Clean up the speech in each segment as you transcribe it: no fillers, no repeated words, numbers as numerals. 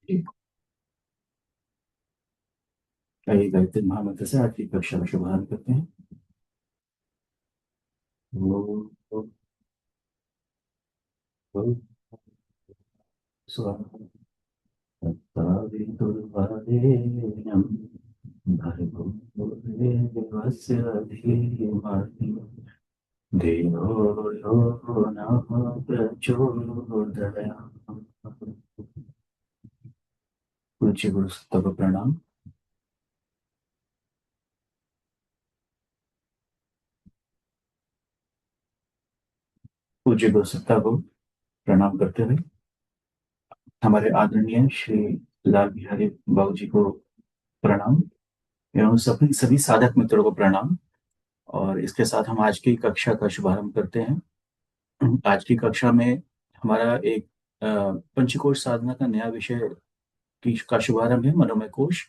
एक कई गायत्री महामंत्र से आज की कक्षा का शुभारंभ करते हैं। ओम स्वाहा तत्सवितुर्वरेण्यं भर्गो देवस्य धीमहि धियो यो नः प्रचोदयात्। पूज्य गुरु सत्ता को प्रणाम। पूज्य गुरु सत्ता को प्रणाम करते हुए हमारे आदरणीय श्री लाल बिहारी बाबू जी को प्रणाम एवं सभी सभी साधक मित्रों को प्रणाम। और इसके साथ हम आज की कक्षा का शुभारंभ करते हैं। आज की कक्षा में हमारा एक पंचकोश साधना का नया विषय की का शुभारंभ है, मनोमय कोश।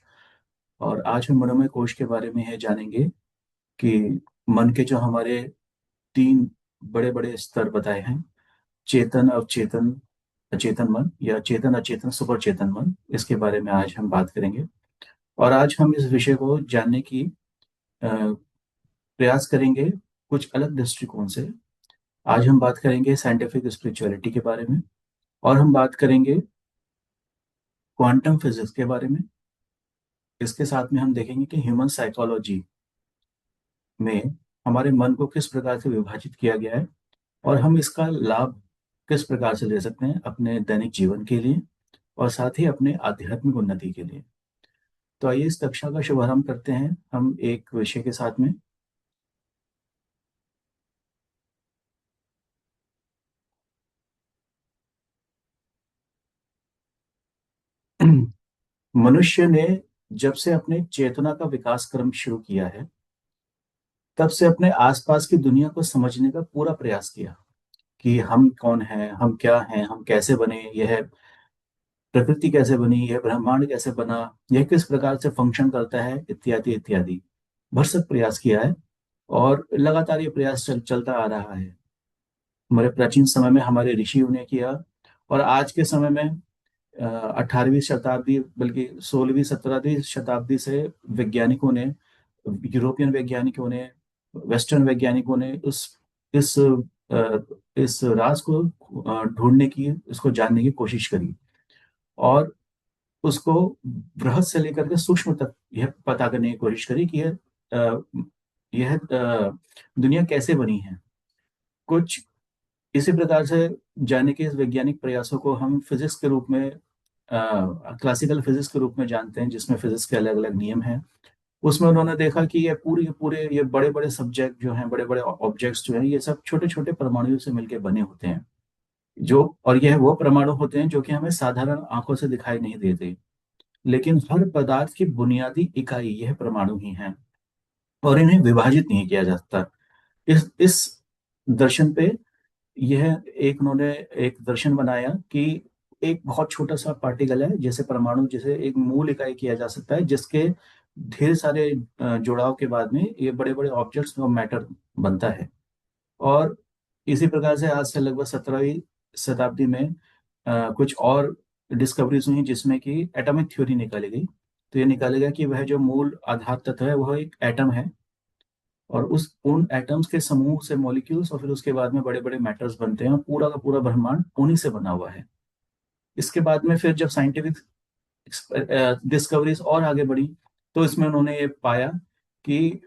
और आज हम मनोमय कोश के बारे में है जानेंगे कि मन के जो हमारे तीन बड़े बड़े स्तर बताए हैं, चेतन, अवचेतन, अचेतन मन या चेतन अचेतन सुपर चेतन मन, इसके बारे में आज हम बात करेंगे। और आज हम इस विषय को जानने की प्रयास करेंगे कुछ अलग दृष्टिकोण से। आज हम बात करेंगे साइंटिफिक स्पिरिचुअलिटी के बारे में, और हम बात करेंगे क्वांटम फिजिक्स के बारे में। इसके साथ में हम देखेंगे कि ह्यूमन साइकोलॉजी में हमारे मन को किस प्रकार से विभाजित किया गया है और हम इसका लाभ किस प्रकार से ले सकते हैं अपने दैनिक जीवन के लिए और साथ ही अपने आध्यात्मिक उन्नति के लिए। तो आइए इस कक्षा का शुभारंभ करते हैं हम एक विषय के साथ में। मनुष्य ने जब से अपने चेतना का विकास क्रम शुरू किया है, तब से अपने आसपास की दुनिया को समझने का पूरा प्रयास किया कि हम कौन हैं, हम क्या हैं, हम कैसे बने, यह प्रकृति कैसे बनी, यह ब्रह्मांड कैसे बना, यह किस प्रकार से फंक्शन करता है, इत्यादि इत्यादि भरसक प्रयास किया है। और लगातार ये प्रयास चलता आ रहा है। हमारे प्राचीन समय में हमारे ऋषियों ने किया, और आज के समय में 18वीं शताब्दी बल्कि 16वीं 17वीं शताब्दी से वैज्ञानिकों ने, यूरोपियन वैज्ञानिकों ने, वेस्टर्न वैज्ञानिकों ने इस इस राज को ढूंढने की, इसको जानने की कोशिश करी। और उसको बृहद से लेकर के सूक्ष्म तक यह पता करने की कोशिश करी कि यह दुनिया कैसे बनी है। कुछ इसी प्रकार से जानने के इस वैज्ञानिक प्रयासों को हम फिजिक्स के रूप में, क्लासिकल फिजिक्स के रूप में जानते हैं, जिसमें फिजिक्स के अलग अलग नियम हैं। उसमें उन्होंने देखा कि ये पूरे पूरे ये बड़े बड़े सब्जेक्ट जो हैं, बड़े बड़े ऑब्जेक्ट्स जो हैं, ये सब छोटे छोटे परमाणुओं से मिलकर बने होते हैं। जो और यह वो परमाणु होते हैं जो कि हमें साधारण आंखों से दिखाई नहीं देते, लेकिन हर पदार्थ की बुनियादी इकाई यह परमाणु ही हैं, और इन्हें विभाजित नहीं किया जा सकता। इस दर्शन पे यह एक उन्होंने एक दर्शन बनाया कि एक बहुत छोटा सा पार्टिकल है, जैसे परमाणु, जिसे एक मूल इकाई किया जा सकता है, जिसके ढेर सारे जुड़ाव के बाद में ये बड़े बड़े ऑब्जेक्ट्स और मैटर बनता है। और इसी प्रकार से आज से लगभग 17वीं शताब्दी में कुछ और डिस्कवरीज हुई, जिसमें कि एटॉमिक थ्योरी निकाली गई। तो ये निकाला गया कि वह जो मूल आधार तत्व है वह एक एटम है, और उस उन एटम्स के समूह से मॉलिक्यूल्स और फिर उसके बाद में बड़े बड़े मैटर्स बनते हैं, और पूरा का पूरा ब्रह्मांड उन्हीं से बना हुआ है। इसके बाद में फिर जब साइंटिफिक डिस्कवरीज और आगे बढ़ी, तो इसमें उन्होंने ये पाया कि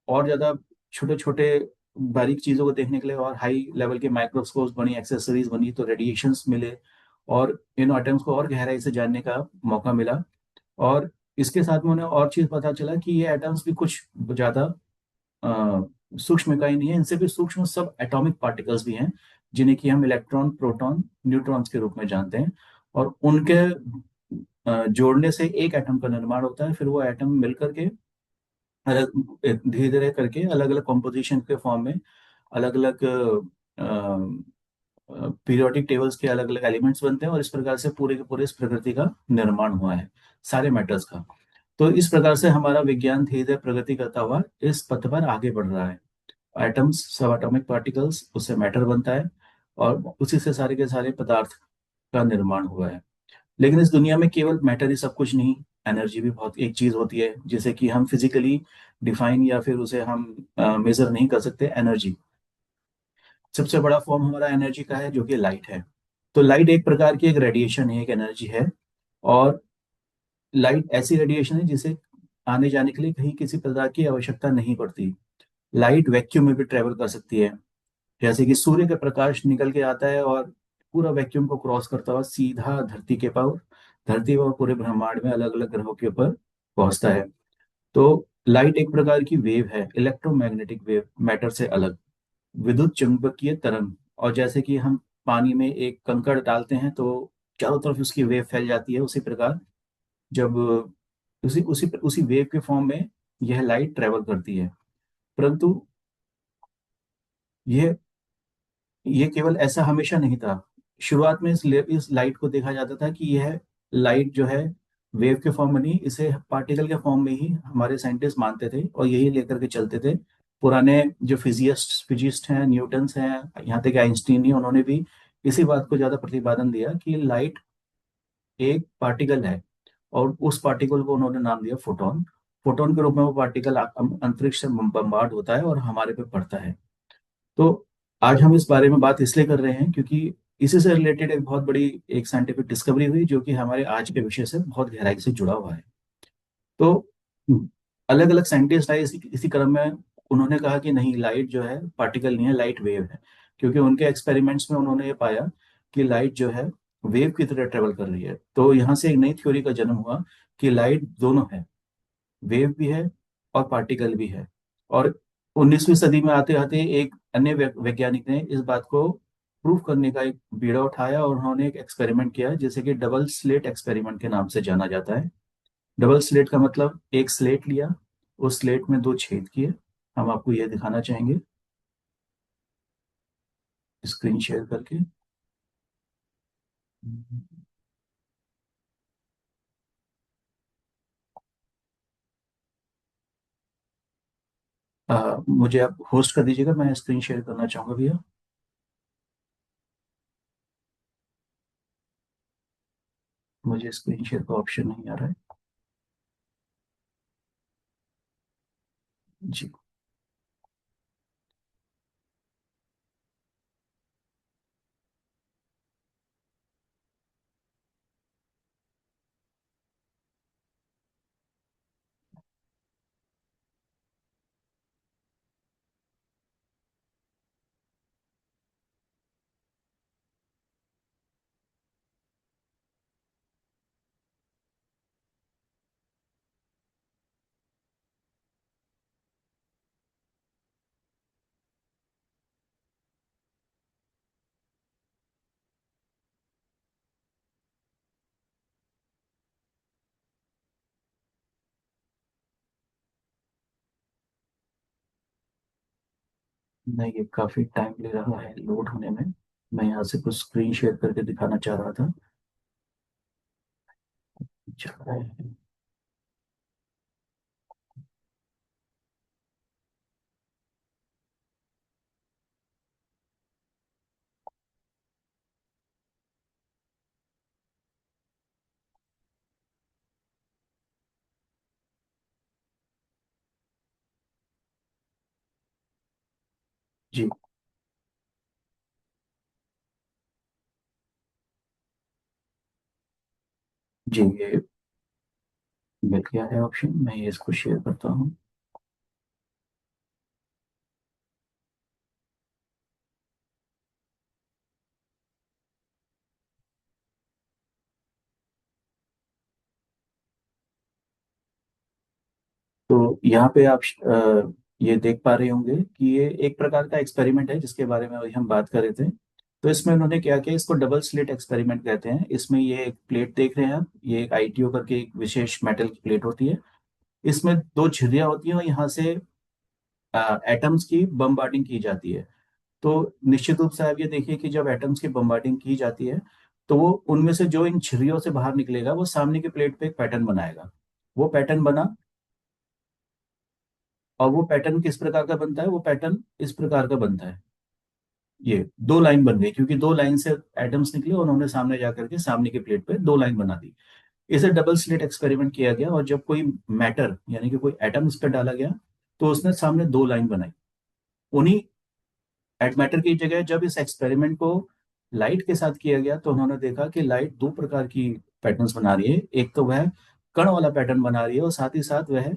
और ज्यादा छोटे छोटे बारीक चीजों को देखने के लिए और हाई लेवल के माइक्रोस्कोप बनी, एक्सेसरीज बनी, तो रेडिएशंस मिले, और इन एटम्स को और गहराई से जानने का मौका मिला। और इसके साथ में उन्हें और चीज पता चला कि ये एटम्स भी कुछ ज्यादा सूक्ष्म इकाई नहीं है, इनसे भी सूक्ष्म सब एटॉमिक पार्टिकल्स भी हैं, जिन्हें कि हम इलेक्ट्रॉन, प्रोटॉन, न्यूट्रॉन्स के रूप में जानते हैं। और उनके जोड़ने से एक एटम का निर्माण होता है। फिर वो एटम मिलकर के अलग, धीरे धीरे करके अलग अलग कॉम्पोजिशन के फॉर्म में अलग अलग पीरियोडिक टेबल्स के अलग अलग एलिमेंट्स बनते हैं, और इस प्रकार से पूरे के पूरे इस प्रकृति का निर्माण हुआ है, सारे मेटल्स का। तो इस प्रकार से हमारा विज्ञान धीरे धीरे प्रगति करता हुआ इस पथ पर आगे बढ़ रहा है। एटम्स, सब एटॉमिक पार्टिकल्स, उससे मैटर बनता है, और उसी से सारे के सारे पदार्थ का निर्माण हुआ है। लेकिन इस दुनिया में केवल मैटर ही सब कुछ नहीं, एनर्जी भी बहुत एक चीज होती है जिसे कि हम फिजिकली डिफाइन या फिर उसे हम मेजर नहीं कर सकते। एनर्जी, सबसे बड़ा फॉर्म हमारा एनर्जी का है जो कि लाइट है। तो लाइट एक प्रकार की एक रेडिएशन है, एक एनर्जी है। और लाइट ऐसी रेडिएशन है जिसे आने जाने के लिए कहीं किसी प्रकार की आवश्यकता नहीं पड़ती। लाइट वैक्यूम में भी ट्रेवल कर सकती है। जैसे कि सूर्य का प्रकाश निकल के आता है और पूरा वैक्यूम को क्रॉस करता हुआ सीधा धरती और पूरे ब्रह्मांड में अलग अलग ग्रहों के ऊपर पहुंचता है। तो लाइट एक प्रकार की वेव है, इलेक्ट्रोमैग्नेटिक वेव, मैटर से अलग, विद्युत चुंबकीय तरंग। और जैसे कि हम पानी में एक कंकड़ डालते हैं तो चारों तरफ उसकी वेव फैल जाती है, उसी प्रकार जब उसी उसी उसी वेव के फॉर्म में यह लाइट ट्रेवल करती है। परंतु यह ये केवल ऐसा हमेशा नहीं था। शुरुआत में इस लाइट को देखा जाता था कि यह लाइट जो है वेव के फॉर्म में नहीं, इसे पार्टिकल के फॉर्म में ही हमारे साइंटिस्ट मानते थे और यही लेकर के चलते थे। पुराने जो फिजिस्ट हैं, न्यूटन्स हैं, यहाँ तक आइंस्टीन ही, उन्होंने भी इसी बात को ज्यादा प्रतिपादन दिया कि लाइट एक पार्टिकल है। और उस पार्टिकल को उन्होंने नाम दिया फोटोन। फोटोन के रूप में वो पार्टिकल अंतरिक्ष से बम्बार्ड होता है और हमारे पे पड़ता है। तो आज हम इस बारे में बात इसलिए कर रहे हैं क्योंकि इसी से रिलेटेड एक बहुत बड़ी एक साइंटिफिक डिस्कवरी हुई जो कि हमारे आज के विषय से बहुत गहराई से जुड़ा हुआ है। तो अलग अलग साइंटिस्ट आए इसी क्रम में, उन्होंने कहा कि नहीं, लाइट जो है पार्टिकल नहीं है, लाइट वेव है। क्योंकि उनके एक्सपेरिमेंट्स में उन्होंने ये पाया कि लाइट जो है वेव की तरह ट्रेवल कर रही है। तो यहाँ से एक नई थ्योरी का जन्म हुआ कि लाइट दोनों है, वेव भी है और पार्टिकल भी है। और 19वीं सदी में आते आते एक अन्य वैज्ञानिक ने इस बात को प्रूव करने का एक बीड़ा उठाया और उन्होंने एक एक्सपेरिमेंट किया जिसे कि डबल स्लिट एक्सपेरिमेंट के नाम से जाना जाता है। डबल स्लिट का मतलब, एक स्लेट लिया, उस स्लेट में दो छेद किए। हम आपको यह दिखाना चाहेंगे स्क्रीन शेयर करके। मुझे आप होस्ट कर दीजिएगा, मैं स्क्रीन शेयर करना चाहूंगा भैया। मुझे स्क्रीन शेयर का ऑप्शन नहीं आ रहा है। जी। नहीं, ये काफी टाइम ले रहा है लोड होने में। मैं यहाँ से कुछ स्क्रीन शेयर करके दिखाना चाह रहा था। चल रहा है। जी। जी, ये मिल गया है ऑप्शन, मैं ये इसको शेयर करता हूँ। तो यहाँ पे आप ये देख पा रहे होंगे कि ये एक प्रकार का एक्सपेरिमेंट है जिसके बारे में अभी हम बात कर रहे थे। तो इसमें उन्होंने क्या किया, इसको डबल स्लिट एक्सपेरिमेंट कहते हैं। इसमें ये एक प्लेट देख रहे हैं आप, ये एक आईटीओ करके एक विशेष मेटल की प्लेट होती है। इसमें दो झिर्रियाँ होती हैं और यहाँ से एटम्स की बमबार्डिंग की जाती है। तो निश्चित रूप से आप ये देखिए कि जब एटम्स की बमबार्डिंग की जाती है तो वो उनमें से जो इन झिर्रियों से बाहर निकलेगा वो सामने की प्लेट पे एक पैटर्न बनाएगा। वो पैटर्न बना, और वो पैटर्न किस प्रकार का बनता है, वो पैटर्न इस प्रकार का बनता है। ये दो लाइन बन गई, क्योंकि दो लाइन से एटम्स निकले और उन्होंने सामने जाकर के सामने की प्लेट पे दो लाइन बना दी। इसे डबल स्लिट एक्सपेरिमेंट किया गया, और जब कोई मैटर यानी कि कोई एटम इस पर डाला गया तो उसने सामने दो लाइन बनाई। उन्हीं एट मैटर की जगह जब इस एक्सपेरिमेंट को लाइट के साथ किया गया तो उन्होंने देखा कि लाइट दो प्रकार की पैटर्न्स बना रही है। एक तो वह कण वाला पैटर्न बना रही है, और साथ ही साथ वह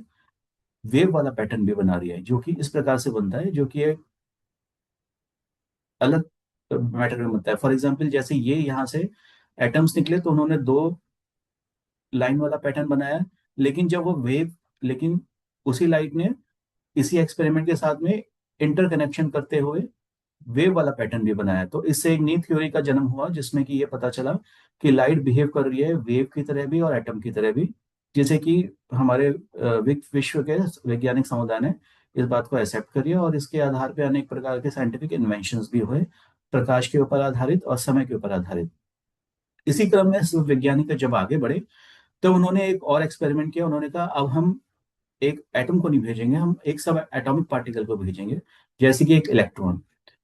वेव वाला पैटर्न भी बना रही है, जो कि इस प्रकार से बनता है, जो कि एक अलग मैटर में बनता है। फॉर एग्जाम्पल, जैसे ये यहाँ से एटम्स निकले तो उन्होंने दो लाइन वाला पैटर्न बनाया, लेकिन जब वो वेव, लेकिन उसी लाइट ने इसी एक्सपेरिमेंट के साथ में इंटरकनेक्शन करते हुए वेव वाला पैटर्न भी बनाया। तो इससे एक नई थ्योरी का जन्म हुआ, जिसमें कि ये पता चला कि लाइट बिहेव कर रही है वेव की तरह भी और एटम की तरह भी। जैसे कि हमारे विश्व के वैज्ञानिक समुदाय ने इस बात को एक्सेप्ट करिए, और इसके आधार पर अनेक प्रकार के साइंटिफिक इन्वेंशंस भी हुए, प्रकाश के ऊपर आधारित और समय के ऊपर आधारित। इसी क्रम में वैज्ञानिक जब आगे बढ़े तो उन्होंने एक और एक्सपेरिमेंट किया। उन्होंने कहा अब हम एक एटम को नहीं भेजेंगे, हम एक सब एटॉमिक पार्टिकल को भेजेंगे, जैसे कि एक इलेक्ट्रॉन।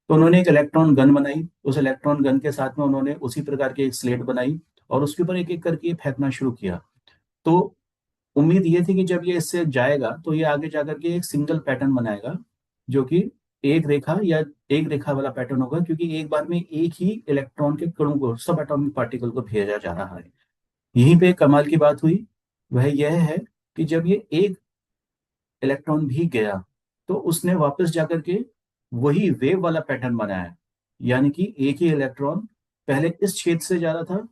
तो उन्होंने एक इलेक्ट्रॉन गन बनाई। उस इलेक्ट्रॉन गन के साथ में उन्होंने उसी प्रकार की एक स्लेट बनाई, और उसके ऊपर एक एक करके फेंकना शुरू किया। तो उम्मीद ये थी कि जब ये इससे जाएगा तो ये आगे जाकर के एक सिंगल पैटर्न बनाएगा, जो कि एक रेखा या एक रेखा वाला पैटर्न होगा, क्योंकि एक बार में एक ही इलेक्ट्रॉन के कणों को, सब एटॉमिक पार्टिकल को भेजा जा रहा है। यहीं पे कमाल की बात हुई, वह यह है कि जब ये एक इलेक्ट्रॉन भी गया तो उसने वापस जाकर के वही वेव वाला पैटर्न बनाया। यानी कि एक ही इलेक्ट्रॉन पहले इस छेद से जा रहा था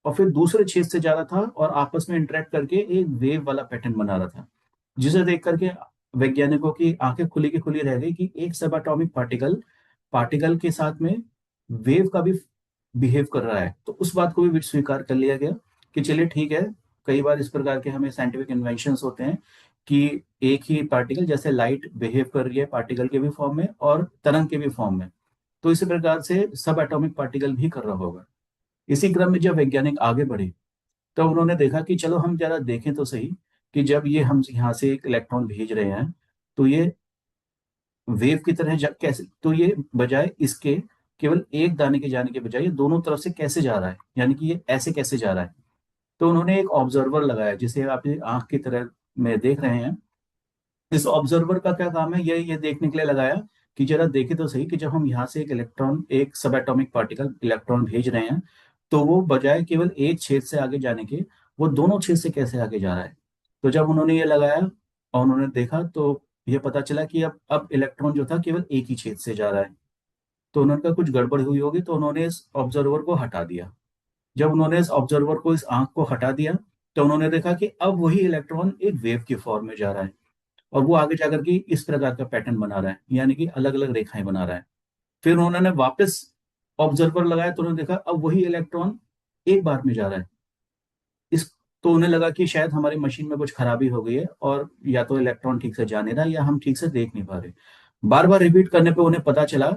और फिर दूसरे छेद से जा रहा था, और आपस में इंटरेक्ट करके एक वेव वाला पैटर्न बना रहा था, जिसे देख करके वैज्ञानिकों की आंखें खुली की खुली रह गई कि एक सब एटॉमिक पार्टिकल पार्टिकल के साथ में वेव का भी बिहेव कर रहा है। तो उस बात को भी स्वीकार कर लिया गया कि चलिए ठीक है। कई बार इस प्रकार के हमें साइंटिफिक इन्वेंशंस होते हैं कि एक ही पार्टिकल, जैसे लाइट बिहेव कर रही है पार्टिकल के भी फॉर्म में और तरंग के भी फॉर्म में, तो इसी प्रकार से सब एटॉमिक पार्टिकल भी कर रहा होगा। इसी क्रम में जब वैज्ञानिक आगे बढ़े तो उन्होंने देखा कि चलो हम जरा देखें तो सही, कि जब ये हम यहाँ से एक इलेक्ट्रॉन भेज रहे हैं तो ये वेव की तरह कैसे, तो ये बजाय इसके केवल एक दाने के जाने के बजाय ये दोनों तरफ से कैसे जा रहा है, यानी कि ये ऐसे कैसे जा रहा है। तो उन्होंने एक ऑब्जर्वर लगाया, जिसे आप ये आंख की तरह में देख रहे हैं। इस ऑब्जर्वर का क्या काम है, ये देखने के लिए लगाया कि जरा देखे तो सही कि जब हम यहाँ से एक इलेक्ट्रॉन, एक सब एटॉमिक पार्टिकल इलेक्ट्रॉन भेज रहे हैं, तो वो बजाय केवल एक छेद से आगे जाने के, वो दोनों छेद से कैसे आगे जा रहा है। तो जब उन्होंने ये लगाया और उन्होंने देखा तो ये पता चला कि अब इलेक्ट्रॉन जो था केवल एक ही छेद से जा रहा है। तो उन्होंने कहा कुछ गड़बड़ हुई होगी, तो उन्होंने इस ऑब्जर्वर को हटा दिया। जब उन्होंने इस ऑब्जर्वर को, इस आंख को हटा दिया, तो उन्होंने देखा कि अब वही इलेक्ट्रॉन एक वेव की फॉर्म में जा रहा है, और वो आगे जाकर के इस प्रकार का पैटर्न बना रहा है, यानी कि अलग अलग रेखाएं बना रहा है। फिर उन्होंने वापस ऑब्जर्वर लगाया तो उन्होंने देखा अब वही इलेक्ट्रॉन एक बार में जा रहा है। इस तो उन्हें लगा कि शायद हमारी मशीन में कुछ खराबी हो गई है, और या तो इलेक्ट्रॉन ठीक से जा नहीं रहा, या हम ठीक से देख नहीं पा रहे। बार बार रिपीट करने पे उन्हें पता चला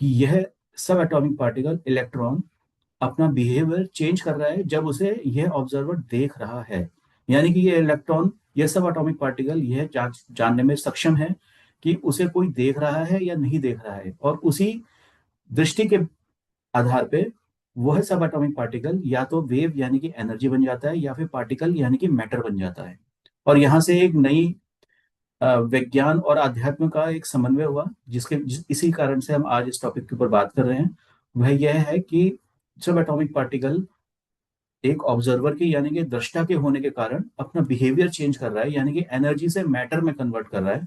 कि यह सब एटॉमिक पार्टिकल इलेक्ट्रॉन अपना बिहेवियर चेंज कर रहा है जब उसे यह ऑब्जर्वर देख रहा है। यानी कि ये इलेक्ट्रॉन, यह सब एटॉमिक पार्टिकल यह जानने में सक्षम है कि उसे कोई देख रहा है या नहीं देख रहा है, और उसी दृष्टि के आधार पे वह सब एटॉमिक पार्टिकल या तो वेव यानी कि एनर्जी बन जाता है, या फिर पार्टिकल यानी कि मैटर बन जाता है। और यहाँ से एक नई विज्ञान और आध्यात्म का एक समन्वय हुआ, इसी कारण से हम आज इस टॉपिक के ऊपर बात कर रहे हैं। वह यह है कि सब एटॉमिक पार्टिकल एक ऑब्जर्वर की, यानी कि दृष्टा के होने के कारण अपना बिहेवियर चेंज कर रहा है, यानी कि एनर्जी से मैटर में कन्वर्ट कर रहा है।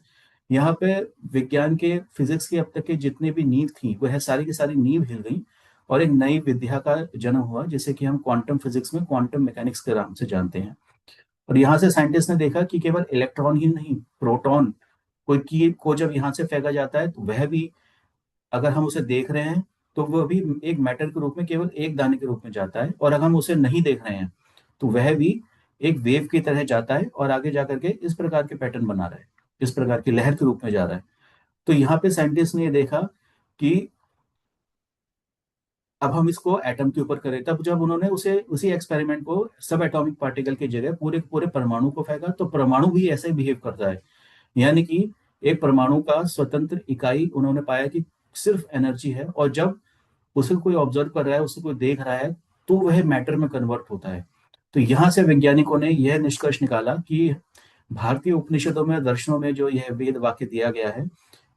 यहाँ पे विज्ञान के, फिजिक्स के अब तक के जितने भी नींव थी वह सारी की सारी नींव हिल गई, और एक नई विद्या का जन्म हुआ, जिसे कि हम क्वांटम फिजिक्स में क्वांटम मैकेनिक्स के नाम से जानते हैं। और यहाँ से साइंटिस्ट ने देखा कि केवल इलेक्ट्रॉन ही नहीं, प्रोटॉन कोई की को जब यहाँ से फेंका जाता है तो वह भी, अगर हम उसे देख रहे हैं तो वह भी एक मैटर के रूप में केवल एक दाने के रूप में जाता है, और अगर हम उसे नहीं देख रहे हैं तो वह भी एक वेव की तरह जाता है, और आगे जाकर के इस प्रकार के पैटर्न बना रहा है, इस प्रकार की लहर के रूप में जा रहा है। तो यहाँ पे साइंटिस्ट ने ये देखा कि अब हम इसको एटम के ऊपर करें। तब जब उन्होंने उसे, उसी एक्सपेरिमेंट को सब एटॉमिक पार्टिकल की जगह पूरे पूरे परमाणु को फेंका, तो परमाणु भी ऐसे बिहेव करता है। यानी कि एक परमाणु का स्वतंत्र इकाई उन्होंने पाया कि सिर्फ एनर्जी है, और जब उसे कोई ऑब्जर्व कर रहा है, उसे कोई देख रहा है, तो वह मैटर में कन्वर्ट होता है। तो यहाँ से वैज्ञानिकों ने यह निष्कर्ष निकाला कि भारतीय उपनिषदों में, दर्शनों में जो यह वेद वाक्य दिया गया है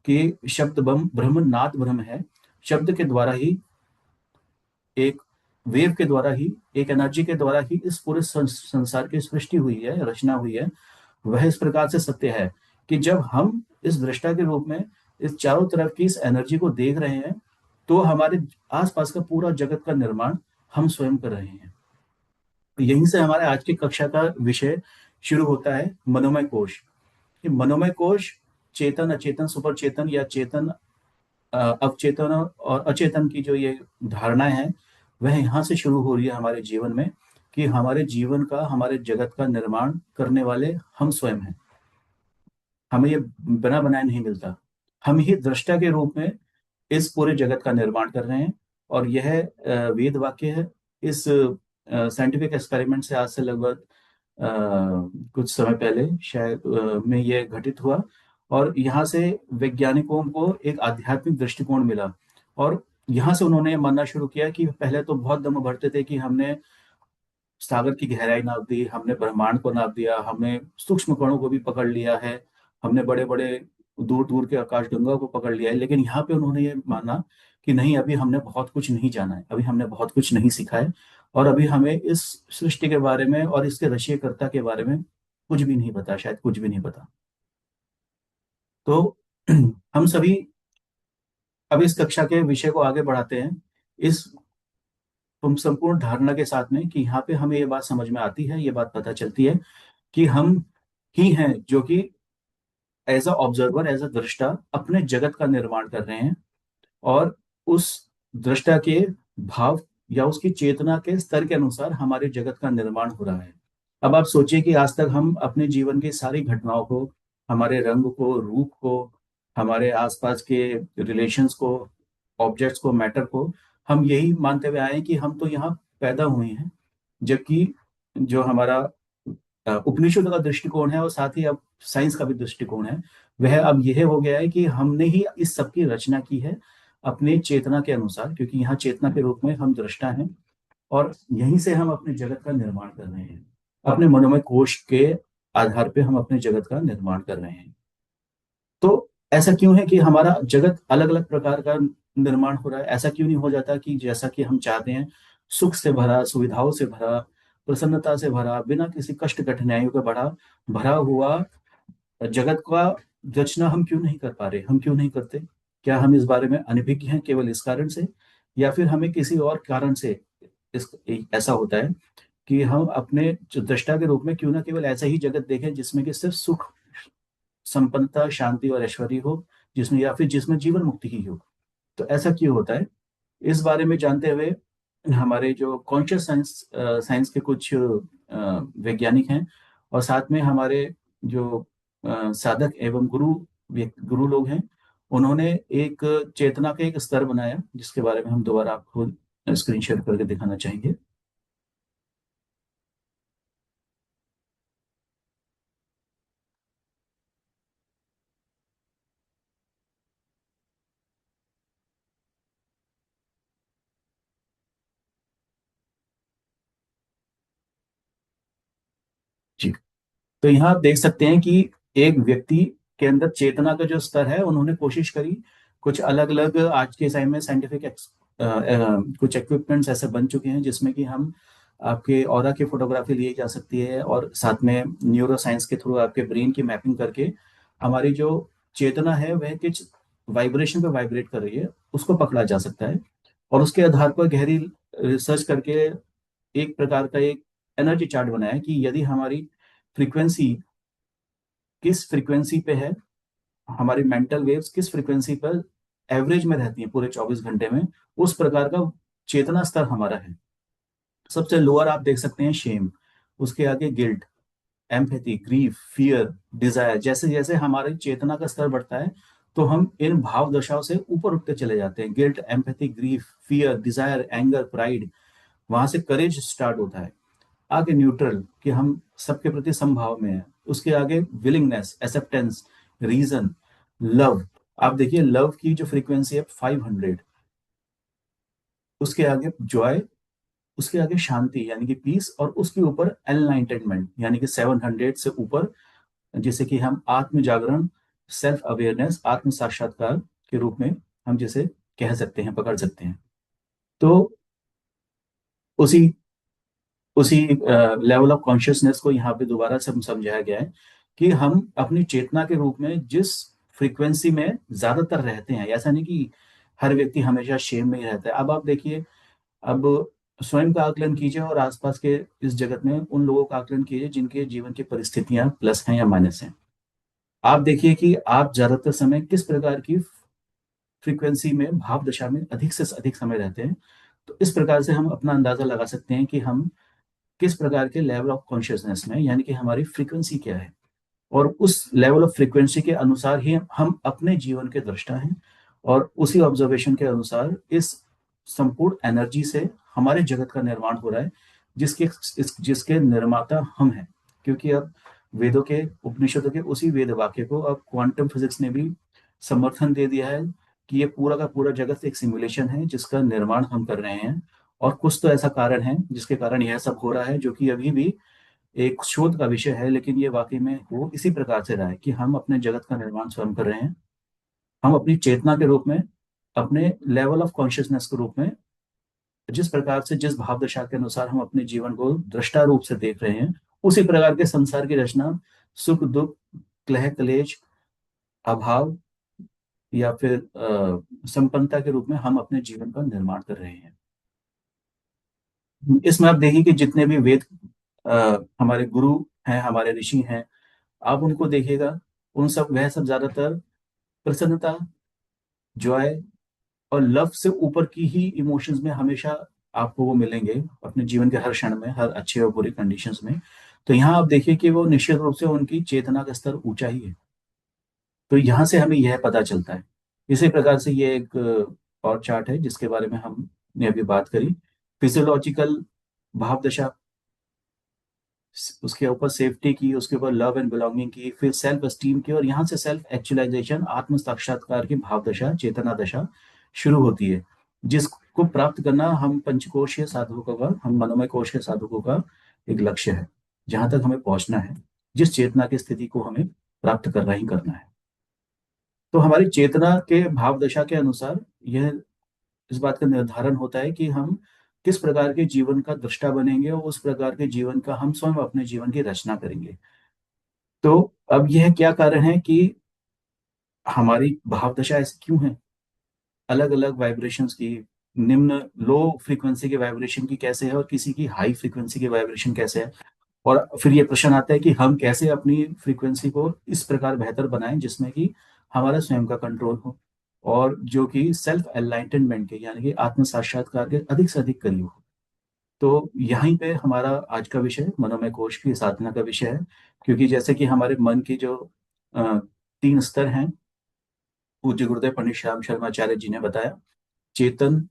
कि शब्द ब्रह्म ब्रह्म नाद ब्रह्म है, शब्द के द्वारा ही, एक वेव के द्वारा ही, एक एनर्जी के द्वारा ही इस पूरे संसार की सृष्टि हुई है, रचना हुई है। वह इस प्रकार से सत्य है कि जब हम इस दृष्टा के रूप में इस चारों तरफ की इस एनर्जी को देख रहे हैं, तो हमारे आसपास का पूरा जगत का निर्माण हम स्वयं कर रहे हैं। तो यहीं से हमारे आज की कक्षा का विषय शुरू होता है, मनोमय कोश। ये मनोमय कोश चेतन, अचेतन, सुपर चेतन या चेतन, अवचेतन और अचेतन की जो ये धारणाएं हैं, वह यहाँ से शुरू हो रही है हमारे जीवन में, कि हमारे जीवन का, हमारे जगत का निर्माण करने वाले हम स्वयं हैं। हमें ये बना बनाया नहीं मिलता, हम ही दृष्टा के रूप में इस पूरे जगत का निर्माण कर रहे हैं। और यह वेद वाक्य है। इस साइंटिफिक एक्सपेरिमेंट से आज से लगभग कुछ समय पहले शायद में यह घटित हुआ, और यहाँ से वैज्ञानिकों को एक आध्यात्मिक दृष्टिकोण मिला। और यहाँ से उन्होंने ये मानना शुरू किया कि पहले तो बहुत दम भरते थे कि हमने सागर की गहराई नाप दी, हमने ब्रह्मांड को नाप दिया, हमने सूक्ष्म कणों को भी पकड़ लिया है, हमने बड़े बड़े दूर दूर के आकाश गंगा को पकड़ लिया है। लेकिन यहाँ पे उन्होंने ये माना कि नहीं, अभी हमने बहुत कुछ नहीं जाना है, अभी हमने बहुत कुछ नहीं सीखा है, और अभी हमें इस सृष्टि के बारे में और इसके रचयिता के बारे में कुछ भी नहीं पता, शायद कुछ भी नहीं पता। तो हम सभी अब इस कक्षा के विषय को आगे बढ़ाते हैं, इस संपूर्ण धारणा के साथ में, कि यहाँ पे हमें ये बात समझ में आती है, ये बात पता चलती है कि हम ही हैं जो कि as a observer, as a दृष्टा अपने जगत का निर्माण कर रहे हैं। और उस दृष्टा के भाव या उसकी चेतना के स्तर के अनुसार हमारे जगत का निर्माण हो रहा है। अब आप सोचिए कि आज तक हम अपने जीवन की सारी घटनाओं को, हमारे रंग को, रूप को, हमारे आसपास के रिलेशंस को, ऑब्जेक्ट्स को, मैटर को, हम यही मानते हुए आए हैं कि हम तो यहाँ पैदा हुए हैं। जबकि जो हमारा उपनिषद का दृष्टिकोण है, और साथ ही अब साइंस का भी दृष्टिकोण है, वह अब यह हो गया है कि हमने ही इस सब की रचना की है अपने चेतना के अनुसार, क्योंकि यहाँ चेतना के रूप में हम दृष्टा हैं, और यहीं से हम अपने जगत का निर्माण कर रहे हैं। अपने मनोमय कोश के आधार पे हम अपने जगत का निर्माण कर रहे हैं। तो ऐसा क्यों है कि हमारा जगत अलग अलग प्रकार का निर्माण हो रहा है? ऐसा क्यों नहीं हो जाता कि जैसा कि हम चाहते हैं, सुख से भरा, सुविधाओं से भरा, प्रसन्नता से भरा, बिना किसी कष्ट कठिनाइयों का भरा भरा हुआ जगत का रचना हम क्यों नहीं कर पा रहे? हम क्यों नहीं करते? क्या हम इस बारे में अनभिज्ञ हैं केवल इस कारण से, या फिर हमें किसी और कारण से इस ऐसा होता है कि हम अपने जो दृष्टा के रूप में क्यों ना केवल ऐसा ही जगत देखें जिसमें कि सिर्फ सुख, संपन्नता, शांति और ऐश्वर्य हो, जिसमें, या फिर जिसमें जीवन मुक्ति ही हो? तो ऐसा क्यों होता है? इस बारे में जानते हुए हमारे जो कॉन्शियस साइंस साइंस के कुछ वैज्ञानिक हैं, और साथ में हमारे जो साधक एवं गुरु लोग हैं, उन्होंने एक चेतना का एक स्तर बनाया, जिसके बारे में हम दोबारा आपको स्क्रीन शेयर करके दिखाना चाहेंगे। जी। तो यहाँ आप देख सकते हैं कि एक व्यक्ति के अंदर चेतना का जो स्तर है, उन्होंने कोशिश करी, कुछ अलग अलग आज के टाइम में साइंटिफिक कुछ इक्विपमेंट्स ऐसे बन चुके हैं जिसमें कि हम आपके ऑरा की फोटोग्राफी ली जा सकती है, और साथ में न्यूरो साइंस के थ्रू आपके ब्रेन की मैपिंग करके हमारी जो चेतना है वह किस वाइब्रेशन पे वाइब्रेट कर रही है, उसको पकड़ा जा सकता है। और उसके आधार पर गहरी रिसर्च करके एक प्रकार का एक एनर्जी चार्ट बनाया है कि यदि हमारी फ्रीक्वेंसी किस फ्रीक्वेंसी पे है, हमारी मेंटल वेव्स किस फ्रीक्वेंसी पर एवरेज में रहती हैं पूरे 24 घंटे में, उस प्रकार का चेतना स्तर हमारा है। सबसे लोअर आप देख सकते हैं शेम, उसके आगे guilt, empathy, grief, fear, desire. जैसे जैसे हमारी चेतना का स्तर बढ़ता है, तो हम इन भाव दशाओं से ऊपर उठते चले जाते हैं। Guilt, empathy, grief, fear, desire, anger, pride, वहां से करेज स्टार्ट होता है। आगे न्यूट्रल, कि हम सबके प्रति समभाव में है। उसके आगे विलिंगनेस, एक्सेप्टेंस, रीजन, लव, आप देखिए लव की जो फ्रीक्वेंसी है 500, उसके आगे जॉय, उसके आगे शांति यानी कि पीस, और उसके ऊपर एनलाइटनमेंट यानी कि 700 से ऊपर, जिसे कि हम आत्म जागरण, सेल्फ अवेयरनेस, आत्म साक्षात्कार के रूप में हम जिसे कह सकते हैं, पकड़ सकते हैं। तो उसी उसी लेवल ऑफ कॉन्शियसनेस को यहाँ पे दोबारा से हम समझाया गया है कि हम अपनी चेतना के रूप में जिस फ्रीक्वेंसी में ज्यादातर रहते हैं, ऐसा नहीं कि हर व्यक्ति हमेशा शेम में ही रहता है। अब आप देखिए, अब स्वयं का आकलन कीजिए और आसपास के इस जगत में उन लोगों का आकलन कीजिए जिनके जीवन की परिस्थितियां प्लस हैं या माइनस हैं। आप देखिए कि आप ज्यादातर समय किस प्रकार की फ्रीक्वेंसी में, भाव दशा में अधिक से अधिक समय रहते हैं। तो इस प्रकार से हम अपना अंदाजा लगा सकते हैं कि हम किस प्रकार के लेवल ऑफ कॉन्शियसनेस में, यानी कि हमारी फ्रीक्वेंसी क्या है। और उस लेवल ऑफ फ्रीक्वेंसी के अनुसार ही हम अपने जीवन के दृष्टा हैं, और उसी ऑब्जर्वेशन के अनुसार इस संपूर्ण एनर्जी से हमारे जगत का निर्माण हो रहा है, जिसके निर्माता हम हैं। क्योंकि अब वेदों के, उपनिषदों के उसी वेद वाक्य को अब क्वांटम फिजिक्स ने भी समर्थन दे दिया है कि ये पूरा का पूरा जगत एक सिमुलेशन है जिसका निर्माण हम कर रहे हैं। और कुछ तो ऐसा कारण है जिसके कारण यह सब हो रहा है, जो कि अभी भी एक शोध का विषय है, लेकिन ये वाकई में हो इसी प्रकार से रहा है कि हम अपने जगत का निर्माण स्वयं कर रहे हैं। हम अपनी चेतना के रूप में, अपने लेवल ऑफ कॉन्शियसनेस के रूप में, जिस प्रकार से, जिस भाव दशा के अनुसार हम अपने जीवन को दृष्टा रूप से देख रहे हैं, उसी प्रकार के संसार की रचना, सुख दुख, क्लेह कलेश, अभाव, या फिर संपन्नता के रूप में हम अपने जीवन का निर्माण कर रहे हैं। इसमें आप देखिए कि जितने भी वेद, हमारे गुरु हैं, हमारे ऋषि हैं, आप उनको देखिएगा, उन सब, वह सब ज्यादातर प्रसन्नता, जॉय और लव से ऊपर की ही इमोशंस में हमेशा आपको वो मिलेंगे अपने जीवन के हर क्षण में, हर अच्छे और बुरे कंडीशंस में। तो यहाँ आप देखिए कि वो निश्चित रूप से उनकी चेतना का स्तर ऊंचा ही है। तो यहाँ से हमें यह पता चलता है। इसी प्रकार से ये एक और चार्ट है जिसके बारे में हमने अभी बात करी, फिजियोलॉजिकल भाव दशा, उसके ऊपर सेफ्टी की, उसके ऊपर लव एंड बिलोंगिंग की, फिर सेल्फ एस्टीम की, और यहाँ से सेल्फ एक्चुअलाइजेशन, आत्म साक्षात्कार की भाव दशा, चेतना दशा शुरू होती है, जिसको प्राप्त करना हम पंचकोशीय साधकों का, हम मनोमय कोश के साधकों का एक लक्ष्य है, जहां तक हमें पहुंचना है, जिस चेतना की स्थिति को हमें प्राप्त करना ही करना है। तो हमारी चेतना के भाव दशा के अनुसार यह, इस बात का निर्धारण होता है कि हम किस प्रकार के जीवन का दृष्टा बनेंगे, और उस प्रकार के जीवन का हम स्वयं अपने जीवन की रचना करेंगे। तो अब यह क्या कारण है कि हमारी भाव दशा ऐसी क्यों है, अलग अलग वाइब्रेशंस की, निम्न, लो फ्रीक्वेंसी के वाइब्रेशन की कैसे है, और किसी की हाई फ्रीक्वेंसी के वाइब्रेशन कैसे है। और फिर ये प्रश्न आता है कि हम कैसे अपनी फ्रीक्वेंसी को इस प्रकार बेहतर बनाएं जिसमें कि हमारा स्वयं का कंट्रोल हो, और जो कि सेल्फ एनलाइटनमेंट के, यानी कि आत्म साक्षात्कार के अधिक से अधिक करीब हो। तो यहीं पे हमारा आज का विषय मनोमय कोश की साधना का विषय है। क्योंकि जैसे कि हमारे मन की जो अ, 3 स्तर हैं, पूज्य गुरुदेव पंडित श्याम शर्माचार्य जी ने बताया, चेतन,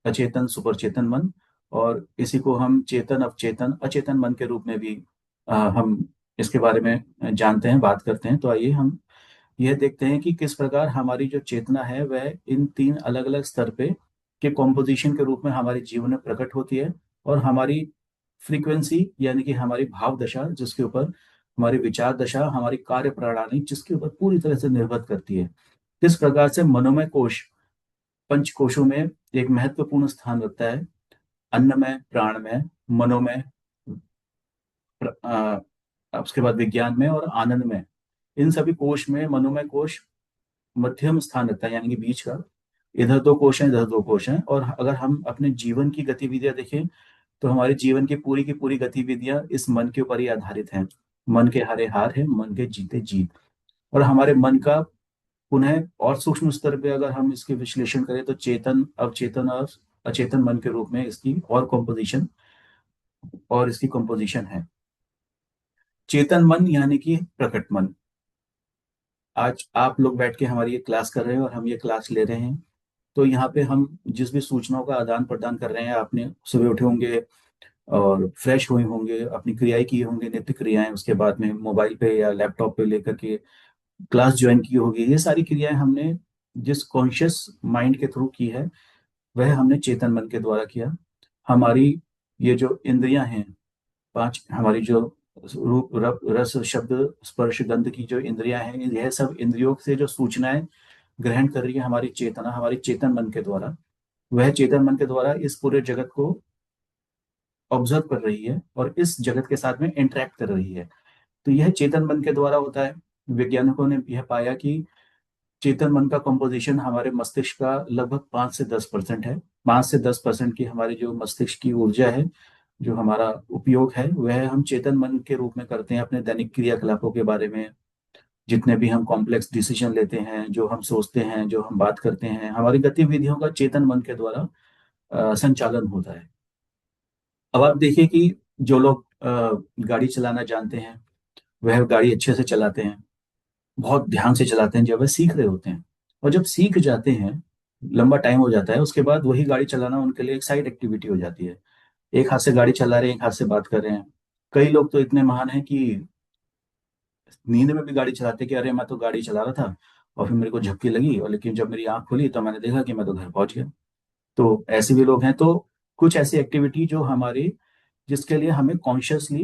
अचेतन, सुपर चेतन मन, और इसी को हम चेतन, अवचेतन, अचेतन मन के रूप में भी हम इसके बारे में जानते हैं, बात करते हैं। तो आइए हम यह देखते हैं कि किस प्रकार हमारी जो चेतना है वह इन 3 अलग अलग स्तर पे के कॉम्पोजिशन के रूप में हमारे जीवन में प्रकट होती है, और हमारी फ्रीक्वेंसी यानी कि हमारी भाव दशा, जिसके ऊपर हमारी विचार दशा, हमारी कार्य प्रणाली जिसके ऊपर पूरी तरह से निर्भर करती है। किस प्रकार से मनोमय कोश पंच कोशों में एक महत्वपूर्ण स्थान रखता है, अन्नमय, प्राणमय, मनोमय, उसके बाद विज्ञान में और आनंद में, इन सभी कोश में मनोमय कोश मध्यम स्थान रखता है, यानी कि बीच का। इधर 2 कोश हैं, इधर 2 कोश हैं। और अगर हम अपने जीवन की गतिविधियां देखें, तो हमारे जीवन की पूरी गतिविधियां इस मन के ऊपर ही आधारित हैं। मन के हारे हार है, मन के जीते जीत। और हमारे मन का पुनः और सूक्ष्म स्तर पे अगर हम इसके विश्लेषण करें, तो चेतन, अवचेतन और अचेतन मन के रूप में इसकी कंपोजिशन है। चेतन मन यानी कि प्रकट मन। आज आप लोग बैठ के हमारी ये क्लास कर रहे हैं और हम ये क्लास ले रहे हैं। तो यहाँ पे हम जिस भी सूचनाओं का आदान प्रदान कर रहे हैं, आपने सुबह उठे होंगे और फ्रेश हुए होंगे, अपनी क्रियाएं की होंगे, नित्य क्रियाएं, उसके बाद में मोबाइल पे या लैपटॉप पे लेकर के क्लास ज्वाइन की होगी। ये सारी क्रियाएं हमने जिस कॉन्शियस माइंड के थ्रू की है, वह हमने चेतन मन के द्वारा किया। हमारी ये जो इंद्रियां हैं, पांच हमारी जो रूप रस शब्द स्पर्श गंध की जो इंद्रियां हैं, यह सब इंद्रियों से जो सूचनाएं ग्रहण कर रही है हमारी चेतना, हमारी चेतन मन के द्वारा, वह चेतन मन के द्वारा इस पूरे जगत को ऑब्जर्व कर रही है और इस जगत के साथ में इंटरेक्ट कर रही है। तो यह चेतन मन के द्वारा होता है। वैज्ञानिकों ने यह पाया कि चेतन मन का कंपोजिशन हमारे मस्तिष्क का लगभग 5 से 10% है। 5 से 10% की हमारी जो मस्तिष्क की ऊर्जा है, जो हमारा उपयोग है, वह हम चेतन मन के रूप में करते हैं अपने दैनिक क्रियाकलापों के बारे में। जितने भी हम कॉम्प्लेक्स डिसीजन लेते हैं, जो हम सोचते हैं, जो हम बात करते हैं, हमारी गतिविधियों का चेतन मन के द्वारा संचालन होता है। अब आप देखिए कि जो लोग गाड़ी चलाना जानते हैं, वह गाड़ी अच्छे से चलाते हैं, बहुत ध्यान से चलाते हैं जब वह सीख रहे होते हैं। और जब सीख जाते हैं, लंबा टाइम हो जाता है, उसके बाद वही गाड़ी चलाना उनके लिए एक साइड एक्टिविटी हो जाती है। एक हाथ से गाड़ी चला रहे हैं, एक हाथ से बात कर रहे हैं। कई लोग तो इतने महान हैं कि नींद में भी गाड़ी चलाते कि अरे मैं तो गाड़ी चला रहा था और फिर मेरे को झपकी लगी, और लेकिन जब मेरी आंख खुली तो मैंने देखा कि मैं तो घर पहुंच गया। तो ऐसे भी लोग हैं। तो कुछ ऐसी एक्टिविटी जो हमारी, जिसके लिए हमें कॉन्शियसली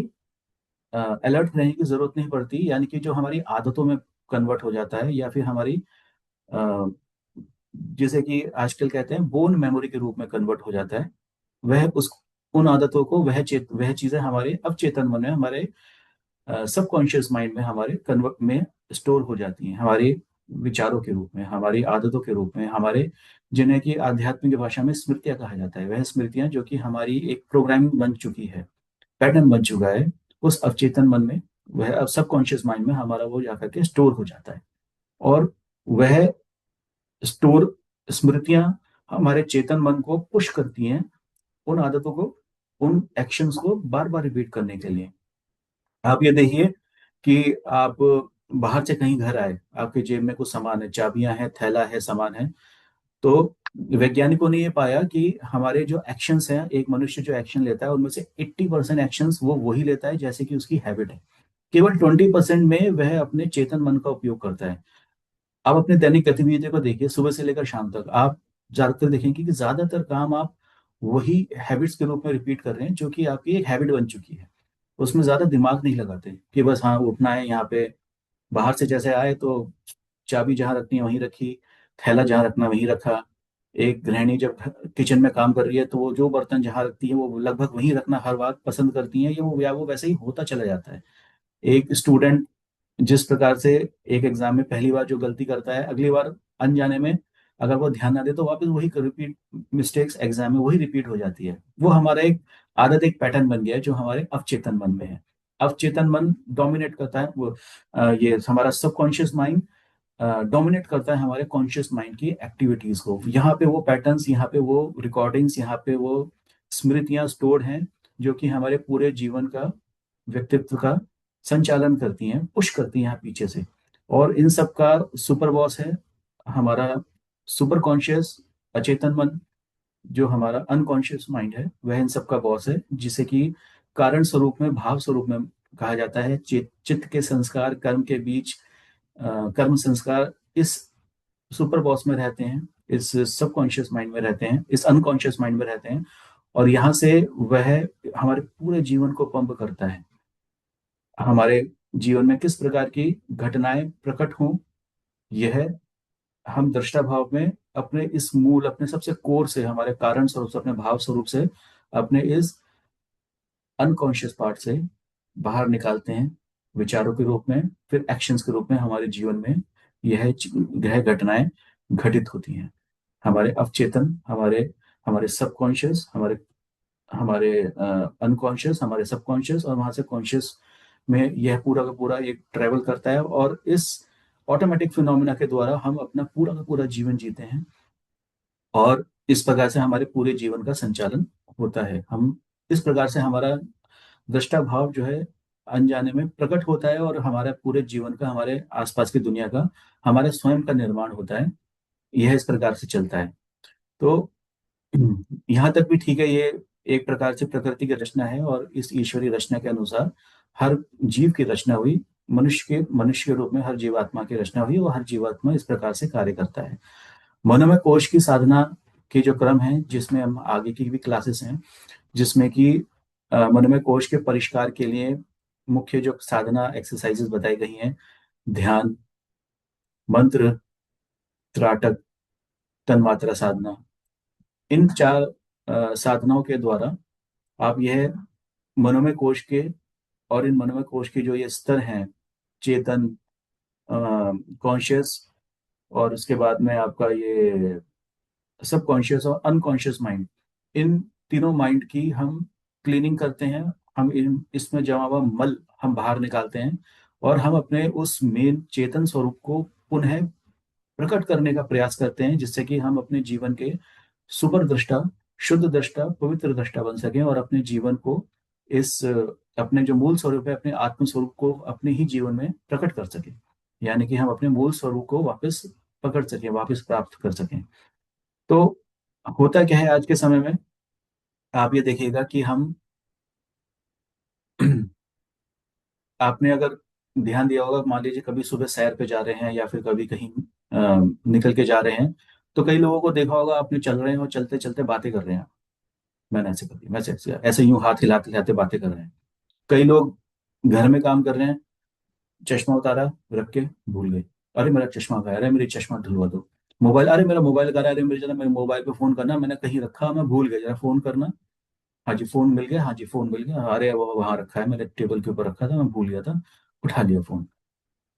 अलर्ट रहने की जरूरत नहीं पड़ती, यानी कि जो हमारी आदतों में कन्वर्ट हो जाता है, या फिर हमारी अ, जिसे कि आजकल कहते हैं बोन मेमोरी के रूप में कन्वर्ट हो जाता है। वह उस उन आदतों को, वह चीजें हमारे अवचेतन मन में, हमारे सबकॉन्शियस माइंड में, हमारे कन्वर्ट में स्टोर हो जाती हैं, हमारे विचारों के रूप में, हमारी आदतों के रूप में, हमारे, जिन्हें कि आध्यात्मिक भाषा में स्मृतियां कहा जाता है। वह स्मृतियां जो कि हमारी एक प्रोग्रामिंग बन चुकी है, पैटर्न बन चुका है, उस अवचेतन मन में, वह अब सबकॉन्शियस माइंड में हमारा वो जाकर के स्टोर हो जाता है। और वह स्टोर स्मृतियां हमारे चेतन मन को पुश करती हैं उन आदतों को, उन एक्शंस को बार बार रिपीट करने के लिए। आप ये देखिए कि आप बाहर से कहीं घर आए, आपके जेब में कुछ सामान है, चाबियां हैं, थैला है, सामान है। तो वैज्ञानिकों ने ये पाया कि हमारे जो एक्शंस हैं, एक मनुष्य जो एक्शन लेता है उनमें से 80% एक्शंस वो वही लेता है जैसे कि उसकी हैबिट है। केवल 20% में वह अपने चेतन मन का उपयोग करता है। आप अपने दैनिक गतिविधियों को देखिए, सुबह से लेकर शाम तक आप ज्यादातर देखेंगे कि ज्यादातर काम आप वही हैबिट्स के रूप में रिपीट कर रहे हैं, जो कि आपकी एक हैबिट बन चुकी है। उसमें ज्यादा दिमाग नहीं लगाते कि बस हाँ उठना है, यहाँ पे बाहर से जैसे आए तो चाबी जहाँ रखनी है वहीं रखी, थैला जहाँ रखना वहीं रखा। एक गृहिणी जब किचन में काम कर रही है तो वो जो बर्तन जहाँ रखती है वो लगभग वहीं रखना हर बार पसंद करती है, ये वो, या वो वैसे ही होता चला जाता है। एक स्टूडेंट जिस प्रकार से एक एग्जाम में पहली बार जो गलती करता है, अगली बार अनजाने में अगर वो ध्यान ना दे तो वापस वही रिपीट, मिस्टेक्स एग्जाम में वही रिपीट हो जाती है। वो हमारा एक आदत, एक पैटर्न बन गया है जो हमारे अवचेतन मन में है। अवचेतन मन डोमिनेट करता है, वो ये हमारा सबकॉन्शियस माइंड डोमिनेट करता है हमारे कॉन्शियस माइंड की एक्टिविटीज को। यहाँ पे वो पैटर्न्स, यहाँ पे वो रिकॉर्डिंग्स, यहाँ पे वो स्मृतियां स्टोर्ड हैं, जो कि हमारे पूरे जीवन का, व्यक्तित्व का संचालन करती हैं, पुश करती हैं यहाँ पीछे से। और इन सब का सुपर बॉस है हमारा सुपर कॉन्शियस अचेतन मन। जो हमारा अनकॉन्शियस माइंड है वह इन सब का बॉस है, जिसे कि कारण स्वरूप में, भाव स्वरूप में कहा जाता है। चित्त के संस्कार कर्म के बीच, कर्म संस्कार इस सुपर बॉस में रहते हैं, इस सबकॉन्शियस माइंड में रहते हैं, इस अनकॉन्शियस माइंड में रहते हैं। और यहाँ से वह हमारे पूरे जीवन को पंप करता है। हमारे जीवन में किस प्रकार की घटनाएं प्रकट हों, यह हम दृष्टा भाव में अपने इस मूल, अपने सबसे कोर से, हमारे कारण स्वरूप से, अपने भाव स्वरूप से, अपने इस अनकॉन्शियस पार्ट से बाहर निकालते हैं, विचारों के रूप में, फिर एक्शंस के रूप में हमारे जीवन में ग्रह घटनाएं घटित होती हैं। हमारे अवचेतन, हमारे हमारे सबकॉन्शियस, हमारे हमारे अनकॉन्शियस, हमारे सबकॉन्शियस, और वहां से कॉन्शियस में यह पूरा का पूरा एक ट्रेवल करता है। और इस ऑटोमेटिक फिनोमिना के द्वारा हम अपना पूरा का पूरा जीवन जीते हैं। और इस प्रकार से हमारे पूरे जीवन का संचालन होता है। हम इस प्रकार से हमारा दृष्टा भाव जो है अनजाने में प्रकट होता है, और हमारे पूरे जीवन का, हमारे आसपास की दुनिया का, हमारे स्वयं का निर्माण होता है। यह इस प्रकार से चलता है। तो यहाँ तक भी ठीक है, ये एक प्रकार से प्रकृति की रचना है, और इस ईश्वरीय रचना के अनुसार हर जीव की रचना हुई, मनुष्य के रूप में हर जीवात्मा की रचना हुई, वो हर जीवात्मा इस प्रकार से कार्य करता है। मनोमय कोश की साधना के जो क्रम है, जिसमें हम आगे की भी क्लासेस हैं, जिसमें कि मनोमय कोश के परिष्कार के लिए मुख्य जो साधना एक्सरसाइजेस बताई गई हैं, ध्यान, मंत्र, त्राटक, तन्मात्रा साधना, इन चार साधनाओं के द्वारा आप यह मनोमय कोश के, और इन मनोमय कोश के जो ये स्तर हैं, चेतन, कॉन्शियस, और उसके बाद में आपका ये सब कॉन्शियस और अनकॉन्शियस माइंड, इन तीनों माइंड की हम क्लीनिंग करते हैं। हम इसमें जमा हुआ मल हम बाहर निकालते हैं, और हम अपने उस मेन चेतन स्वरूप को पुनः प्रकट करने का प्रयास करते हैं, जिससे कि हम अपने जीवन के सुपर दृष्टा, शुद्ध दृष्टा, पवित्र दृष्टा बन सकें, और अपने जीवन को इस अपने जो मूल स्वरूप है, अपने आत्म स्वरूप को अपने ही जीवन में प्रकट कर सकें। यानी कि हम अपने मूल स्वरूप को वापस पकड़ सकें, वापस प्राप्त कर सकें। तो होता क्या है आज के समय में, आप ये देखिएगा कि हम आपने अगर ध्यान दिया होगा, मान लीजिए कभी सुबह सैर पे जा रहे हैं या फिर कभी कहीं निकल के जा रहे हैं, तो कई लोगों को देखा होगा आपने, चल रहे हैं और चलते चलते बातें कर रहे हैं। मैंने ऐसे कर दिया, वैसे ऐसे ऐसे यूं हाथ हिलाते हिलाते बातें कर रहे हैं। कई लोग घर में काम कर रहे हैं, चश्मा उतारा, रख के भूल गए, अरे मेरा चश्मा गया, अरे मेरी चश्मा धुलवा दो। मोबाइल, अरे मेरा मोबाइल करा, अरे मेरे जरा मेरे मोबाइल पे फोन करना, मैंने कहीं रखा, मैं भूल गया, जरा फोन करना। हाँ जी फोन मिल गया, हाँ जी फोन मिल गया, अरे वो वहां रखा है, मेरे टेबल के ऊपर रखा था, मैं भूल गया था, उठा लिया फोन।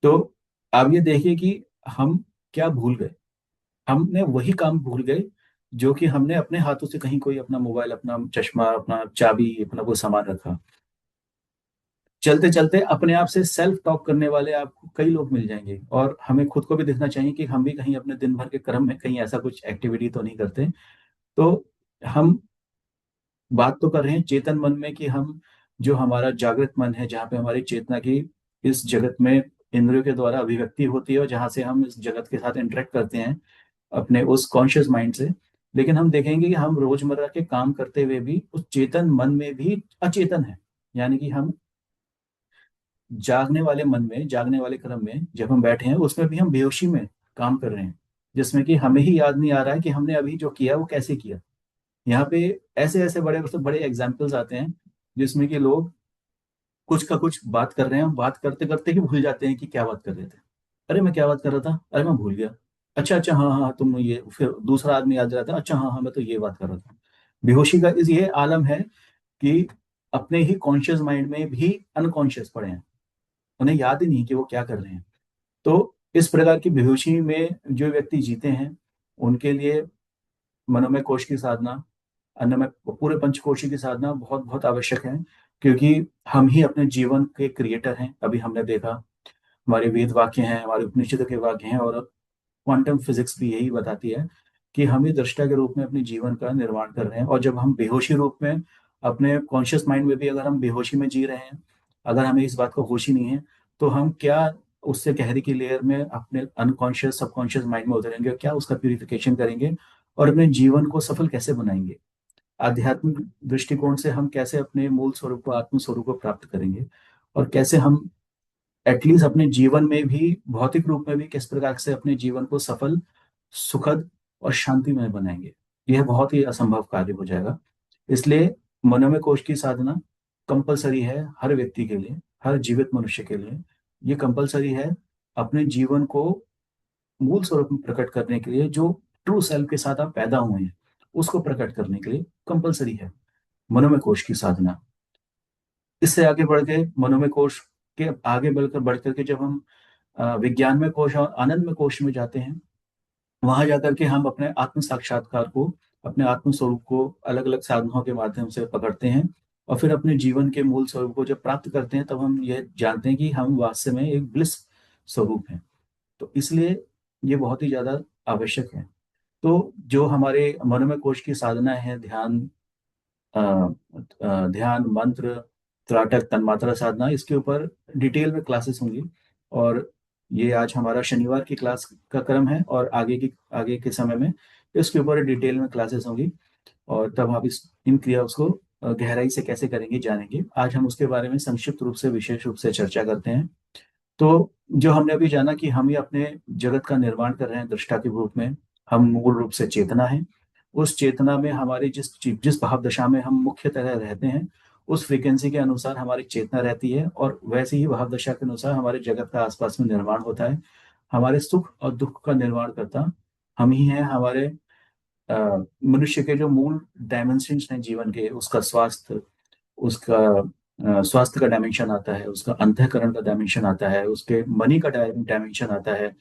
तो आप ये देखिए कि हम क्या भूल गए। हमने वही काम भूल गए जो कि हमने अपने हाथों से कहीं कोई अपना मोबाइल, अपना चश्मा, अपना चाबी, अपना कोई सामान रखा। चलते चलते अपने आप से सेल्फ टॉक करने वाले आपको कई लोग मिल जाएंगे, और हमें खुद को भी देखना चाहिए कि हम भी कहीं अपने दिन भर के क्रम में कहीं ऐसा कुछ एक्टिविटी तो नहीं करते। तो हम बात तो कर रहे हैं चेतन मन में, कि हम जो हमारा जागृत मन है, जहाँ पे हमारी चेतना की इस जगत में इंद्रियों के द्वारा अभिव्यक्ति होती है, और जहाँ से हम इस जगत के साथ इंटरेक्ट करते हैं अपने उस कॉन्शियस माइंड से। लेकिन हम देखेंगे कि हम रोजमर्रा के काम करते हुए भी उस चेतन मन में भी अचेतन है। यानी कि हम जागने वाले मन में, जागने वाले क्रम में जब हम बैठे हैं, उसमें भी हम बेहोशी में काम कर रहे हैं, जिसमें कि हमें ही याद नहीं आ रहा है कि हमने अभी जो किया वो कैसे किया। यहाँ पे ऐसे ऐसे बड़े बड़े एग्जाम्पल्स आते हैं, जिसमें कि लोग कुछ का कुछ बात कर रहे हैं, बात करते करते ही भूल जाते हैं कि क्या बात कर रहे थे। अरे मैं क्या बात कर रहा था, अरे मैं भूल गया। अच्छा अच्छा, हाँ हाँ तुम ये, फिर दूसरा आदमी याद रहता है, अच्छा हाँ हाँ मैं तो ये बात कर रहा था। बेहोशी का इस ये आलम है कि अपने ही कॉन्शियस माइंड में भी अनकॉन्शियस पड़े हैं, उन्हें याद ही नहीं कि वो क्या कर रहे हैं। तो इस प्रकार की बेहोशी में जो व्यक्ति जीते हैं, उनके लिए मनोमय कोश की साधना, अन्नमय, पूरे पंचकोशी की साधना बहुत बहुत आवश्यक है। क्योंकि हम ही अपने जीवन के क्रिएटर हैं। अभी हमने देखा, हमारे वेद वाक्य हैं, हमारे उपनिषद के वाक्य हैं, और क्वांटम फिजिक्स भी यही बताती है कि हम ही दृष्टा के रूप में अपने जीवन का निर्माण कर रहे हैं। और जब हम बेहोशी रूप में अपने कॉन्शियस माइंड में भी अगर हम बेहोशी में जी रहे हैं, अगर हमें इस बात का होश ही नहीं है, तो हम क्या उससे गहरी की लेयर में अपने अनकॉन्शियस सबकॉन्शियस माइंड में उतरेंगे, और क्या उसका प्यूरिफिकेशन करेंगे, और अपने जीवन को सफल कैसे बनाएंगे। आध्यात्मिक दृष्टिकोण से हम कैसे अपने मूल स्वरूप को, आत्म स्वरूप को प्राप्त करेंगे, और कैसे हम एटलीस्ट अपने जीवन में भी, भौतिक रूप में भी किस प्रकार से अपने जीवन को सफल, सुखद और शांतिमय बनाएंगे। यह बहुत ही असंभव कार्य हो जाएगा। इसलिए मनोमय कोश की साधना कंपलसरी है हर व्यक्ति के लिए, हर जीवित मनुष्य के लिए। ये कंपलसरी है अपने जीवन को मूल स्वरूप में प्रकट करने के लिए, जो ट्रू सेल्फ के साथ आप पैदा हुए हैं उसको प्रकट करने के लिए कंपलसरी है मनोमय कोश की साधना। इससे आगे बढ़ के, मनोमय कोश के आगे बढ़कर के जब हम विज्ञान में कोश और आनंद में कोश में जाते हैं, वहां जाकर के हम अपने आत्म साक्षात्कार को, अपने आत्म स्वरूप को अलग अलग साधनों के माध्यम से पकड़ते हैं, और फिर अपने जीवन के मूल स्वरूप को जब प्राप्त करते हैं, तब हम ये जानते हैं कि हम वास्तव में एक ब्लिस स्वरूप हैं। तो इसलिए ये बहुत ही ज्यादा आवश्यक है। तो जो हमारे मनोमय कोश की साधना है, ध्यान, ध्यान, मंत्र, त्राटक, तन्मात्रा साधना, इसके ऊपर डिटेल में क्लासेस होंगी। और ये आज हमारा शनिवार की क्लास का क्रम है, और आगे के समय में इसके ऊपर डिटेल में क्लासेस होंगी, और तब आप इस इन क्रिया को गहराई से कैसे करेंगे जानेंगे। आज हम उसके बारे में संक्षिप्त रूप से, विशेष रूप से चर्चा करते हैं। तो जो हमने अभी जाना कि हम ही अपने जगत का निर्माण कर रहे हैं दृष्टा के रूप में, हम मूल रूप से चेतना है। उस चेतना में हमारी जिस भाव दशा में हम मुख्यतः रहते हैं, उस फ्रीक्वेंसी के अनुसार हमारी चेतना रहती है, और वैसे ही भाव दशा के अनुसार हमारे जगत का आसपास में निर्माण होता है। हमारे सुख और दुख का निर्माण करता हम ही हैं। हमारे मनुष्य के जो मूल डायमेंशंस हैं जीवन के, उसका स्वास्थ्य, उसका स्वास्थ्य का डायमेंशन आता है, उसका अंतःकरण का डायमेंशन आता है, उसके मनी का डायमेंशन आता है,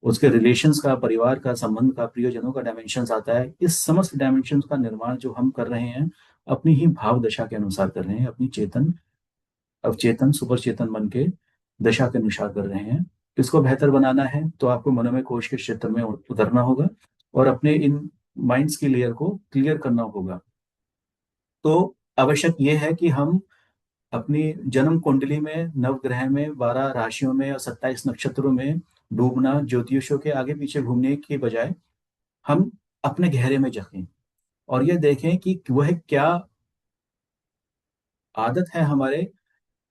उसके रिलेशंस का, परिवार का, संबंध का, प्रियजनों का डायमेंशन आता है। इस समस्त डायमेंशन का निर्माण जो हम कर रहे हैं, अपनी ही भाव दशा के अनुसार कर रहे हैं, अपनी चेतन, अवचेतन, सुपर चेतन मन के दशा के अनुसार कर रहे हैं। इसको बेहतर बनाना है तो आपको मनोमय कोश के क्षेत्र में उतरना होगा और अपने इन माइंड्स की लेयर को क्लियर करना होगा। तो आवश्यक ये है कि हम अपनी जन्म कुंडली में, नवग्रह में, 12 राशियों में और 27 नक्षत्रों में डूबना, ज्योतिषों के आगे पीछे घूमने के बजाय हम अपने गहरे में झांकें और ये देखें कि वह क्या आदत है हमारे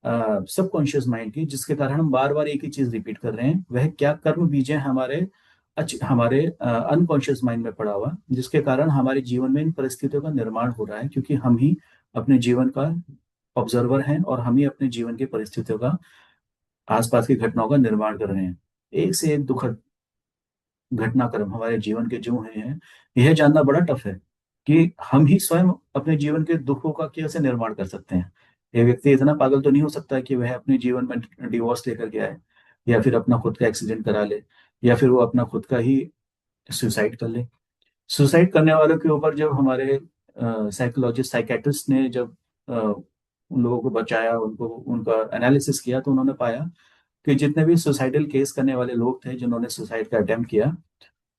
सबकॉन्शियस माइंड की, जिसके कारण हम बार बार एक ही चीज रिपीट कर रहे हैं। वह क्या कर्म बीज है हमारे अनकॉन्शियस माइंड में पड़ा हुआ, जिसके कारण हमारे जीवन में इन परिस्थितियों का निर्माण हो रहा है, क्योंकि हम ही अपने जीवन का ऑब्जर्वर हैं और हम ही अपने जीवन की परिस्थितियों का, आसपास की घटनाओं का निर्माण कर रहे हैं। एक से एक दुखद घटनाक्रम हमारे जीवन के जो हुए हैं, यह जानना बड़ा टफ है कि हम ही स्वयं अपने जीवन के दुखों का कैसे निर्माण कर सकते हैं। ये व्यक्ति इतना पागल तो नहीं हो सकता कि वह अपने जीवन में डिवोर्स लेकर के आए, या फिर अपना खुद का एक्सीडेंट करा ले, या फिर वो अपना खुद का ही सुसाइड कर ले। सुसाइड करने वालों के ऊपर जब हमारे साइकोलॉजिस्ट, साइकेट्रिस्ट ने जब उन लोगों को बचाया, उनको उनका एनालिसिस किया, तो उन्होंने पाया कि जितने भी सुसाइडल केस करने वाले लोग थे, जिन्होंने सुसाइड का अटेम्प्ट किया,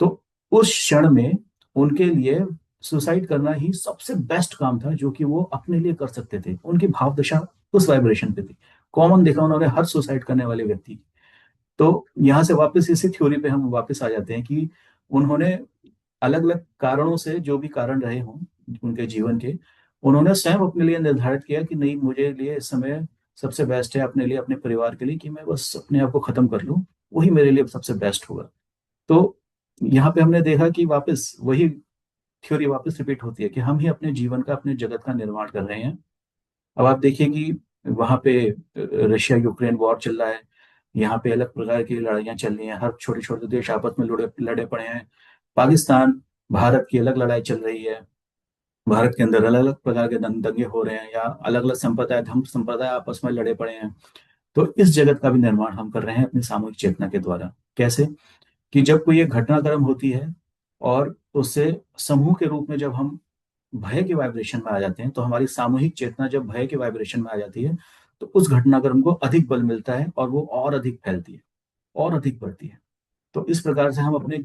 तो उस क्षण में उनके लिए सुसाइड करना ही सबसे बेस्ट काम था जो कि वो अपने लिए कर सकते थे। उनकी भाव दशा उस वाइब्रेशन पे थी। कॉमन देखा उन्होंने हर सुसाइड करने वाले व्यक्ति की। तो यहाँ से वापस इसी थ्योरी पे हम वापस आ जाते हैं कि उन्होंने अलग अलग कारणों से, जो भी कारण रहे हों उनके जीवन के, उन्होंने स्वयं अपने लिए निर्धारित किया कि नहीं, मुझे लिए इस समय सबसे बेस्ट है अपने लिए, अपने परिवार के लिए, कि मैं बस अपने आप को खत्म कर लूं। वही मेरे लिए सबसे बेस्ट होगा। तो यहाँ पे हमने देखा कि वापस वही थ्योरी वापस रिपीट होती है कि हम ही अपने जीवन का, अपने जगत का निर्माण कर रहे हैं। अब आप देखिए कि वहां पे रशिया यूक्रेन वॉर चल रहा है, यहाँ पे अलग प्रकार की लड़ाइयाँ चल रही हैं, हर छोटे छोटे देश आपस में लड़े लड़े पड़े हैं। पाकिस्तान भारत की अलग लड़ाई चल रही है, भारत के अंदर अलग अलग प्रकार के दंगे हो रहे हैं, या अलग अलग संप्रदाय, धर्म संप्रदाय आपस में लड़े पड़े हैं। तो इस जगत का भी निर्माण हम कर रहे हैं अपनी सामूहिक चेतना के द्वारा। कैसे? कि जब कोई एक घटनाक्रम होती है और उससे समूह के रूप में जब हम भय के वाइब्रेशन में आ जाते हैं, तो हमारी सामूहिक चेतना जब भय के वाइब्रेशन में आ जाती है, तो उस घटनाक्रम को अधिक बल मिलता है और वो और अधिक फैलती है और अधिक बढ़ती है। तो इस प्रकार से हम अपने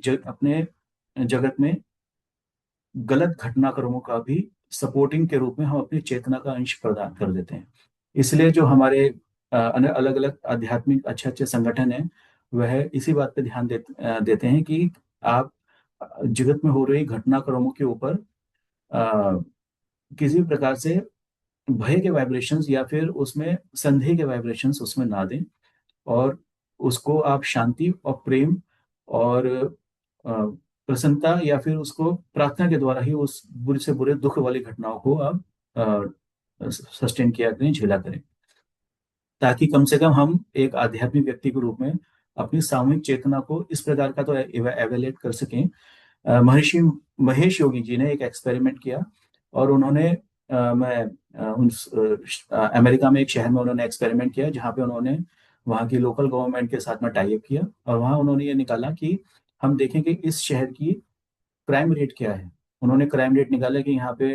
जगत में गलत घटनाक्रमों का भी सपोर्टिंग के रूप में हम अपनी चेतना का अंश प्रदान कर देते हैं। इसलिए जो हमारे अलग अलग आध्यात्मिक अच्छे अच्छे संगठन हैं, वह इसी बात पे ध्यान देते हैं कि आप जगत में हो रही घटनाक्रमों के ऊपर किसी भी प्रकार से भय के वाइब्रेशंस या फिर उसमें संदेह के वाइब्रेशंस उसमें ना दें, और उसको आप शांति और प्रेम और प्रसन्नता या फिर उसको प्रार्थना के द्वारा ही उस बुरे से बुरे दुख वाली घटनाओं को आप सस्टेन किया करें, झेला करें, ताकि कम से कम हम एक आध्यात्मिक व्यक्ति के रूप में अपनी सामूहिक चेतना को इस प्रकार का तो एवेलेट कर सकें। महर्षि महेश योगी जी ने एक एक्सपेरिमेंट किया, और उन्होंने अमेरिका में एक शहर में उन्होंने एक्सपेरिमेंट किया, जहाँ पे उन्होंने वहाँ की लोकल गवर्नमेंट के साथ में टाई अप किया, और वहाँ उन्होंने ये निकाला कि हम देखें कि इस शहर की क्राइम रेट क्या है। उन्होंने क्राइम रेट निकाला कि यहाँ पे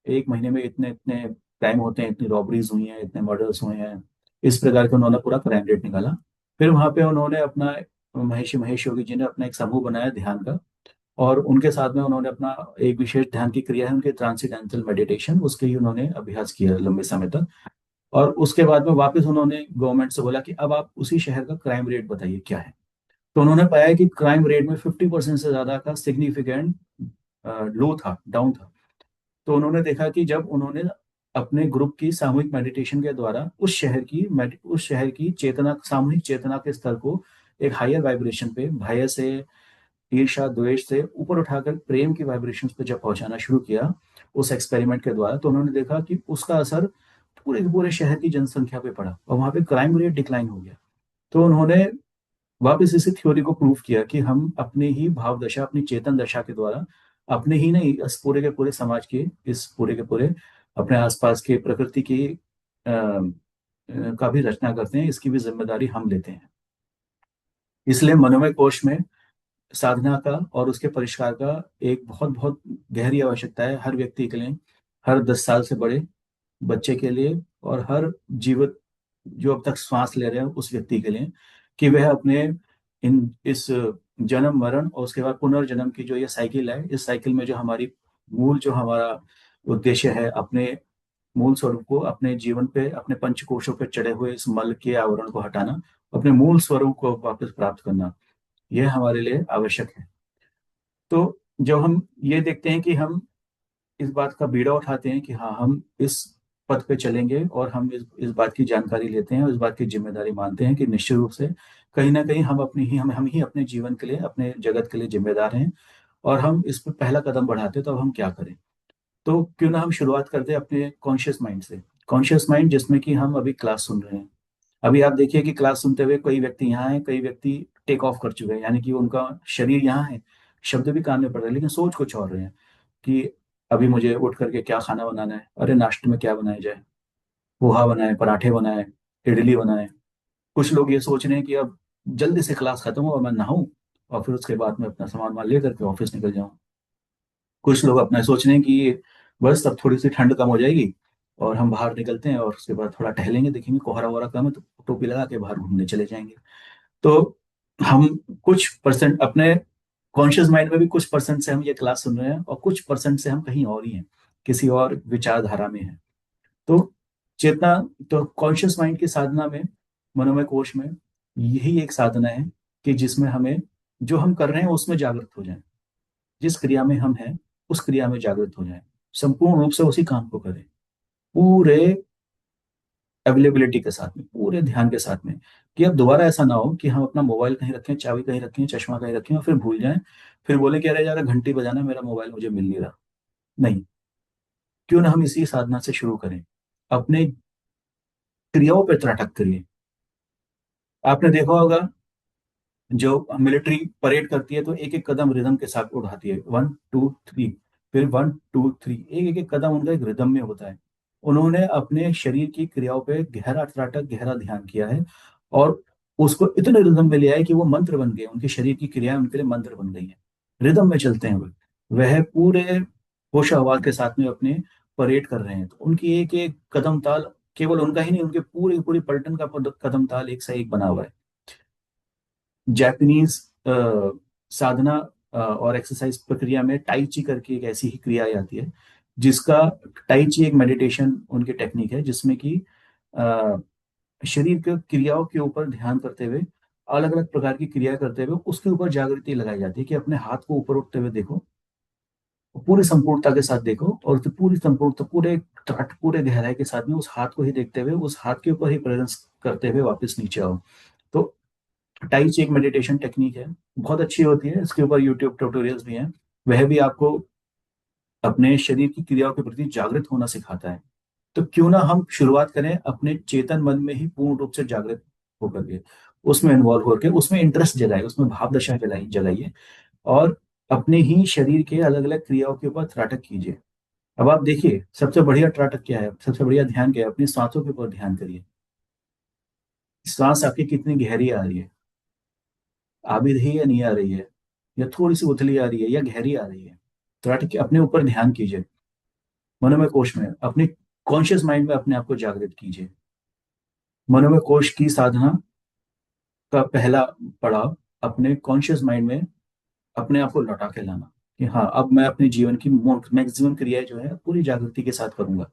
एक महीने में इतने इतने क्राइम होते हैं, इतनी रॉबरीज हुई हैं, इतने मर्डर्स हुए हैं। इस प्रकार का उन्होंने पूरा क्राइम रेट निकाला। फिर वहाँ पे उन्होंने अपना, महर्षि महेश योगी जी ने अपना एक समूह बनाया ध्यान का, और उनके साथ में उन्होंने अपना एक विशेष ध्यान की क्रिया है उनके, ट्रांसीडेंटल मेडिटेशन, उसके ही उन्होंने अभ्यास किया लंबे समय तक। और उसके बाद में वापस उन्होंने गवर्नमेंट से बोला कि अब आप उसी शहर का क्राइम रेट बताइए क्या है। तो उन्होंने पाया कि क्राइम रेट में 50% से ज्यादा का सिग्निफिकेंट लो था, डाउन था। तो उन्होंने देखा कि जब उन्होंने अपने ग्रुप की सामूहिक मेडिटेशन के द्वारा उस शहर की चेतना, सामूहिक चेतना के स्तर को एक हायर वाइब्रेशन पे, भय से, ईर्षा द्वेष से ऊपर उठाकर प्रेम की वाइब्रेशंस पे जब पहुंचाना शुरू किया उस एक्सपेरिमेंट के द्वारा, तो उन्होंने देखा कि उसका असर पूरे के पूरे शहर की जनसंख्या पे पड़ा और वहां पे क्राइम रेट डिक्लाइन हो गया। तो उन्होंने वापस इसी थ्योरी को प्रूव किया कि हम अपने ही भाव दशा, अपनी चेतन दशा के द्वारा, अपने ही नहीं, इस पूरे के पूरे समाज के, इस पूरे के पूरे अपने आसपास के प्रकृति की का भी रचना करते हैं, इसकी भी जिम्मेदारी हम लेते हैं। इसलिए मनोमय कोश में साधना का और उसके परिष्कार का एक बहुत बहुत गहरी आवश्यकता है हर व्यक्ति के लिए, हर 10 साल से बड़े बच्चे के लिए, और हर जीवित जो अब तक श्वास ले रहे हैं उस व्यक्ति के लिए, कि वह अपने इन इस जन्म मरण और उसके बाद पुनर्जन्म की जो ये साइकिल है, इस साइकिल में जो हमारी मूल, जो हमारा उद्देश्य है, अपने मूल स्वरूप को, अपने जीवन पे, अपने पंचकोशों पे चढ़े हुए इस मल के आवरण को हटाना, अपने मूल स्वरूप को वापस प्राप्त करना, यह हमारे लिए आवश्यक है। तो जब हम ये देखते हैं कि हम इस बात का बीड़ा उठाते हैं कि हाँ, हम इस पथ पे चलेंगे, और हम इस बात की जानकारी लेते हैं और इस बात की जिम्मेदारी मानते हैं कि निश्चित रूप से कहीं ना कहीं हम अपनी ही हम ही अपने जीवन के लिए, अपने जगत के लिए जिम्मेदार हैं, और हम इस पर पहला कदम बढ़ाते हैं, तो अब हम क्या करें। तो क्यों ना हम शुरुआत करते हैं अपने कॉन्शियस माइंड से। कॉन्शियस माइंड जिसमें कि हम अभी क्लास सुन रहे हैं। अभी आप देखिए कि क्लास सुनते हुए कई व्यक्ति यहाँ हैं, कई व्यक्ति टेक ऑफ कर चुके हैं, यानी कि उनका शरीर यहाँ है, शब्द भी कान में पड़ रहे हैं, लेकिन सोच कुछ और रहे हैं कि अभी मुझे उठ करके क्या खाना बनाना है, अरे नाश्ते में क्या बनाया जाए, पोहा बनाए, पराठे बनाए, इडली बनाए। कुछ लोग ये सोच रहे हैं कि अब जल्दी से क्लास खत्म हो और मैं नहाऊं, और फिर उसके बाद में अपना सामान वामान लेकर के ऑफिस निकल जाऊं। कुछ लोग अपना सोच रहे हैं कि बस अब थोड़ी सी ठंड कम हो जाएगी और हम बाहर निकलते हैं, और उसके बाद थोड़ा टहलेंगे, देखेंगे कोहरा वोहरा कम है तो टोपी लगा के बाहर घूमने चले जाएंगे। तो हम कुछ परसेंट अपने कॉन्शियस माइंड में भी, कुछ परसेंट से हम ये क्लास सुन रहे हैं, और कुछ परसेंट से हम कहीं और ही हैं, किसी और विचारधारा में हैं। तो चेतना, तो कॉन्शियस माइंड की साधना में, मनोमय कोश में, यही एक साधना है कि जिसमें हमें जो हम कर रहे हैं उसमें जागृत हो जाएं, जिस क्रिया में हम हैं उस क्रिया में जागृत हो जाएं, संपूर्ण रूप से उसी काम को करें, पूरे अवेलेबिलिटी के साथ में, पूरे ध्यान के साथ में, कि अब दोबारा ऐसा ना हो कि हम अपना मोबाइल कहीं रखें, चाबी कहीं रखें, चश्मा कहीं रखें, और फिर भूल जाएं, फिर बोले कि अरे यार घंटी बजाना, मेरा मोबाइल मुझे मिल नहीं रहा। नहीं, क्यों ना हम इसी साधना से शुरू करें, अपने क्रियाओं पर त्राटक करिए। आपने देखा होगा, जो मिलिट्री परेड करती है तो एक एक कदम रिदम के साथ उठाती है, 1 2 3, फिर 1 2 3, एक एक कदम उनका एक रिदम में होता है। उन्होंने अपने शरीर की क्रियाओं पे गहरा त्राटक, गहरा ध्यान किया है, और उसको इतने रिदम में लिया है कि वो मंत्र बन गए, उनके शरीर की क्रियाएं उनके लिए मंत्र बन गई हैं, रिदम में चलते हैं वह पूरे होश हवास के साथ में अपने परेड कर रहे हैं। तो उनकी एक एक कदम ताल, केवल उनका ही नहीं, उनके पूरी पूरी पलटन का कदम ताल एक से एक बना हुआ है। जापानीज साधना और एक्सरसाइज प्रक्रिया में टाई ची करके एक ऐसी ही क्रिया आती है, जिसका, टाई ची एक मेडिटेशन उनकी टेक्निक है, जिसमें कि अ, शरीर के क्रियाओं के ऊपर ध्यान करते हुए, अलग अलग प्रकार की क्रिया करते हुए उसके ऊपर जागृति लगाई जाती है, कि अपने हाथ को ऊपर उठते हुए देखो, पूरी संपूर्णता के साथ देखो, और फिर पूरी संपूर्णता, पूरे तट, पूरे गहराई के साथ में उस हाथ को ही देखते हुए, उस हाथ के ऊपर ही प्रेजेंस करते हुए वापस नीचे आओ। तो टाई ची एक मेडिटेशन टेक्निक है, बहुत अच्छी होती है, इसके ऊपर यूट्यूब ट्यूटोरियल्स भी हैं। वह भी आपको अपने शरीर की क्रियाओं के प्रति जागृत होना सिखाता है। तो क्यों ना हम शुरुआत करें अपने चेतन मन में ही पूर्ण रूप से जागृत होकर के, उसमें इन्वॉल्व होकर, उसमें इंटरेस्ट जगाइए, उसमें भाव दशा जगाइए, और अपने ही शरीर के अलग अलग क्रियाओं के ऊपर त्राटक कीजिए। अब आप देखिए, सबसे बढ़िया त्राटक क्या है, सबसे बढ़िया ध्यान क्या है, अपनी सांसों के ऊपर ध्यान करिए। सांस आपकी कितनी गहरी आ रही है, आ भी रही है या नहीं आ रही है, या थोड़ी सी उथली आ रही है या गहरी आ रही है। थोड़ा अपने ऊपर ध्यान कीजिए, मनोमय कोश में अपने कॉन्शियस माइंड में अपने आप को जागृत कीजिए। मनोमय कोश की साधना का पहला पड़ाव, अपने कॉन्शियस माइंड में अपने आप को लौटा के लाना, कि हाँ, अब मैं अपने जीवन की मैक्सिमम क्रियाएं जो है पूरी जागृति के साथ करूंगा,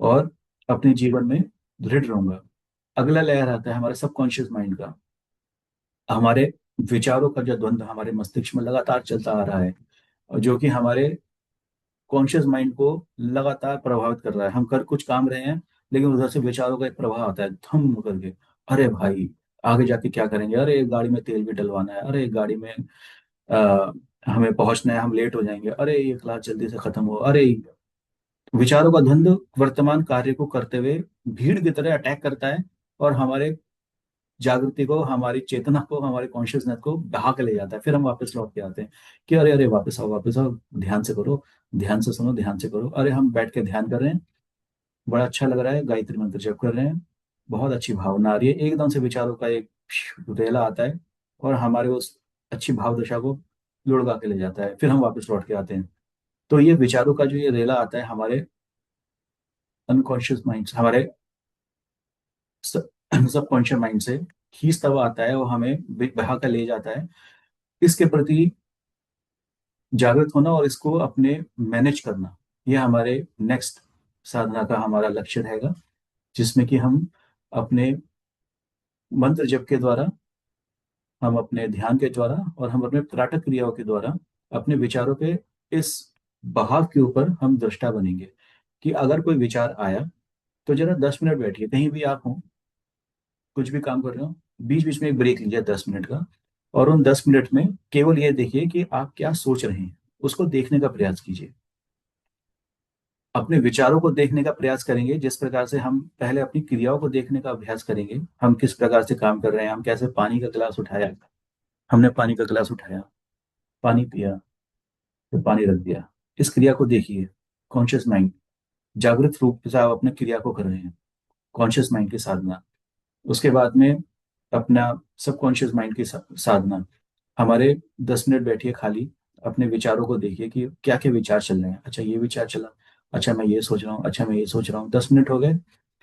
और अपने जीवन में दृढ़ रहूंगा। अगला लेयर आता है हमारे सबकॉन्शियस माइंड का, हमारे विचारों का जो द्वंद्व हमारे मस्तिष्क में लगातार चलता आ रहा है, और जो कि हमारे कॉन्शियस माइंड को लगातार प्रभावित कर रहा है। हम कर कुछ काम रहे हैं, लेकिन उधर से विचारों का एक प्रभाव आता है थम करके। अरे भाई, आगे जाके क्या करेंगे, अरे गाड़ी में तेल भी डलवाना है, अरे गाड़ी में आ, हमें पहुंचना है, हम लेट हो जाएंगे, अरे ये क्लास जल्दी से खत्म हो, अरे। विचारों का धुंध वर्तमान कार्य को करते हुए भीड़ की तरह अटैक करता है, और हमारे जागृति को, हमारी चेतना को, हमारे कॉन्शियसनेस को बहा के ले जाता है। फिर हम वापस लौट के आते हैं कि अरे अरे, वापस आओ वापस आओ, ध्यान से करो, ध्यान से सुनो, ध्यान से करो। अरे हम बैठ के ध्यान कर रहे हैं, बड़ा अच्छा लग रहा है, गायत्री मंत्र जप कर रहे हैं, बहुत अच्छी भावना आ रही है, एकदम से विचारों का एक रेला आता है और हमारे उस अच्छी भाव दशा को लुढ़का के ले जाता है। फिर हम वापस लौट के आते हैं। तो ये विचारों का जो ये रेला आता है हमारे अनकॉन्शियस माइंड, हमारे सबकॉन्शियस माइंड से खींचता हुआ आता है, वो हमें बहा कर ले जाता है। इसके प्रति जागृत होना और इसको अपने मैनेज करना, ये हमारे नेक्स्ट साधना का हमारा लक्ष्य रहेगा, जिसमें कि हम अपने मंत्र जप के द्वारा, हम अपने ध्यान के द्वारा और हम अपने त्राटक क्रियाओं के द्वारा अपने विचारों पे इस बहाव के ऊपर हम दृष्टा बनेंगे। कि अगर कोई विचार आया तो जरा 10 मिनट बैठिए, कहीं भी आप हो, कुछ भी काम कर रहे हो, बीच बीच में एक ब्रेक लीजिए 10 मिनट का, और उन 10 मिनट में केवल ये देखिए कि आप क्या सोच रहे हैं, उसको देखने का प्रयास कीजिए। अपने विचारों को देखने का प्रयास करेंगे, जिस प्रकार से हम पहले अपनी क्रियाओं को देखने का अभ्यास करेंगे, हम किस प्रकार से काम कर रहे हैं, हम कैसे पानी का गिलास उठाया, हमने पानी का गिलास उठाया, पानी पिया, फिर पानी रख दिया, इस क्रिया को देखिए। कॉन्शियस माइंड, जागृत रूप से आप अपने क्रिया को कर रहे हैं, कॉन्शियस माइंड की साधना। उसके बाद में अपना सबकॉन्शियस माइंड की साधना। हमारे 10 मिनट बैठिए खाली, अपने विचारों को देखिए कि क्या क्या विचार चल रहे हैं। अच्छा ये विचार चला, अच्छा मैं ये सोच रहा हूँ, अच्छा मैं ये सोच रहा हूँ। 10 मिनट हो गए,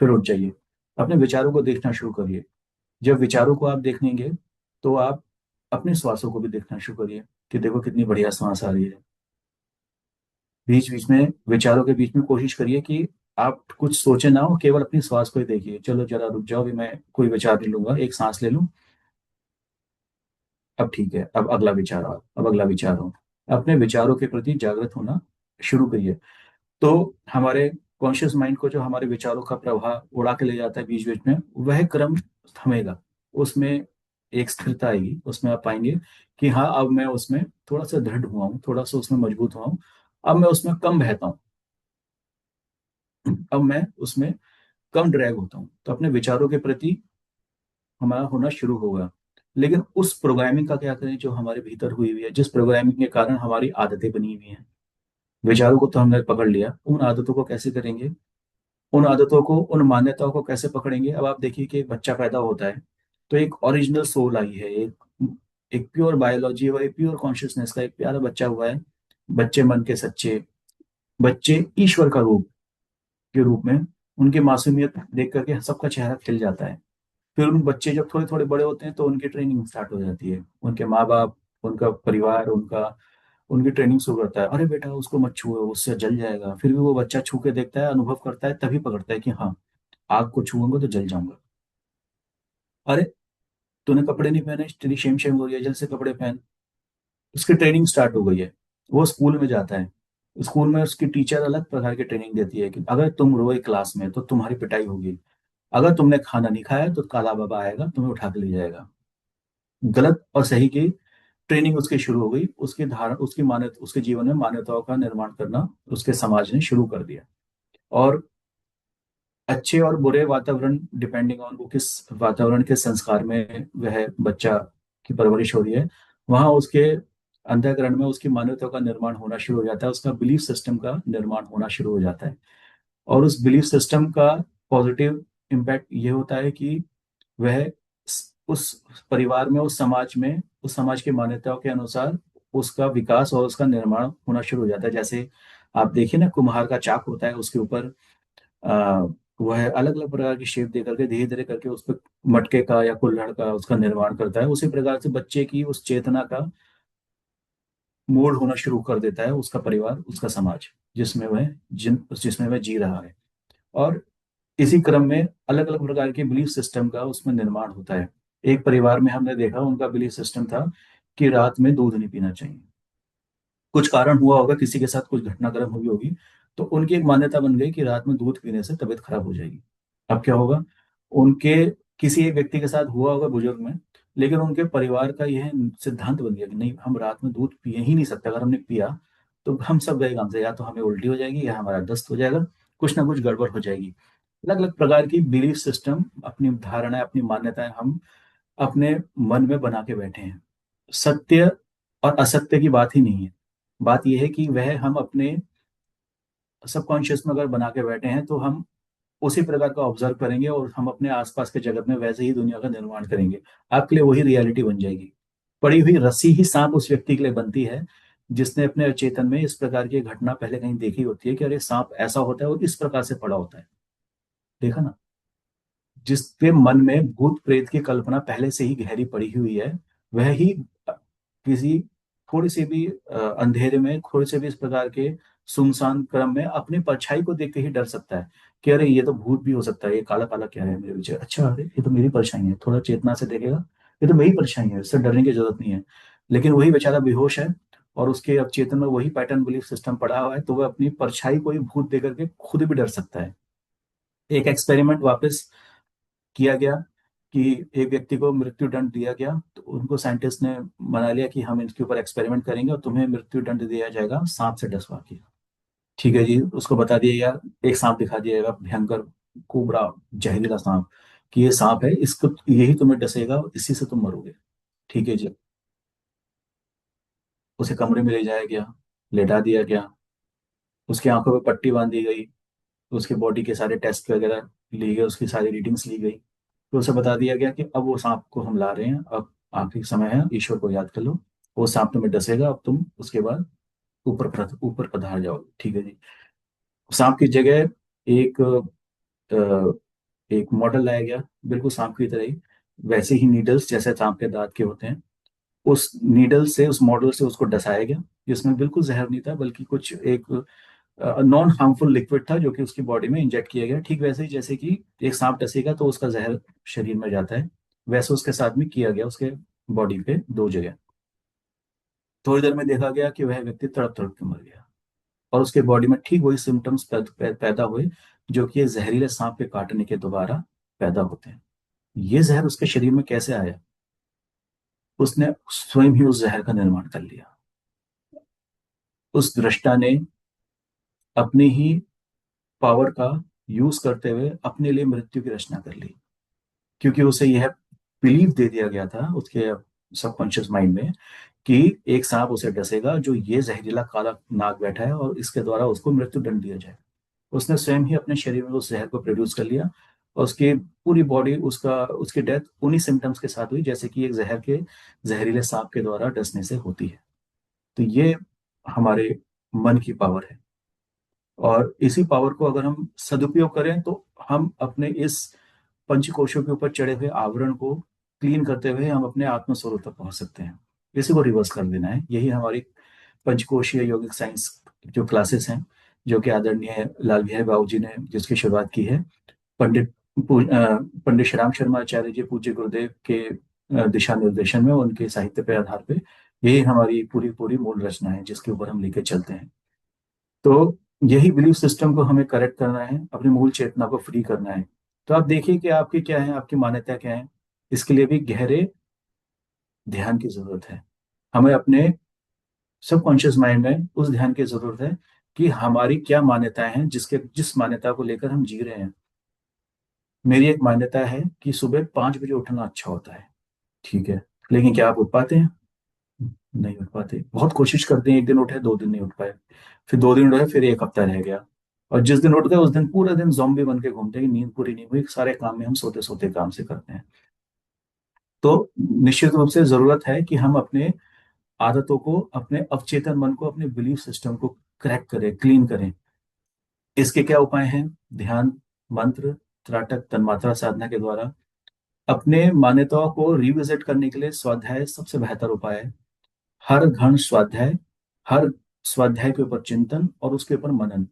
फिर उठ जाइए, अपने विचारों को देखना शुरू करिए। जब विचारों को आप देखेंगे तो आप अपने श्वासों को भी देखना शुरू करिए कि देखो कितनी बढ़िया सांस आ रही है। बीच बीच में विचारों के बीच में कोशिश करिए कि आप कुछ सोचे ना हो, केवल अपनी श्वास को ही देखिए। चलो जरा रुक जाओ, भी मैं कोई विचार नहीं लूंगा, एक सांस ले लूं, अब ठीक है, अब अगला विचार आओ, अब अगला विचार हो। अपने विचारों के प्रति जागृत होना शुरू करिए। तो हमारे कॉन्शियस माइंड को जो हमारे विचारों का प्रवाह उड़ा के ले जाता है बीच बीच में, वह क्रम थमेगा, उसमें एक स्थिरता आएगी, उसमें आप पाएंगे कि हाँ, अब मैं उसमें थोड़ा सा दृढ़ हुआ हूँ, थोड़ा सा उसमें मजबूत हुआ हूँ, अब मैं उसमें कम बहता हूँ, अब मैं उसमें कम ड्रैग होता हूँ। तो अपने विचारों के प्रति हमारा होना शुरू होगा। लेकिन उस प्रोग्रामिंग का क्या करें जो हमारे भीतर हुई हुई है, जिस प्रोग्रामिंग के कारण हमारी आदतें बनी हुई हैं। विचारों को तो हमने पकड़ लिया, उन आदतों को कैसे करेंगे, उन आदतों को, उन मान्यताओं को कैसे पकड़ेंगे। अब आप देखिए कि एक बच्चा पैदा होता है तो एक ओरिजिनल सोल आई है, एक एक प्योर बायोलॉजी और एक प्योर कॉन्शियसनेस का एक प्यारा बच्चा हुआ है। बच्चे मन के सच्चे, बच्चे ईश्वर का रूप के रूप में, उनकी मासूमियत देख करके सबका चेहरा खिल जाता है। फिर उन बच्चे जब थोड़े थोड़े बड़े होते हैं तो उनकी ट्रेनिंग स्टार्ट हो जाती है, उनके माँ बाप, उनका परिवार, उनकी ट्रेनिंग शुरू करता है। अरे बेटा उसको मत छुओ, उससे जल जाएगा। फिर भी वो बच्चा छू के देखता है, अनुभव करता है, तभी पकड़ता है कि हाँ, आग को छूऊंगा तो जल जाऊंगा। अरे तूने कपड़े नहीं पहने, तेरी शेम शेम हो रही है, जल्द से कपड़े पहन। उसकी ट्रेनिंग स्टार्ट हो गई है। वो स्कूल में जाता है, स्कूल में उसकी टीचर अलग प्रकार की ट्रेनिंग देती है कि अगर तुम रोए क्लास में तो तुम्हारी पिटाई होगी, अगर तुमने खाना नहीं खाया तो काला बाबा आएगा तुम्हें उठा के ले जाएगा। गलत और सही की ट्रेनिंग उसकी शुरू हो गई, उसकी धारण, उसकी मान्यता, उसके जीवन में मान्यताओं का निर्माण करना उसके समाज ने शुरू कर दिया। और अच्छे और बुरे वातावरण, डिपेंडिंग ऑन वो किस वातावरण के संस्कार में वह बच्चा की परवरिश हो रही है, वहां उसके अंतःकरण में उसकी मान्यताओं का निर्माण होना शुरू हो जाता है, उसका बिलीफ सिस्टम का निर्माण होना शुरू हो जाता है। और उस बिलीफ सिस्टम का पॉजिटिव इम्पैक्ट ये होता है कि वह उस परिवार में, उस समाज में, उस समाज की मान्यताओं के अनुसार उसका विकास और उसका निर्माण होना शुरू हो जाता है। जैसे आप देखिए ना, कुम्हार का चाक होता है, उसके ऊपर आ, वह अलग अलग प्रकार की शेप दे करके धीरे धीरे करके उस पर मटके का या कुल्हड़ का उसका निर्माण करता है। उसी प्रकार से बच्चे की उस चेतना का मोड़ होना शुरू कर देता है उसका परिवार, उसका समाज, जिसमें वह जी रहा है। और इसी क्रम में अलग अलग प्रकार के बिलीफ सिस्टम का उसमें निर्माण होता है। एक परिवार में हमने देखा, उनका बिलीफ सिस्टम था कि रात में दूध नहीं पीना चाहिए। कुछ कारण हुआ होगा, किसी के साथ कुछ घटनाक्रम हुई होगी, तो उनकी एक मान्यता बन गई कि रात में दूध पीने से तबीयत खराब हो जाएगी। अब क्या होगा, उनके किसी एक व्यक्ति के साथ हुआ होगा, बुजुर्ग में, लेकिन उनके परिवार का यह सिद्धांत बन गया कि नहीं, हम रात में दूध पिए ही नहीं सकते, अगर हमने पिया तो हम सब गए काम से, या तो हमें उल्टी हो जाएगी या हमारा दस्त हो जाएगा, कुछ ना कुछ गड़बड़ हो जाएगी। अलग अलग प्रकार की बिलीफ सिस्टम, अपनी धारणाएं, अपनी मान्यताएं हम अपने मन में बना के बैठे हैं। सत्य और असत्य की बात ही नहीं है, बात यह है कि वह हम अपने सबकॉन्शियस में अगर बना के बैठे हैं तो हम उसी प्रकार का ऑब्जर्व करेंगे और हम अपने आसपास के जगत में वैसे ही दुनिया का निर्माण करेंगे। आपके लिए वही रियलिटी बन जाएगी। पड़ी हुई रस्सी ही सांप उस व्यक्ति के लिए बनती है जिसने अपने चेतन में इस प्रकार की घटना पहले कहीं देखी होती है कि अरे सांप ऐसा होता है और इस प्रकार से पड़ा होता है। देखा ना, जिसके मन में भूत प्रेत की कल्पना पहले से ही गहरी पड़ी हुई है, वह ही किसी थोड़ी सी भी अंधेरे में, थोड़ी से भी इस प्रकार के सुनसान क्रम में अपनी परछाई को देख के ही डर सकता है कि अरे ये तो भूत भी हो सकता है, ये काला काला क्या है मेरे पीछे, अच्छा अरे ये तो मेरी परछाई है, थोड़ा चेतना से देखेगा, ये तो मेरी परछाई है, इससे डरने की जरूरत नहीं है। लेकिन वही बेचारा बेहोश है और उसके अब चेतन में वही पैटर्न बिलीफ सिस्टम पड़ा हुआ है, तो वह अपनी परछाई को ही भूत देकर के खुद भी डर सकता है। एक एक्सपेरिमेंट वापस किया गया कि एक व्यक्ति को मृत्यु दंड दिया गया, तो उनको साइंटिस्ट ने बना लिया कि हम इसके ऊपर एक्सपेरिमेंट करेंगे और तुम्हें मृत्यु दंड दिया जाएगा सांप से डसवा के। ठीक है जी, उसको बता दिया गया, एक सांप दिखा दिया जाएगा, भयंकर कोबरा, जहरीला सांप, कि ये सांप है, इसको यही तुम्हें डसेगा और इसी से तुम मरोगे। ठीक है जी, उसे कमरे में ले जाया गया, लेटा दिया गया, उसकी आंखों पे पट्टी बांधी गई, उसके बॉडी के सारे टेस्ट वगैरह लिए गए, उसकी सारी रीडिंग्स ली गई। तो उसे बता दिया गया कि अब वो सांप को हम ला रहे हैं, अब आखिरी समय है, ईश्वर को याद कर लो, वो सांप तुम्हें डसेगा, अब तुम उसके बाद ऊपर पधार जाओगे। ठीक है जी, सांप की जगह एक एक मॉडल लाया गया, बिल्कुल सांप की तरह ही, वैसे ही नीडल्स जैसे सांप के दांत के होते हैं, उस नीडल से, उस मॉडल से उसको डसाया गया, जिसमें बिल्कुल जहर नहीं था, बल्कि कुछ एक नॉन हार्मफुल लिक्विड था जो कि उसकी बॉडी में इंजेक्ट किया गया। ठीक वैसे ही जैसे कि एक सांप डसेगा तो उसका जहर शरीर में जाता है, वैसे उसके साथ में किया गया, उसके बॉडी पे दो जगह। थोड़ी देर में देखा गया कि वह व्यक्ति तड़प तड़प के मर गया और उसके बॉडी में ठीक वही सिम्टम्स पैदा हुए जो कि ये जहरीले सांप के काटने के दोबारा पैदा होते हैं। ये जहर उसके शरीर में कैसे आया? उसने स्वयं ही उस जहर का निर्माण कर लिया। उस दृष्टा ने अपनी ही पावर का यूज करते हुए अपने लिए मृत्यु की रचना कर ली, क्योंकि उसे यह बिलीव दे दिया गया था उसके सबकॉन्शियस माइंड में कि एक सांप उसे डसेगा जो ये जहरीला काला नाग बैठा है और इसके द्वारा उसको मृत्यु दंड दिया जाए। उसने स्वयं ही अपने शरीर में उस जहर को प्रोड्यूस कर लिया और उसकी पूरी बॉडी, उसका उसकी डेथ उन्हीं सिम्टम्स के साथ हुई जैसे कि एक जहरीले सांप के द्वारा डसने से होती है। तो ये हमारे मन की पावर है, और इसी पावर को अगर हम सदुपयोग करें तो हम अपने इस पंचकोशों के ऊपर चढ़े हुए आवरण को क्लीन करते हुए हम अपने आत्म स्वरूप तक पहुंच सकते हैं। इसी को रिवर्स कर देना है, यही हमारी पंचकोशीय यौगिक साइंस जो क्लासेस हैं, जो कि आदरणीय लाल बिहारी बाबू जी ने जिसकी शुरुआत की है, पंडित पंडित श्याम शर्मा आचार्य जी पूज्य गुरुदेव के दिशा निर्देशन में, उनके साहित्य पे आधार पे, यही हमारी पूरी पूरी मूल रचना है जिसके ऊपर हम लेके चलते हैं। तो यही बिलीफ सिस्टम को हमें करेक्ट करना है, अपनी मूल चेतना को फ्री करना है। तो आप देखिए कि आपकी क्या है, आपकी मान्यता क्या है। इसके लिए भी गहरे ध्यान की जरूरत है। हमें अपने सबकॉन्शियस माइंड में उस ध्यान की जरूरत है कि हमारी क्या मान्यताएं हैं, जिस मान्यता को लेकर हम जी रहे हैं। मेरी एक मान्यता है कि सुबह 5 बजे उठना अच्छा होता है। ठीक है, लेकिन क्या आप उठ पाते हैं? नहीं उठ पाते। बहुत कोशिश करते हैं, एक दिन उठे, 2 दिन नहीं उठ पाए, फिर 2 दिन उठे, फिर एक हफ्ता रह गया, और जिस दिन उठ गए उस दिन पूरा दिन जोम्बी बन के घूमते हैं, नींद पूरी नहीं हुई, सारे काम में हम सोते सोते काम से करते हैं। तो निश्चित रूप से जरूरत है कि हम अपने आदतों को, अपने अवचेतन मन को, अपने बिलीफ सिस्टम को क्रैक करें, क्लीन करें। इसके क्या उपाय हैं? ध्यान, मंत्र, त्राटक, तन्मात्रा साधना के द्वारा अपने मान्यताओं को रिविजिट करने के लिए स्वाध्याय सबसे बेहतर उपाय है। हर घन स्वाध्याय, हर स्वाध्याय के ऊपर चिंतन और उसके ऊपर मनन।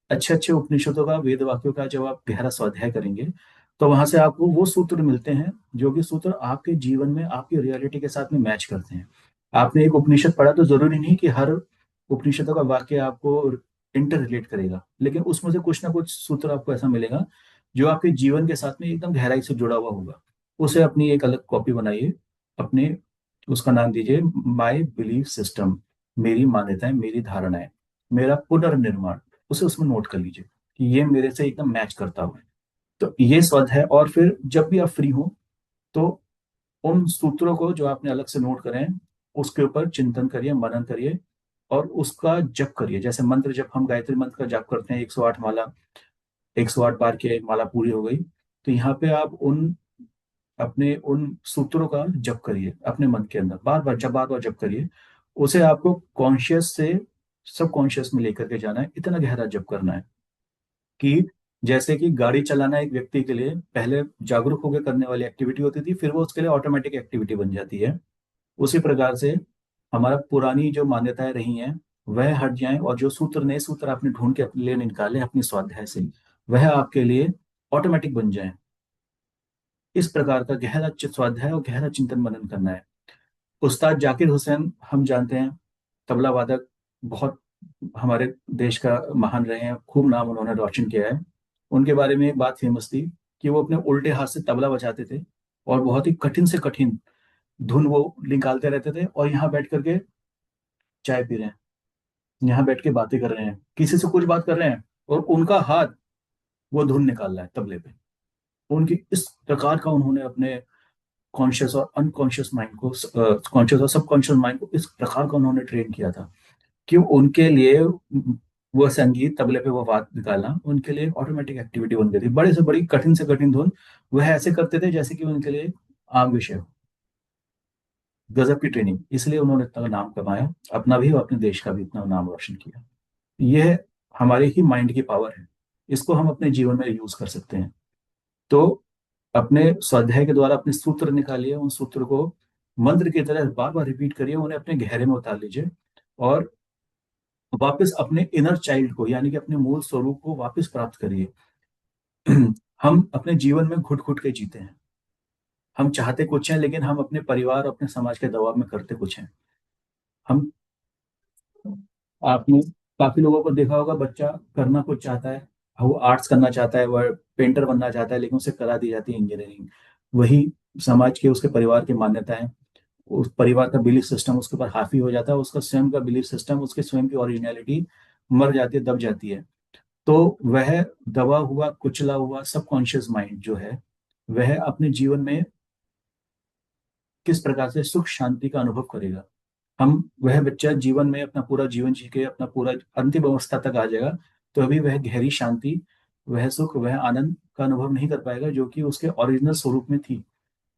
अच्छे अच्छे उपनिषदों का, वेद वाक्यों का जब आप गहरा स्वाध्याय करेंगे तो वहां से आपको वो सूत्र मिलते हैं जो कि सूत्र आपके जीवन में, आपकी रियलिटी के साथ में मैच करते हैं। आपने एक उपनिषद पढ़ा तो जरूरी नहीं कि हर उपनिषदों का वाक्य आपको इंटर रिलेट करेगा, लेकिन उसमें से कुछ ना कुछ सूत्र आपको ऐसा मिलेगा जो आपके जीवन के साथ में एकदम गहराई से जुड़ा हुआ होगा। उसे अपनी एक अलग कॉपी बनाइए, अपने, उसका नाम दीजिए माई बिलीफ सिस्टम, मेरी मान्यताएं, मेरी धारणाएं, मेरा पुनर्निर्माण। उसे उसमें नोट कर लीजिए कि ये मेरे से एकदम मैच करता हुआ है। तो ये स्वध है। और फिर जब भी आप फ्री हो तो उन सूत्रों को जो आपने अलग से नोट करे हैं उसके ऊपर चिंतन करिए, मनन करिए और उसका जप करिए। जैसे मंत्र जब हम गायत्री मंत्र का जप करते हैं 108 माला, 108 बार की माला पूरी हो गई, तो यहाँ पे आप उन अपने उन सूत्रों का जप करिए अपने मन के अंदर, बार बार जप करिए। उसे आपको कॉन्शियस से सब कॉन्शियस में लेकर के जाना है, इतना गहरा जप करना है कि जैसे कि गाड़ी चलाना एक व्यक्ति के लिए पहले जागरूक होकर करने वाली एक्टिविटी होती थी, फिर वो उसके लिए ऑटोमेटिक एक्टिविटी बन जाती है। उसी प्रकार से हमारा पुरानी जो मान्यताएं रही हैं वह हट जाएं, और जो सूत्र, नए सूत्र आपने ढूंढ के अपने लिए निकाले अपनी स्वाध्याय से, वह आपके लिए ऑटोमेटिक बन जाएं। इस प्रकार का गहरा स्वाध्याय और गहरा चिंतन मनन करना है। उस्ताद जाकिर हुसैन हम जानते हैं, तबला वादक, बहुत हमारे देश का महान रहे हैं, खूब नाम उन्होंने रोशन किया है। उनके बारे में एक बात फेमस थी कि वो अपने उल्टे हाथ से तबला बजाते थे और बहुत ही कठिन से कठिन धुन वो निकालते रहते थे, और यहाँ बैठ करके चाय पी रहे हैं, यहाँ बैठ के बातें कर रहे हैं, किसी से कुछ बात कर रहे हैं, और उनका हाथ वो धुन निकाल रहा है तबले पे। उनकी इस प्रकार का उन्होंने अपने कॉन्शियस और अनकॉन्शियस माइंड को, कॉन्शियस और सबकॉन्शियस माइंड को इस प्रकार का उन्होंने ट्रेन किया था कि उनके लिए वो संगीत, तबले पे वो बात निकालना उनके लिए ऑटोमेटिक एक्टिविटी बन गई थी। बड़े से कठिन धुन वह ऐसे करते थे जैसे कि उनके लिए आम विषय हो। गजब की ट्रेनिंग, इसलिए उन्होंने इतना नाम कमाया, अपना भी और अपने देश का भी इतना नाम रोशन किया। यह हमारे ही माइंड की पावर है, इसको हम अपने जीवन में यूज कर सकते हैं। तो अपने स्वाध्याय के द्वारा अपने सूत्र निकालिए, उन सूत्र को मंत्र की तरह बार बार रिपीट करिए, उन्हें अपने गहरे में उतार लीजिए, और वापस अपने इनर चाइल्ड को, यानी कि अपने मूल स्वरूप को वापस प्राप्त करिए। हम अपने जीवन में घुट घुट के जीते हैं, हम चाहते कुछ हैं लेकिन हम अपने परिवार, अपने समाज के दबाव में करते कुछ हैं। हम, आपने काफी लोगों को देखा होगा, बच्चा करना कुछ चाहता है, वो आर्ट्स करना चाहता है, वह पेंटर बनना चाहता है, लेकिन उसे करा दी जाती है इंजीनियरिंग। वही समाज के, उसके परिवार की मान्यताएं, उस परिवार का बिलीफ सिस्टम उसके ऊपर हावी हो जाता है, उसका स्वयं का बिलीफ सिस्टम, उसके स्वयं की ओरिजिनलिटी मर जाती है, दब जाती है। तो वह दबा हुआ, कुचला हुआ सबकॉन्शियस माइंड जो है, वह अपने जीवन में किस प्रकार से सुख शांति का अनुभव करेगा। हम, वह बच्चा जीवन में अपना पूरा जीवन जी के अपना पूरा अंतिम अवस्था तक आ जाएगा, तो अभी वह गहरी शांति, वह सुख, वह आनंद का अनुभव नहीं कर पाएगा जो कि उसके ओरिजिनल स्वरूप में थी।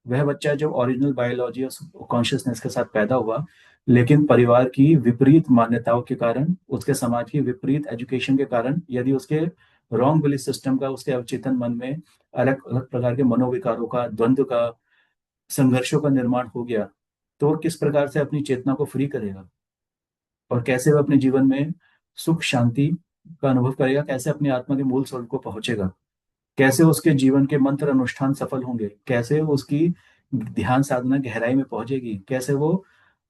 वह बच्चा जो ओरिजिनल बायोलॉजी और कॉन्शियसनेस के साथ पैदा हुआ, लेकिन परिवार की विपरीत मान्यताओं के कारण, उसके समाज की विपरीत एजुकेशन के कारण, यदि उसके रॉन्ग बिलीफ सिस्टम का उसके अवचेतन मन में अलग अलग प्रकार के मनोविकारों का, द्वंद्व का, संघर्षों का निर्माण हो गया, तो वो किस प्रकार से अपनी चेतना को फ्री करेगा, और कैसे वह अपने जीवन में सुख शांति का अनुभव करेगा, कैसे अपनी आत्मा के मूल स्वरूप को पहुंचेगा, कैसे उसके जीवन के मंत्र अनुष्ठान सफल होंगे, कैसे उसकी ध्यान साधना गहराई में पहुंचेगी, कैसे वो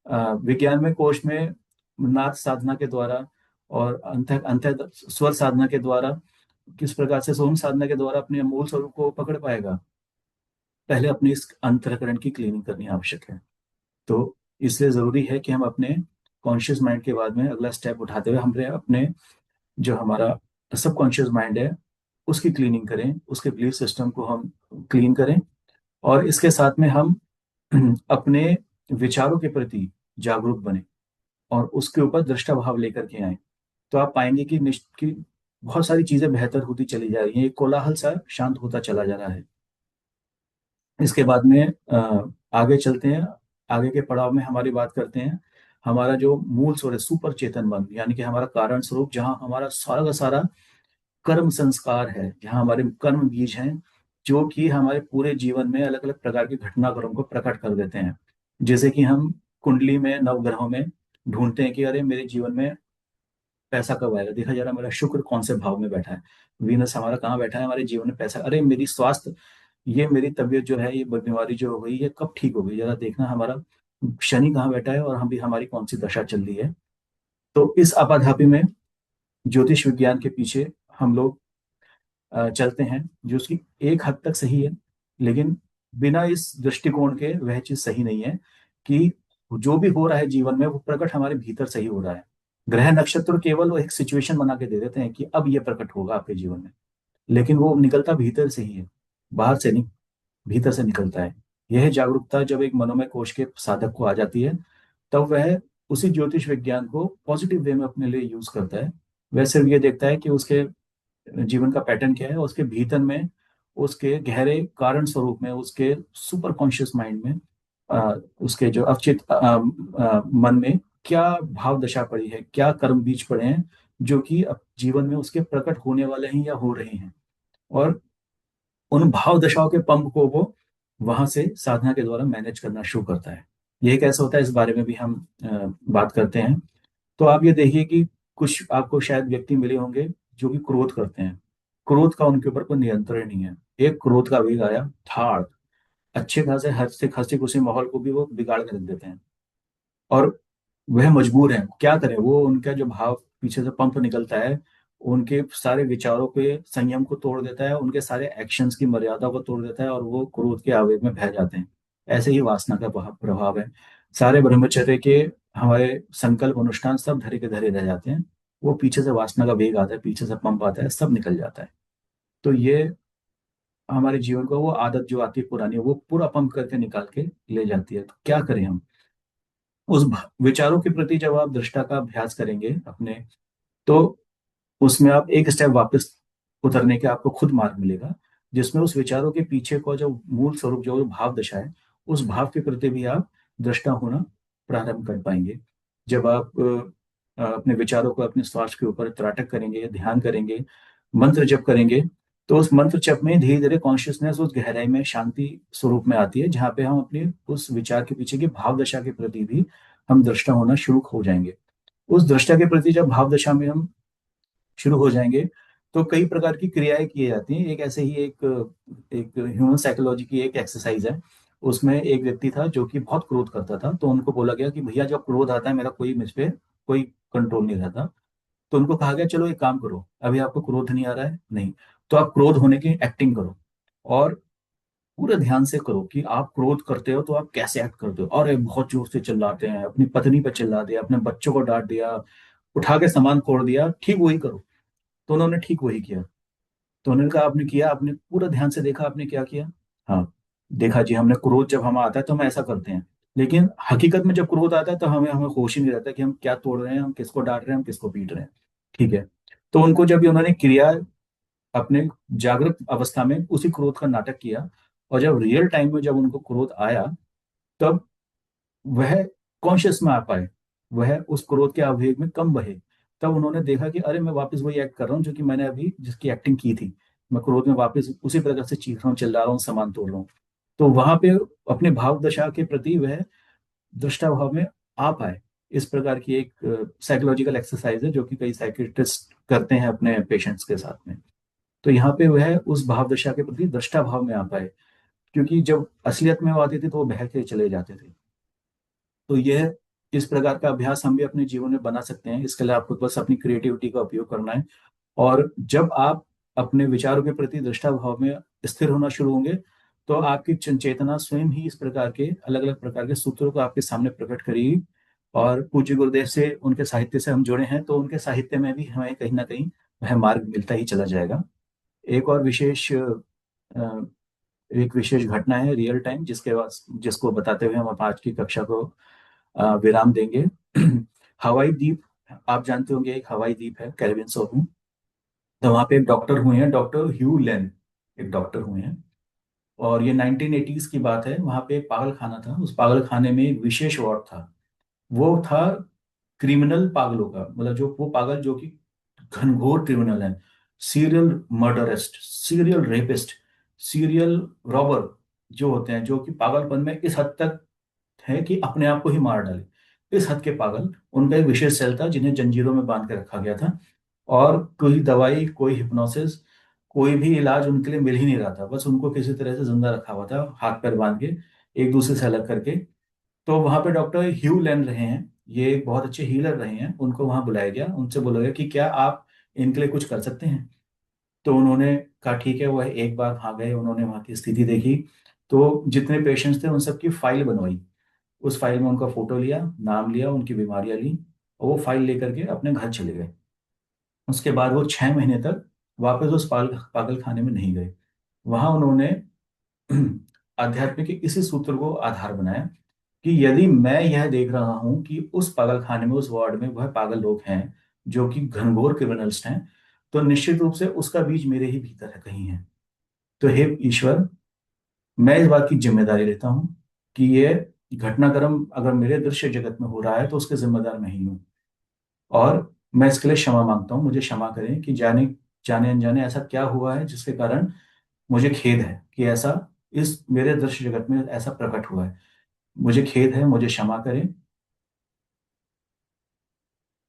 विज्ञान में, कोश में नाद साधना के द्वारा और अंत अंत स्वर साधना के द्वारा, किस प्रकार से सोम साधना के द्वारा अपने मूल स्वरूप को पकड़ पाएगा। पहले अपनी इस अंतःकरण की क्लीनिंग करनी आवश्यक है। तो इसलिए जरूरी है कि हम अपने कॉन्शियस माइंड के बाद में अगला स्टेप उठाते हुए हमने अपने, जो हमारा सबकॉन्शियस माइंड है, उसकी क्लीनिंग करें, उसके बिलीफ सिस्टम को हम क्लीन करें, और इसके साथ में हम अपने विचारों के प्रति जागरूक बने और उसके ऊपर दृष्टा भाव लेकर के आए। तो आप पाएंगे कि कि बहुत सारी चीजें बेहतर होती चली जा रही हैं, एक कोलाहल सा शांत होता चला जा रहा है। इसके बाद में आगे चलते हैं, आगे के पड़ाव में हमारी बात करते हैं। हमारा जो मूल स्वर है, सुपर चेतन मन, यानी कि हमारा कारण स्वरूप, जहाँ हमारा सारा का सारा कर्म संस्कार है, जहाँ हमारे कर्म बीज हैं, जो कि हमारे पूरे जीवन में अलग अलग प्रकार के घटनाक्रम को प्रकट कर देते हैं। जैसे कि हम कुंडली में, नवग्रहों में ढूंढते हैं कि अरे मेरे जीवन में पैसा कब आएगा, देखा जरा मेरा शुक्र कौन से भाव में बैठा है, वीनस हमारा कहाँ बैठा है हमारे जीवन में, पैसा, अरे मेरी स्वास्थ्य, ये मेरी तबीयत जो है, ये बीमारी जो हो गई, ये कब ठीक होगी, जरा देखना हमारा शनि कहाँ बैठा है और हम भी, हमारी कौन सी दशा चल रही है। तो इस आपाधापी में ज्योतिष विज्ञान के पीछे हम लोग चलते हैं, जो उसकी एक हद तक सही है, लेकिन बिना इस दृष्टिकोण के वह चीज सही नहीं है कि जो भी हो रहा है जीवन में वो प्रकट हमारे भीतर से ही हो रहा है। ग्रह नक्षत्र केवल वो एक सिचुएशन बना के दे देते हैं कि अब ये प्रकट होगा आपके जीवन में, लेकिन वो निकलता भीतर से ही है, बाहर से नहीं, भीतर से निकलता है। यह जागरूकता जब एक मनोमय कोश के साधक को आ जाती है, तब वह उसी ज्योतिष विज्ञान को पॉजिटिव वे में अपने लिए यूज करता है। वह सिर्फ ये देखता है कि उसके जीवन का पैटर्न क्या है, उसके भीतर में, उसके गहरे कारण स्वरूप में, उसके सुपर कॉन्शियस माइंड में, उसके जो अवचित मन में क्या भाव दशा पड़ी है, क्या कर्म बीज पड़े हैं, जो कि अब जीवन में उसके प्रकट होने वाले हैं या हो रहे हैं। और उन भाव दशाओं के पंप को वो वहां से साधना के द्वारा मैनेज करना शुरू करता है। ये कैसे होता है, इस बारे में भी हम बात करते हैं। तो आप ये देखिए कि कुछ आपको शायद व्यक्ति मिले होंगे जो कि क्रोध करते हैं। क्रोध का उनके ऊपर कोई नियंत्रण नहीं है। एक क्रोध का वेग आया, थाड़, अच्छे खासे हंसते हंसी खुशी माहौल को भी वो बिगाड़ के रख देते हैं। और वह मजबूर हैं, क्या करें, वो उनका जो भाव पीछे से पंप निकलता है, उनके सारे विचारों के संयम को तोड़ देता है, उनके सारे एक्शंस की मर्यादा को तोड़ देता है, और वो क्रोध के आवेग में बह जाते हैं। ऐसे ही वासना का प्रभाव है। सारे ब्रह्मचर्य के हमारे संकल्प अनुष्ठान सब धरे के धरे रह जाते हैं। वो पीछे से वासना का वेग आता है, पीछे से पंप आता है, सब निकल जाता है। तो ये हमारे जीवन को वो आदत जो आती है पुरानी, वो पूरा पंप करके निकाल के ले जाती है। तो क्या करें हम? उस विचारों के प्रति जब आप दृष्टा का अभ्यास करेंगे अपने, तो उसमें आप एक स्टेप वापस उतरने के आपको खुद मार्ग मिलेगा, जिसमें उस विचारों के पीछे का जो मूल स्वरूप, जो भाव दशा है, उस भाव के प्रति भी आप दृष्टा होना प्रारंभ कर पाएंगे। जब आप अपने विचारों को अपने श्वास के ऊपर त्राटक करेंगे, ध्यान करेंगे, मंत्र जप करेंगे, तो उस मंत्र जप में धीरे धीरे कॉन्शियसनेस उस गहराई में शांति स्वरूप में आती है, जहाँ पे हम अपने उस विचार के पीछे की भाव दशा के प्रति भी हम दृष्टा होना शुरू हो जाएंगे। उस दृष्टा के प्रति जब भाव दशा में हम शुरू हो जाएंगे, तो कई प्रकार की क्रियाएं की जाती हैं। एक ऐसे ही एक एक ह्यूमन साइकोलॉजी की एक एक्सरसाइज है। उसमें एक व्यक्ति था जो कि बहुत क्रोध करता था, तो उनको बोला गया कि भैया जब क्रोध आता है, मेरा कोई मुझ पे कोई कंट्रोल नहीं रहता। तो उनको कहा गया चलो एक काम करो, अभी आपको क्रोध नहीं आ रहा है, नहीं, तो आप क्रोध होने की एक्टिंग करो, और पूरे ध्यान से करो कि आप क्रोध करते हो तो आप कैसे एक्ट करते हो। और ये बहुत जोर से चिल्लाते हैं, अपनी पत्नी पर चिल्ला दिया, अपने बच्चों को डांट दिया, उठा के सामान फोड़ दिया, ठीक वही करो। तो उन्होंने ठीक वही किया। तो उन्होंने कहा आपने किया, आपने पूरा ध्यान से देखा, आपने क्या किया? हाँ, देखा जी, हमने क्रोध जब हमें आता है तो हम ऐसा करते हैं। लेकिन हकीकत में जब क्रोध आता है तो हमें हमें होश ही नहीं रहता कि हम क्या तोड़ रहे हैं, हम किसको डांट रहे हैं, हम किसको पीट रहे हैं। ठीक है। तो उनको जब ये उन्होंने क्रिया अपने जागृत अवस्था में उसी क्रोध का नाटक किया, और जब रियल टाइम में जब उनको क्रोध आया, तब वह कॉन्शियस में आ पाए, वह उस क्रोध के आवेग में कम बहे। तब उन्होंने देखा कि अरे मैं वापस वही एक्ट कर रहा हूँ जो कि मैंने अभी जिसकी एक्टिंग की थी। मैं क्रोध में वापस उसी प्रकार से चीख रहा हूँ, चिल्ला रहा हूँ, सामान तोड़ रहा हूँ। तो वहां पे अपने भाव दशा के प्रति वह दृष्टा भाव में आ पाए। इस प्रकार की एक साइकोलॉजिकल एक्सरसाइज है जो कि कई साइकियाट्रिस्ट करते हैं अपने पेशेंट्स के साथ में। तो यहाँ पे वह उस भाव दशा के प्रति दृष्टा भाव में आ पाए, क्योंकि जब असलियत में वो आती थी तो वो बह के चले जाते थे। तो यह इस प्रकार का अभ्यास हम भी अपने जीवन में बना सकते हैं। इसके लिए आपको बस अपनी क्रिएटिविटी का उपयोग करना है। और जब आप अपने विचारों के प्रति दृष्टा भाव में स्थिर होना शुरू होंगे, तो आपकी चेतना स्वयं ही इस प्रकार के अलग अलग प्रकार के सूत्रों को आपके सामने प्रकट करेगी। और पूज्य गुरुदेव से, उनके साहित्य से हम जुड़े हैं, तो उनके साहित्य में भी हमें कहीं ना कहीं वह मार्ग मिलता ही चला जाएगा। एक और विशेष एक विशेष घटना है रियल टाइम, जिसको बताते हुए हम आज की कक्षा को विराम देंगे। हवाई द्वीप, आप जानते होंगे, एक हवाई द्वीप है कैरिबियन समूह। तो वहाँ पे एक डॉक्टर हुए हैं, डॉक्टर ह्यू लेन, एक डॉक्टर हुए हैं। और ये 1980s की बात है। वहाँ पे एक पागल खाना था, उस पागल खाने में एक विशेष वार्ड था। वो था क्रिमिनल पागलों का, मतलब जो वो पागल जो कि घनघोर क्रिमिनल हैं, serial murderist, serial rapist, serial robber, जो होते हैं, जो कि पागलपन में इस हद तक है कि अपने आप को ही मार डाले, इस हद के पागल। उनका एक विशेष सेल था जिन्हें जंजीरों में बांध के रखा गया था, और कोई दवाई, कोई हिप्नोसिस, कोई भी इलाज उनके लिए मिल ही नहीं रहा था। बस उनको किसी तरह से जिंदा रखा हुआ था, हाथ पैर बांध के, एक दूसरे से अलग करके। तो वहां पे डॉक्टर ह्यू लेन रहे हैं, ये एक बहुत अच्छे हीलर रहे हैं, उनको वहां बुलाया गया, उनसे बोला गया कि क्या आप इनके लिए कुछ कर सकते हैं। तो उन्होंने कहा ठीक है। वह एक बार वहां गए, उन्होंने वहां की स्थिति देखी, तो जितने पेशेंट्स थे उन सबकी फाइल बनवाई। उस फाइल में उनका फोटो लिया, नाम लिया, उनकी बीमारियां ली, और वो फाइल लेकर के अपने घर चले गए। उसके बाद वो 6 महीने तक वापस उस पागल खाने में नहीं गए। वहां उन्होंने आध्यात्मिक के इसी सूत्र को आधार बनाया कि यदि मैं यह देख रहा हूं कि उस पागल खाने में, उस वार्ड में वह पागल लोग हैं जो कि घनघोर क्रिमिनल्स हैं, तो निश्चित रूप से उसका बीज मेरे ही भीतर है, कहीं है। तो हे ईश्वर, मैं इस बात की जिम्मेदारी लेता हूं कि ये घटनाक्रम अगर मेरे दृश्य जगत में हो रहा है तो उसके जिम्मेदार मैं ही हूँ। और मैं इसके लिए क्षमा मांगता हूँ, मुझे क्षमा करें कि जाने जाने अनजाने ऐसा क्या हुआ है जिसके कारण मुझे खेद है कि ऐसा इस मेरे दृश्य जगत में ऐसा प्रकट हुआ है। मुझे खेद है, मुझे क्षमा करें।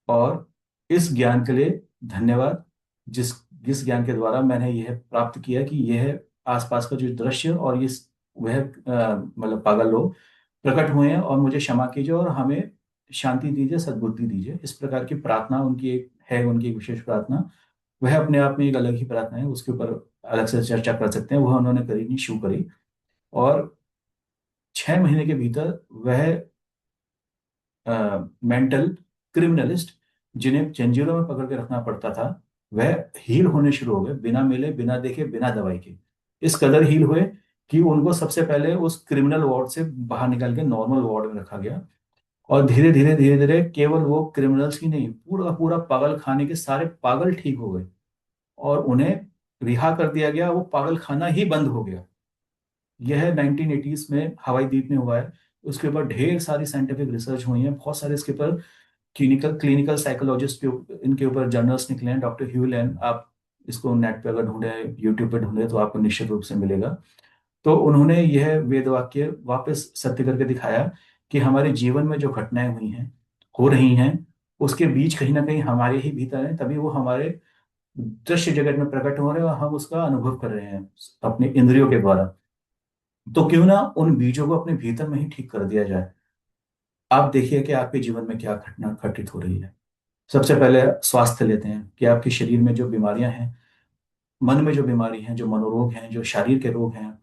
और इस ज्ञान के लिए धन्यवाद, जिस जिस ज्ञान के द्वारा मैंने यह प्राप्त किया कि यह आसपास का जो दृश्य और इस वह मतलब पागल लोग प्रकट हुए हैं, और मुझे क्षमा कीजिए और हमें शांति दीजिए, सद्बुद्धि दीजिए। इस प्रकार की प्रार्थना उनकी एक है, उनकी एक विशेष प्रार्थना। वह अपने आप में एक अलग ही प्रार्थना है, उसके ऊपर अलग से चर्चा कर सकते हैं। वह उन्होंने करी नहीं, शुरू करी। और 6 महीने के भीतर वह मेंटल क्रिमिनलिस्ट, जिन्हें जंजीरों में पकड़ के रखना पड़ता था, वह हील होने शुरू हो गए, बिना मिले, बिना देखे, बिना दवाई के। इस कदर हील हुए कि उनको सबसे पहले उस क्रिमिनल वार्ड से बाहर निकाल के नॉर्मल वार्ड में रखा गया। और धीरे धीरे केवल वो क्रिमिनल्स ही नहीं, पूरा पूरा पागल खाने के सारे पागल ठीक हो गए और उन्हें रिहा कर दिया गया। वो पागल खाना ही बंद हो गया। यह 1980s में हवाई द्वीप में हुआ है। उसके ऊपर ढेर सारी साइंटिफिक रिसर्च हुई है, बहुत सारे इसके ऊपर क्लिनिकल क्लिनिकल साइकोलॉजिस्ट के इनके ऊपर जर्नल्स निकले हैं। डॉक्टर ह्यू लैन, आप इसको नेट पे अगर ढूंढे, यूट्यूब पे ढूंढे, तो आपको निश्चित रूप से मिलेगा। तो उन्होंने यह वेद वाक्य वापस सत्य करके दिखाया कि हमारे जीवन में जो घटनाएं हुई हैं, हो रही हैं, उसके बीच कहीं ना कहीं हमारे ही भीतर है, तभी वो हमारे दृश्य जगत में प्रकट हो रहे हैं और हम उसका अनुभव कर रहे हैं अपने इंद्रियों के द्वारा। तो क्यों ना उन बीजों को अपने भीतर में ही ठीक कर दिया जाए। आप देखिए कि आपके जीवन में क्या घटना घटित हो रही है। सबसे पहले स्वास्थ्य लेते हैं कि आपके शरीर में जो बीमारियां हैं, मन में जो बीमारी हैं, जो मनोरोग हैं, जो शारीर के रोग हैं,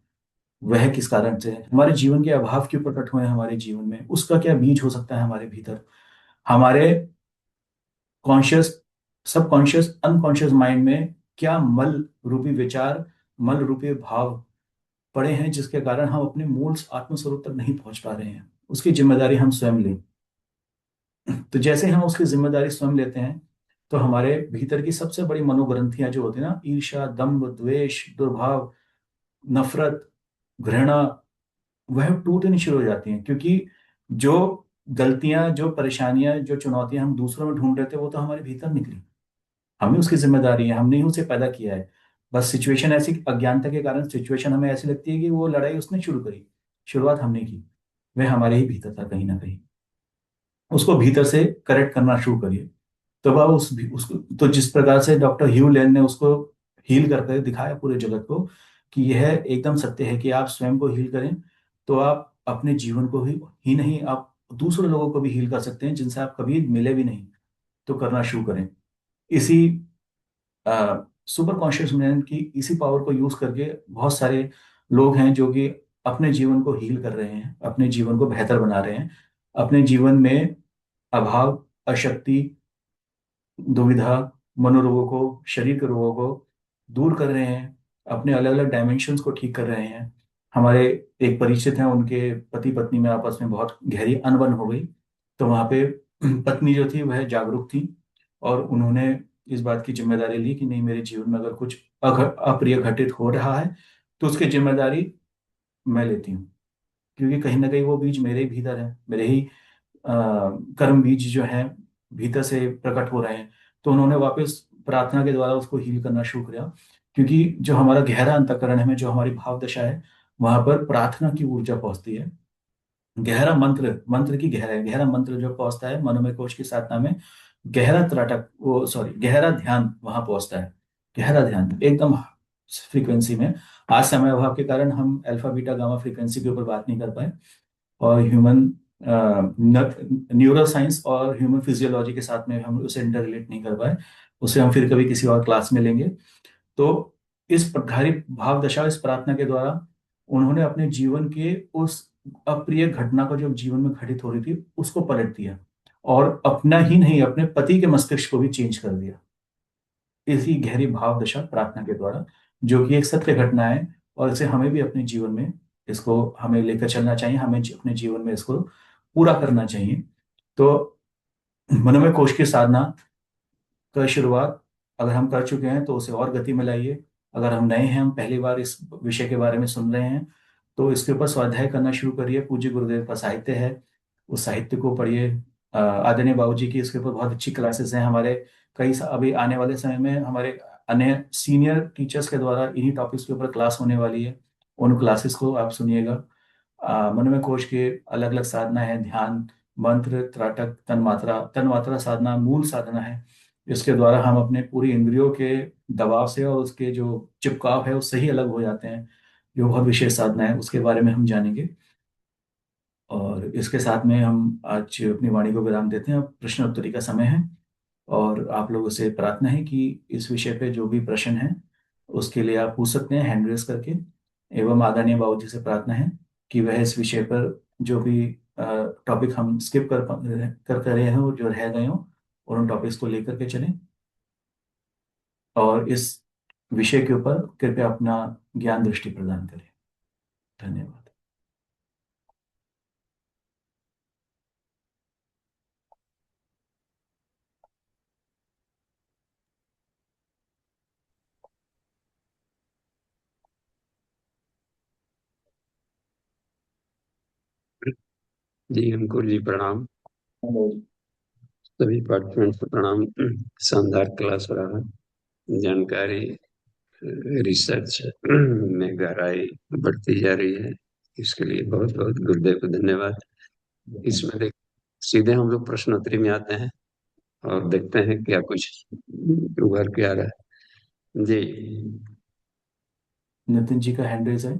वह किस कारण से है, हमारे जीवन के अभाव क्यों प्रकट हुए हैं हमारे जीवन में, उसका क्या बीज हो सकता है हमारे भीतर। हमारे कॉन्शियस, सबकॉन्शियस, अनकॉन्शियस माइंड में क्या मल रूपी विचार, मल रूपी भाव पड़े हैं जिसके कारण हम अपने मूल आत्मस्वरूप तक नहीं पहुंच पा रहे हैं। उसकी जिम्मेदारी हम स्वयं लें। तो जैसे हम उसकी जिम्मेदारी स्वयं लेते हैं, तो हमारे भीतर की सबसे बड़ी मनोग्रंथियां जो होती है ना, ईर्ष्या, दंभ, द्वेष, दुर्भाव, नफरत, घृणा, वह टूटनी शुरू हो जाती हैं। क्योंकि जो गलतियां, जो परेशानियां, जो चुनौतियां हम दूसरों में ढूंढ रहे थे, वो तो हमारे भीतर निकली। हमें उसकी जिम्मेदारी है, हमने ही उसे पैदा किया है। बस सिचुएशन ऐसी, अज्ञानता के कारण सिचुएशन हमें ऐसी लगती है कि वो लड़ाई उसने शुरू करी, शुरुआत हमने की। वह हमारे ही भीतर था कहीं ना कहीं। उसको भीतर से करेक्ट करना शुरू करिए। तो वह उसको, तो जिस प्रकार से डॉक्टर ह्यू लेन ने उसको हील करके दिखाया पूरे जगत को कि यह एकदम सत्य है कि आप स्वयं को हील करें, तो आप अपने जीवन को ही नहीं, आप दूसरे लोगों को भी हील कर सकते हैं जिनसे आप कभी मिले भी नहीं। तो करना शुरू करें। इसी सुपर कॉन्शियस माइंड की इसी पावर को यूज करके बहुत सारे लोग हैं जो कि अपने जीवन को हील कर रहे हैं, अपने जीवन को बेहतर बना रहे हैं, अपने जीवन में अभाव, अशक्ति, दुविधा, मनोरोगों को, शरीर के रोगों को दूर कर रहे हैं, अपने अलग अलग डायमेंशंस को ठीक कर रहे हैं। हमारे एक परिचित हैं, उनके पति पत्नी में आपस में बहुत गहरी अनबन हो गई। तो वहां पे पत्नी जो थी वह जागरूक थी, और उन्होंने इस बात की जिम्मेदारी ली कि नहीं, मेरे जीवन में अगर कुछ अप्रिय घटित हो रहा है तो उसकी जिम्मेदारी मैं लेती हूँ। क्योंकि कहीं ना कहीं वो बीज मेरे ही भीतर है, मेरे ही कर्म बीज जो हैं भीतर से प्रकट हो रहे हैं। तो उन्होंने वापस प्रार्थना के द्वारा उसको हील करना शुरू किया। क्योंकि जो हमारा गहरा अंतःकरण है, जो हमारी भाव दशा है, वहां पर प्रार्थना की ऊर्जा पहुंचती है। गहरा मंत्र, मंत्र की गहराई, गहरा मंत्र जो पहुंचता है मनोमय कोश की साधना में, गहरा त्राटक, वो सॉरी, गहरा ध्यान वहां पहुंचता है। गहरा ध्यान एकदम फ्रीक्वेंसी में। आज समय अभाव के कारण हम अल्फा बीटा गामा फ्रीक्वेंसी के ऊपर बात नहीं कर पाए, और ह्यूमन न्यूरो साइंस और ह्यूमन फिजियोलॉजी के साथ में हम उसे इंटर रिलेट नहीं कर पाए। उसे हम फिर कभी किसी और क्लास में लेंगे। तो इस प्रधारी भाव दशा, इस प्रार्थना के द्वारा उन्होंने अपने जीवन के उस अप्रिय घटना को जो जीवन में घटित हो रही थी उसको पलट दिया, और अपना ही नहीं अपने पति के मस्तिष्क को भी चेंज कर दिया, इसी गहरी भाव दशा प्रार्थना के द्वारा, जो कि एक सत्य घटना है। और इसे हमें भी अपने जीवन में, इसको हमें लेकर चलना चाहिए, हमें अपने जीवन में इसको पूरा करना चाहिए। तो मनोमय कोश की साधना का शुरुआत अगर हम कर चुके हैं तो उसे और गति में लाइए। अगर हम नए हैं, हम पहली बार इस विषय के बारे में सुन रहे हैं, तो इसके ऊपर स्वाध्याय करना शुरू करिए। पूज्य गुरुदेव का साहित्य है, उस साहित्य को पढ़िए। आदरणीय बाबू जी की इसके ऊपर बहुत अच्छी क्लासेस हैं हमारे। अभी आने वाले समय में हमारे अन्य सीनियर टीचर्स के द्वारा इन्हीं टॉपिक्स के ऊपर क्लास होने वाली है, उन क्लासेस को आप सुनिएगा। मनोमय कोश के अलग अलग साधना है, ध्यान, मंत्र, त्राटक, तन मात्रा साधना मूल साधना है। इसके द्वारा हम अपने पूरी इंद्रियों के दबाव से और उसके जो चिपकाव है उससे ही अलग हो जाते हैं। जो बहुत विशेष साधना है उसके बारे में हम जानेंगे। और इसके साथ में हम आज अपनी वाणी को विराम देते हैं। अब प्रश्न उत्तरी का समय है, और आप लोगों से प्रार्थना है कि इस विषय पे जो भी प्रश्न है उसके लिए आप पूछ सकते हैं हैंड रेस करके। एवं आदरणीय बाबू जी से प्रार्थना है कि वह इस विषय पर जो भी टॉपिक हम स्किप कर रहे हैं और जो रह गए हों, और उन टॉपिक्स को लेकर के चलें, और इस विषय के ऊपर कृपया अपना ज्ञान दृष्टि प्रदान करें। धन्यवाद। जी अंकुर जी प्रणाम। हेलो। सभी पार्टिसिपेंट्स को प्रणाम। शानदार क्लास हो रहा है। जानकारी, रिसर्च में गहराई बढ़ती जा रही है। इसके लिए बहुत बहुत गुरुदेव को धन्यवाद। इसमें देख, सीधे हम लोग प्रश्नोत्तरी में आते हैं और देखते हैं क्या कुछ उभर के आ रहा है। जी नितिन जी का हैंड रेज है।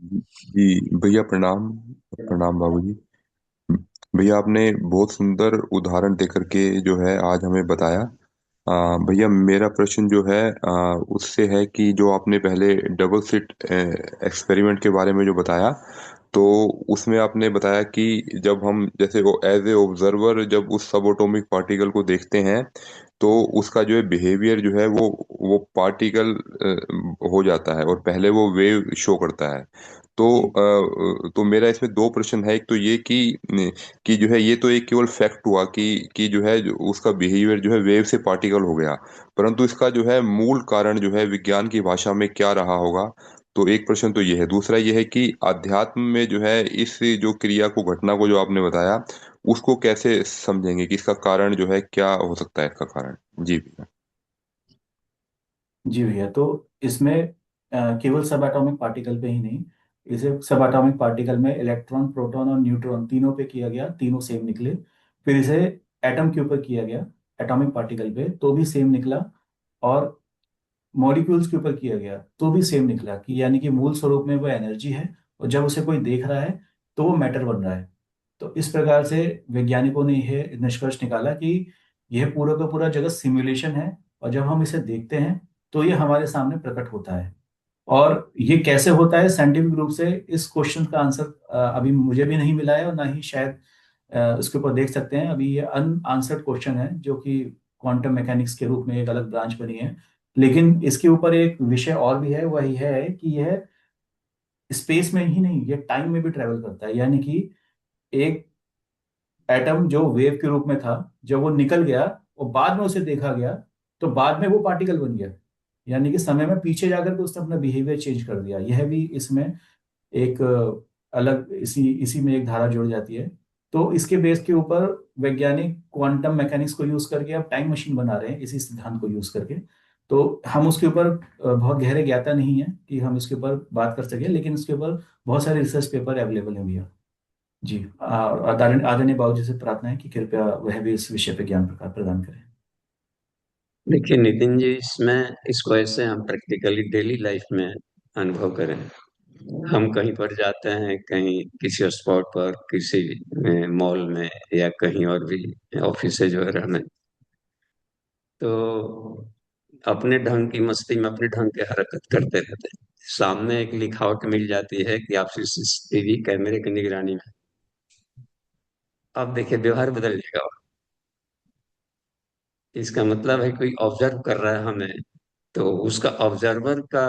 जी भैया प्रणाम। प्रणाम बाबूजी। भैया आपने बहुत सुंदर उदाहरण देकर के जो है आज हमें बताया। भैया मेरा प्रश्न जो है उससे है कि जो आपने पहले डबल स्लिट एक्सपेरिमेंट के बारे में जो बताया, तो उसमें आपने बताया कि जब हम जैसे वो एज ए ऑब्जर्वर जब उस सब एटॉमिक पार्टिकल को देखते हैं, तो उसका जो है बिहेवियर जो है वो पार्टिकल हो जाता है और पहले वो वेव शो करता है। तो जी तो मेरा इसमें दो प्रश्न है। एक तो ये कि जो है ये तो एक केवल फैक्ट हुआ कि जो है जो उसका बिहेवियर जो है वेव से पार्टिकल हो गया, परंतु इसका जो है मूल कारण जो है विज्ञान की भाषा में क्या रहा होगा। तो एक प्रश्न तो ये है। दूसरा ये है कि अध्यात्म में जो है इस जो क्रिया को, घटना को जो आपने बताया, उसको कैसे समझेंगे कि इसका कारण जो है क्या हो सकता है इसका कारण। जी भैया। जी भैया, तो इसमें केवल सब एटॉमिक पार्टिकल पे ही नहीं, इसे सब एटॉमिक पार्टिकल में इलेक्ट्रॉन, प्रोटॉन और न्यूट्रॉन तीनों पे किया गया, तीनों सेम निकले। फिर इसे एटम के ऊपर किया गया, एटॉमिक पार्टिकल पे, तो भी सेम निकला। और मॉलिक्यूल्स के ऊपर किया गया तो भी सेम निकला, कि यानी कि मूल स्वरूप में वो एनर्जी है, और जब उसे कोई देख रहा है तो वो मैटर बन रहा है। तो इस प्रकार से वैज्ञानिकों ने यह निष्कर्ष निकाला कि यह पूरा का पूरा जगत सिमुलेशन है, और जब हम इसे देखते हैं तो ये हमारे सामने प्रकट होता है। और ये कैसे होता है साइंटिफिक रूप से, इस क्वेश्चन का आंसर अभी मुझे भी नहीं मिला है, और ना ही शायद इसके ऊपर देख सकते हैं। अभी ये अनआंसर्ड क्वेश्चन है, जो कि क्वांटम मैकेनिक्स के रूप में एक अलग ब्रांच बनी है। लेकिन इसके ऊपर एक विषय और भी है, वही है कि यह स्पेस में ही नहीं, यह टाइम में भी ट्रेवल करता है। यानी कि एक एटम जो वेव के रूप में था, जब वो निकल गया और बाद में उसे देखा गया, तो बाद में वो पार्टिकल बन गया। यानी कि समय में पीछे जाकर के उसने अपना बिहेवियर चेंज कर दिया। यह भी इसमें एक अलग, इसी इसी में एक धारा जुड़ जाती है। तो इसके बेस के ऊपर वैज्ञानिक क्वांटम मैकेनिक्स को यूज करके अब टाइम मशीन बना रहे हैं, इसी सिद्धांत को यूज करके। तो हम उसके ऊपर बहुत गहरे ज्ञाता नहीं है कि हम इसके ऊपर बात कर सके, लेकिन इसके ऊपर बहुत सारे रिसर्च पेपर अवेलेबल हैं भैया। जी, आदरणीय आदरणीय बाबू जी से प्रार्थना है कि कृपया वह भी इस विषय पे ज्ञान प्रकार प्रदान करें। देखिए नितिन जी, इसमें इसको ऐसे हम प्रैक्टिकली डेली लाइफ में अनुभव करें। हम कहीं पर जाते हैं, कहीं किसी स्पॉट पर, किसी मॉल में, या कहीं और भी ऑफिसेज वगैरह में, तो अपने ढंग की मस्ती में अपने ढंग के हरकत करते रहते हैं। सामने एक लिखावट मिल जाती है कि आप सीसीटीवी कैमरे की निगरानी में। अब देखिए व्यवहार बदल जाएगा। इसका मतलब है कोई ऑब्जर्व कर रहा है हमें, तो उसका ऑब्जर्वर का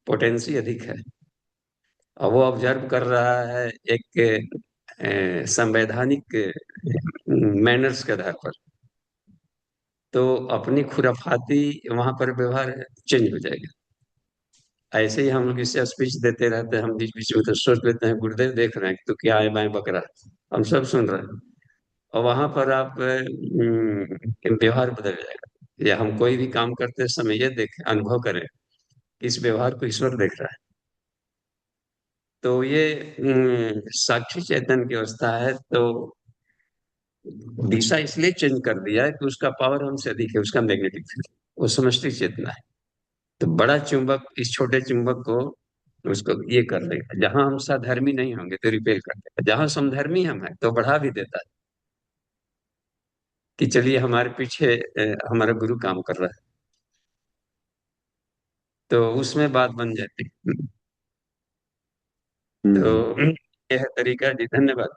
पोटेंसी अधिक है, और वो ऑब्जर्व कर रहा है एक संवैधानिक मैनर्स के आधार पर। तो अपनी खुराफाती वहां पर व्यवहार चेंज हो जाएगा। ऐसे ही हम लोग इससे स्पीच देते रहते हैं, हम बीच बीच में तो सोच लेते हैं गुरुदेव देख रहे हैं कि तो क्या है बाएं बक रहा है, हम सब सुन रहे हैं। और वहां पर आप व्यवहार बदल जाएगा। या हम कोई भी काम करते समय ये देखें, अनुभव करें कि इस व्यवहार को ईश्वर देख रहा है। तो ये साक्षी चेतन की अवस्था है। तो दिशा इसलिए चेंज कर दिया है कि उसका पावर हमसे अधिक है, उसका मैग्नेटिक फील्ड, वो समष्टि चेतना है। तो बड़ा चुंबक इस छोटे चुंबक को उसको ये कर देगा। जहां हम साधर्मी नहीं होंगे तो रिपेल कर देगा, जहां समधर्मी हम है तो बढ़ा भी देता है कि चलिए हमारे पीछे हमारा गुरु काम कर रहा है। तो उसमें बात बन जाती है। हम्म। तो यह है तरीका जी। धन्यवाद।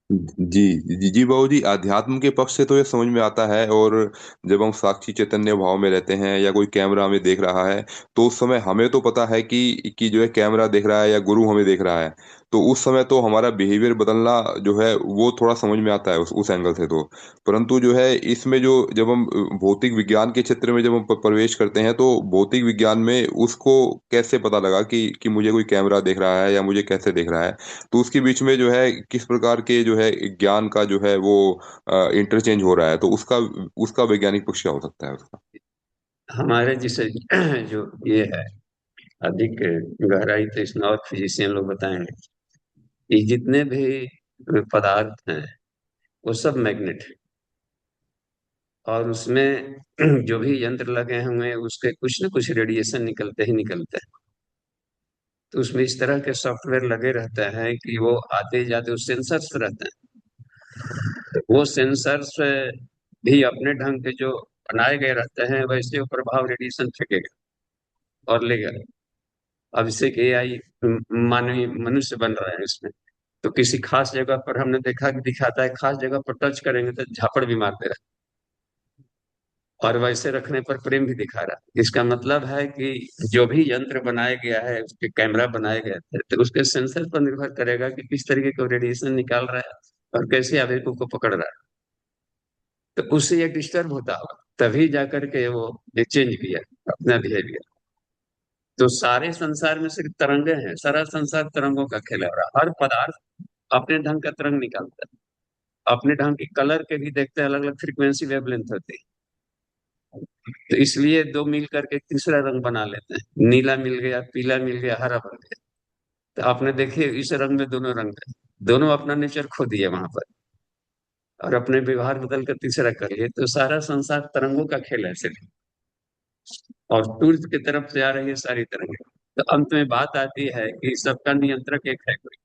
जी जी जी बाबू जी, अध्यात्म के पक्ष से तो ये समझ में आता है। और जब हम साक्षी चैतन्य भाव में रहते हैं या कोई कैमरा हमें देख रहा है, तो उस समय हमें तो पता है कि जो है कैमरा देख रहा है या गुरु हमें देख रहा है। तो उस समय तो हमारा बिहेवियर बदलना जो है वो थोड़ा समझ में आता है उस एंगल से तो। परंतु जो है इसमें जो जब हम भौतिक विज्ञान के क्षेत्र में जब हम प्रवेश करते हैं, तो भौतिक विज्ञान में उसको कैसे पता लगा कि मुझे कोई कैमरा देख रहा है या मुझे कैसे देख रहा है। तो उसके बीच में जो है किस प्रकार के जो है ज्ञान का जो है वो इंटरचेंज हो रहा है, तो उसका उसका वैज्ञानिक पक्ष क्या हो सकता है उसका। हमारे जिसे जो ये है अधिक गहराई तो इसमें और फिजिशियन लोग बताएंगे कि जितने भी पदार्थ हैं वो सब मैग्नेट है। और उसमें जो भी यंत्र लगे हुए हैं उसके कुछ न कुछ रेडिएशन निकलते ही निकलते हैं। तो उसमें इस तरह के सॉफ्टवेयर लगे रहते हैं कि वो आते जाते वो सेंसर्स रहते हैं। वो सेंसर्स भी अपने ढंग के जो बनाए गए रहते हैं वैसे वो प्रभाव रेडिएशन फेंकेगा और लेगा। अब इससे एआई मानवीय मनुष्य बन रहा है इसमें। तो किसी खास जगह पर हमने देखा कि दिखाता है, खास जगह पर टच करेंगे तो झापड़ भी मारते रहे, और वैसे रखने पर प्रेम भी दिखा रहा है। इसका मतलब है कि जो भी यंत्र बनाया गया है, उसके कैमरा बनाए गए थे, तो उसके सेंसर पर निर्भर करेगा कि किस तरीके का रेडिएशन निकाल रहा है और कैसे आवेगों को पकड़ रहा है। तो उससे ये डिस्टर्ब होता होगा, तभी जाकर के वो ये चेंज किया अपना बिहेवियर। तो सारे संसार में सिर्फ तरंगे हैं, सारा संसार तरंगों का खेल है, और हर पदार्थ अपने ढंग का तरंग निकालता है। अपने ढंग के कलर के भी देखते हैं, अलग अलग फ्रीक्वेंसी वेवलेंथ होती है। तो इसलिए दो मिल करके एक तीसरा रंग बना लेते हैं, नीला मिल गया, पीला मिल गया, हरा बन गया। तो आपने देखिए इस रंग में दोनों रंग है, दोनों अपना नेचर खो दिए वहां पर, और अपने व्यवहार बदल कर तीसरा कर लिए। तो सारा संसार तरंगों का खेल है सिर्फ, और सूर्य की तरफ से आ रही है सारी तरंगें। तो अंत में बात आती है कि सबका नियंत्रक एक है कोई।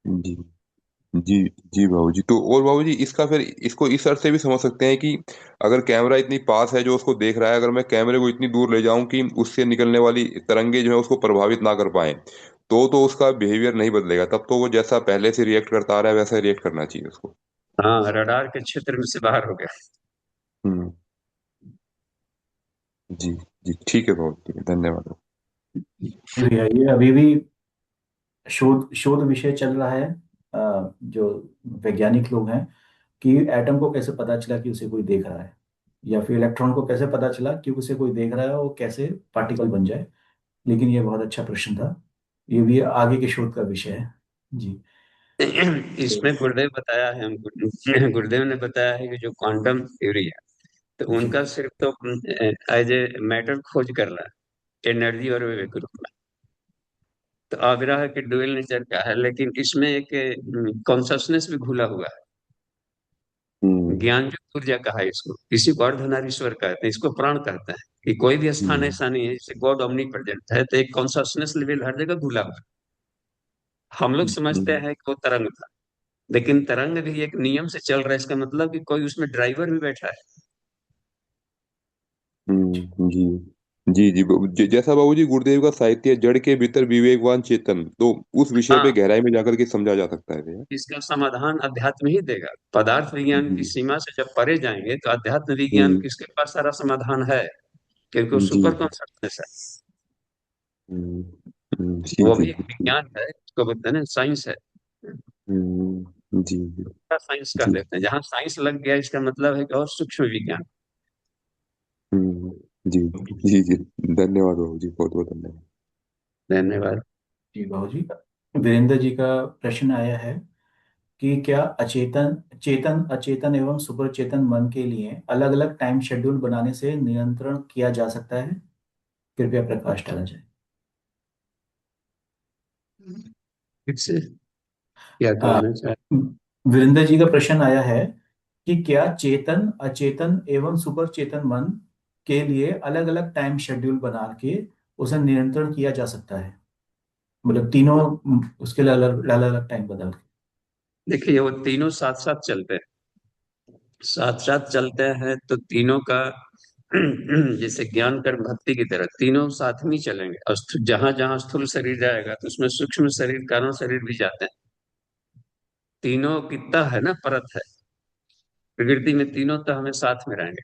जी जी जी बाबू जी। तो और बाबू जी इसका फिर इसको इस अर्थ से भी समझ सकते हैं कि अगर कैमरा इतनी पास है जो उसको देख रहा है, अगर मैं कैमरे को इतनी दूर ले जाऊं कि उससे निकलने वाली तरंगे जो है उसको प्रभावित ना कर पाए, तो उसका बिहेवियर नहीं बदलेगा। तब तो वो जैसा पहले से रिएक्ट करता आ रहा है वैसा रिएक्ट करना चाहिए उसको। हाँ, रडार के क्षेत्र में से बाहर हो गया। हम्म। जी जी ठीक है बाबू, ठीक है, धन्यवाद। भैया ये अभी भी शोध शोध विषय चल रहा है। जो वैज्ञानिक लोग हैं कि एटम को कैसे पता चला कि उसे कोई देख रहा है, या फिर इलेक्ट्रॉन को कैसे पता चला कि उसे कोई देख रहा है और कैसे पार्टिकल बन जाए। लेकिन ये बहुत अच्छा प्रश्न था, ये भी आगे के शोध का विषय है। जी। तो इसमें गुरुदेव बताया है हमको, गुरुदेव ने बताया है कि जो क्वांटम थ्योरी है, तो जी उनका सिर्फ तो एज ए मैटर खोज कर रहा है, एनर्जी और वेव के रूप में। तो अविरह के डुअल नेचर का है, लेकिन इसमें एक कॉन्शसनेस भी घुला हुआ है। हम्म ज्ञान जो ऊर्जा कहा है इसको, इसी को अर्धनारीश्वर कहते हैं, इसको प्राण कहते हैं। कि कोई भी स्थान हम्म ऐसा नहीं है, जैसे गॉड ओमनी प्रेजेंट है तो एक कॉन्शसनेस लेवल हर जगह घुला हुआ है। हम लोग समझते हम्म हैं कि वो तरंग था, लेकिन तरंग भी एक नियम से चल रहा है, इसका मतलब कि कोई उसमें ड्राइवर भी बैठा है। जी जी जी जैसा बाबूजी गुरुदेव का साहित्य जड़ के भीतर विवेकवान चेतन, तो उस विषय पे हाँ, गहराई में जाकर के समझा जा सकता है भैया। इसका समाधान अध्यात्म ही देगा। पदार्थ विज्ञान की जी सीमा से जब परे जाएंगे तो अध्यात्म विज्ञान हम्म किसके पास सारा समाधान है, क्योंकि वो जी सुपर कॉन्शसनेस है। जी वो जी भी एक विज्ञान है, उसको बोलते हैं ना, साइंस है। जी जी साइंस कह जी देते हैं, जहाँ साइंस लग गया इसका मतलब है कि और सूक्ष्म विज्ञान। हम्म, जी जी जी धन्यवाद बाबूजी, बहुत बहुत धन्यवाद। धन्यवाद। जी बाबूजी, वीरेंद्र जी का प्रश्न आया है कि क्या अचेतन चेतन अचेतन एवं सुपर चेतन मन के लिए अलग अलग टाइम शेड्यूल बनाने से नियंत्रण किया जा सकता है? कृपया प्रकाश डाला जाए। फिर से क्या आ, कहना चाह वीरेंद्र जी का प्रश्न आया है कि क्या चेतन अचेतन एवं सुपर चेतन मन के लिए अलग अलग टाइम शेड्यूल बना के उसे नियंत्रण किया जा सकता है? मतलब तीनों उसके लिए अलग अलग अलग टाइम बदल के। देखिए, वो तीनों साथ साथ चलते हैं, साथ साथ चलते हैं तो तीनों का जैसे ज्ञान कर्म भक्ति की तरह तीनों साथ में ही चलेंगे। और जहां जहां स्थूल शरीर जाएगा तो उसमें सूक्ष्म शरीर कारण शरीर भी जाते हैं। तीनों कितना है ना, परत है प्रकृति में, तीनों तो हमें साथ में रहेंगे।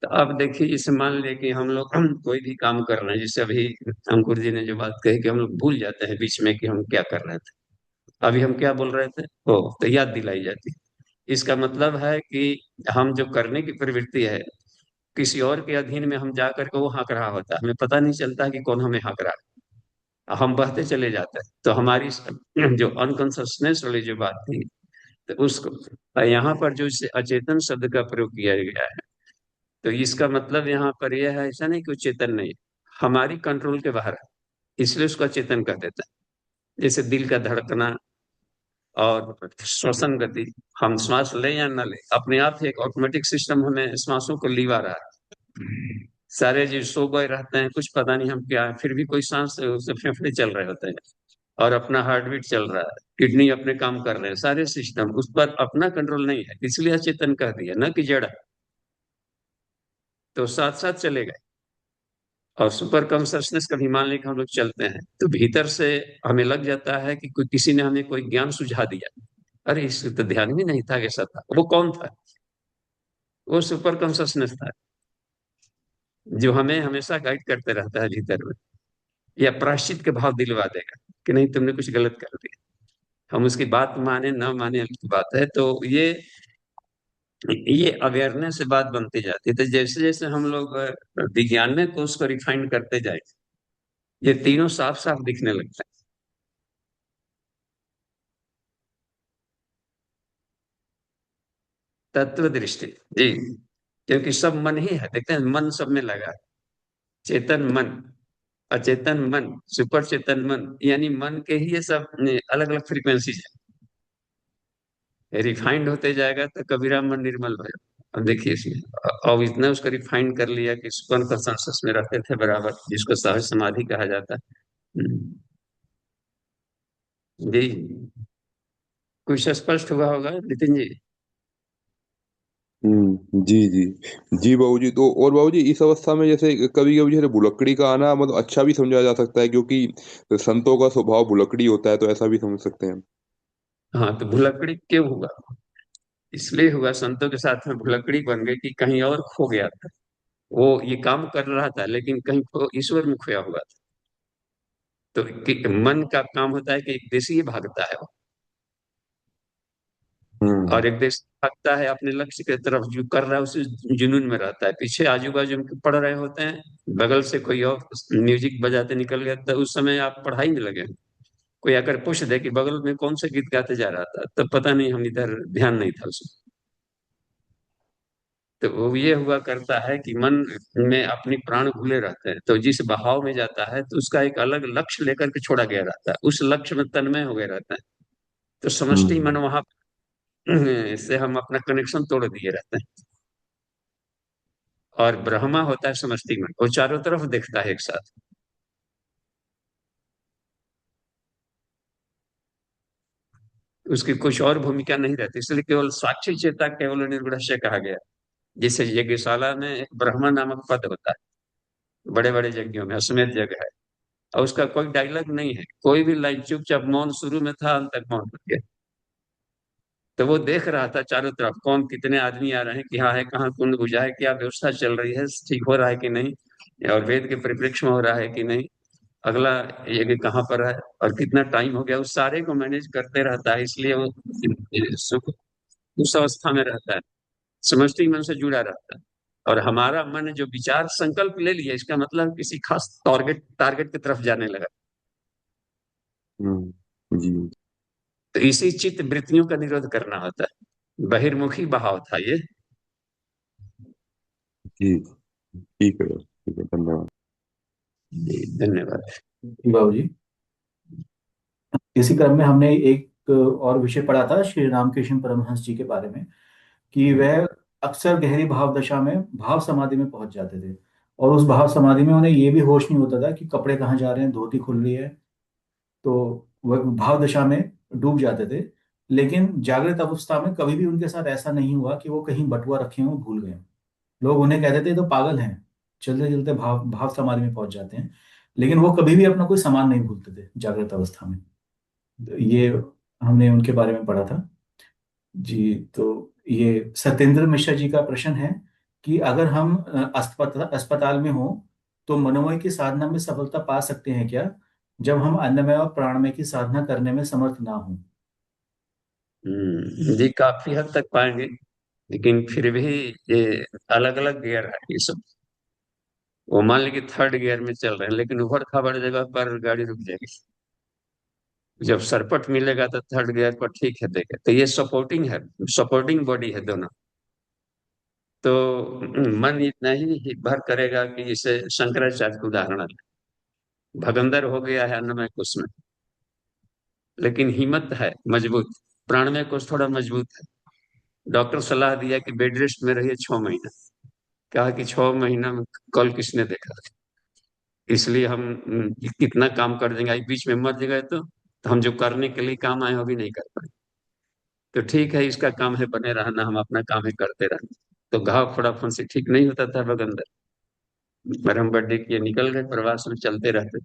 तो अब देखिए, जैसे मान लिया कि हम लोग कोई भी काम कर रहे हैं, जैसे अभी अंकुर जी ने जो बात कही कि हम लोग भूल जाते हैं बीच में कि हम क्या कर रहे थे, अभी हम क्या बोल रहे थे, ओ तो याद दिलाई जाती है। इसका मतलब है कि हम जो करने की प्रवृत्ति है, किसी और के अधीन में हम जा करके वो हाँक रहा होता है, हमें पता नहीं चलता कि कौन हमें हाँक रहा है, हम बहते चले जाते हैं। तो हमारी जो अनकॉन्सियसनेस वाली जो बात थी, तो उसको यहाँ पर जो इसे अचेतन शब्द का प्रयोग किया गया है, तो इसका मतलब यहाँ पर यह है, ऐसा नहीं कि वो चेतन नहीं है, हमारी कंट्रोल के बाहर है, इसलिए उसको अचेतन कह देते हैं। जैसे दिल का धड़कना और श्वसन गति, हम श्वास ले या न ले, अपने आप ही एक ऑटोमेटिक सिस्टम हमें श्वासों को लिवा रहा है। सारे जो सो गए रहते हैं, कुछ पता नहीं हम क्या है, फिर भी कोई सांस से फेफड़े चल रहे होते हैं, और अपना हार्ट बीट चल रहा है, किडनी अपने काम कर रहे हैं, सारे सिस्टम, उस पर अपना कंट्रोल नहीं है, इसलिए अचेतन कह दिया, न कि जड़ है। तो साथ साथ चलेगा। और सुपर कॉन्शसनेस कभी मान लें कि हम लोग चलते हैं तो भीतर से हमें लग जाता है कि कोई किसी ने हमें कोई ज्ञान सुझा दिया, अरे इस तो ध्यान भी नहीं था कि ऐसा था, वो कौन था? वो सुपर कॉन्शसनेस था, जो हमें हमेशा गाइड करते रहता है भीतर में, या प्रायश्चित के भाव दिलवा देगा कि नहीं तुमने कुछ गलत कर दिया। हम उसकी बात माने न माने अलग की बात है। तो ये अवेयरनेस से बात बनती जाती है। तो जैसे जैसे हम लोग विज्ञान में को उसको रिफाइन करते जाए, ये तीनों साफ साफ दिखने लगता है। तत्व दृष्टि, जी, क्योंकि सब मन ही है, देखते हैं मन सब में लगा है। चेतन मन, अचेतन मन, सुपर चेतन मन, यानी मन के ही ये सब अलग अलग फ्रीक्वेंसीज है। रिफाइंड होते जाएगा तो कबीरा मन निर्मल भयो। अब देखिए इसमें अब इतना उसको रिफाइंड कर लिया कि सुपर कंसेंसस में रहते थे बराबर, जिसको सहज समाधि कहा जाता है। जी, कुछ स्पष्ट हुआ होगा नितिन जी? जी जी जी बाबूजी, तो और बाबूजी इस अवस्था में जैसे कभी कभी जैसे भुलक्कड़ी का आना मतलब अच्छा भी समझा जा सकता है, क्योंकि संतों का स्वभाव भुलक्कड़ी होता है, तो ऐसा भी समझ सकते हैं। हाँ, तो भुलक्कड़ी क्यों हुआ? इसलिए हुआ, संतों के साथ में भुलक्कड़ी बन गई कि कहीं और खो गया था। वो ये काम कर रहा था लेकिन कहीं ईश्वर में खोया हुआ था। तो मन का काम होता है कि एक देश ही भागता है वो, हम्म और एक देश भागता है अपने लक्ष्य की तरफ, जो कर रहा है उसी जुनून में रहता है। पीछे आजू बाजू में पढ़ रहे होते हैं, बगल से कोई और म्यूजिक बजाते निकल गया, तो उस समय आप पढ़ाई में लगे। कोई आकर पूछ दे कि बगल में कौन से गीत गाते जा रहा था, तब पता नहीं, हम इधर ध्यान नहीं था उसमें। तो वो ये हुआ करता है कि मन में अपनी प्राण घुले रहते हैं, तो जिस बहाव में जाता है तो उसका एक अलग लक्ष्य लेकर के छोड़ा गया रहता है, उस लक्ष्य में तन्मय हो गया रहता है। तो समष्टि मन हम्म वहां इससे हम अपना कनेक्शन तोड़ दिए रहते हैं। और ब्रह्मा होता है समष्टि में, वो चारों तरफ देखता है एक साथ। उसकी कुछ और भूमिका नहीं रहती, इसलिए केवल साक्षी चेता केवल निर्गुणस्य कहा गया। जैसे यज्ञशाला में एक ब्रह्मा नामक पद होता है, बड़े बड़े यज्ञों में अश्वमेध यज्ञ है, और उसका कोई डायलॉग नहीं है, कोई भी लाइन, चुपचाप मौन शुरू में था, अंत तक मौन हो गया। तो वो देख रहा था चारों तरफ कौन कितने आदमी आ रहे हैं, क्या है, कहाँ कुंड बुझा है, क्या व्यवस्था चल रही है, ठीक हो रहा है कि नहीं, और वेद के परिप्रेक्ष्य में हो रहा है कि नहीं, अगला यज्ञ कहाँ पर है, और कितना टाइम हो गया, उस सारे को मैनेज करते रहता है। इसलिए वो सुख उस अवस्था में रहता है, समष्टि मन से जुड़ा रहता है। और हमारा मन जो विचार संकल्प ले लिया, इसका मतलब किसी खास टारगेट टारगेट की तरफ जाने लगा। जी तो इसी चित्त वृत्तियों का निरोध करना होता है, बहिर्मुखी बहाव था ये। जी। ठीक है धन्यवाद। जी, धन्यवाद। बाबू जी, इसी क्रम में हमने एक और विषय पढ़ा था श्री रामकृष्ण परमहंस जी के बारे में, कि वह अक्सर गहरी भाव दशा में भाव समाधि में पहुंच जाते थे। और उस भाव समाधि में उन्हें ये भी होश नहीं होता था कि कपड़े कहाँ जा रहे हैं, धोती खुल रही है। तो वह भाव दशा में डूब जाते थे। लेकिन जागृत अवस्था में कभी भी उनके साथ ऐसा नहीं हुआ कि वो कहीं बटुआ रखे हों, भूल गए हों। लोग उन्हें कहते थे "ये तो पागल हैं, चलते चलते भाव भाव समाधि में पहुंच जाते हैं"। लेकिन वो कभी भी अपना कोई सामान नहीं भूलते थे जागृत अवस्था में। तो ये हमने उनके बारे में पढ़ा था। जी, तो ये सत्येंद्र मिश्रा जी का प्रश्न है कि अगर हम अस्पताल अस्पताल में हो तो मनोमय की साधना में सफलता पा सकते हैं क्या, जब हम अन्नमय और प्राणमय की साधना करने में समर्थ ना हो। जी, काफी हद तक पाएंगे, लेकिन फिर भी ये अलग अलग गियर है ये सब। वो मान लीजिए थर्ड गियर में चल रहे हैं, लेकिन उबड़ खाबड़ जगह पर गाड़ी रुक जाएगी। जब सरपट मिलेगा तो थर्ड गियर पर ठीक है देगा, तो ये सपोर्टिंग है, सपोर्टिंग बॉडी है दोनों। तो मन इतना ही भर करेगा कि जैसे शंकराचार्य का उदाहरण है, भगंदर हो गया है अन्नमय कोश में, लेकिन हिम्मत है मजबूत, प्राणमय कोश थोड़ा मजबूत है। डॉक्टर सलाह दिया कि बेड रेस्ट में रहिए 6 महीना। कहा कि 6 महीना में कल किसने देखा, इसलिए हम कितना काम कर देंगे, आज बीच में मर गए तो हम जो करने के लिए काम आए वो भी नहीं कर पाए। तो ठीक है, इसका काम है बने रहना, हम अपना काम है करते रहना। तो घाव फोड़ा फुंसी ठीक नहीं होता था बगंदर, मरहम बड्डे किए निकल गए, प्रवास में चलते रहते।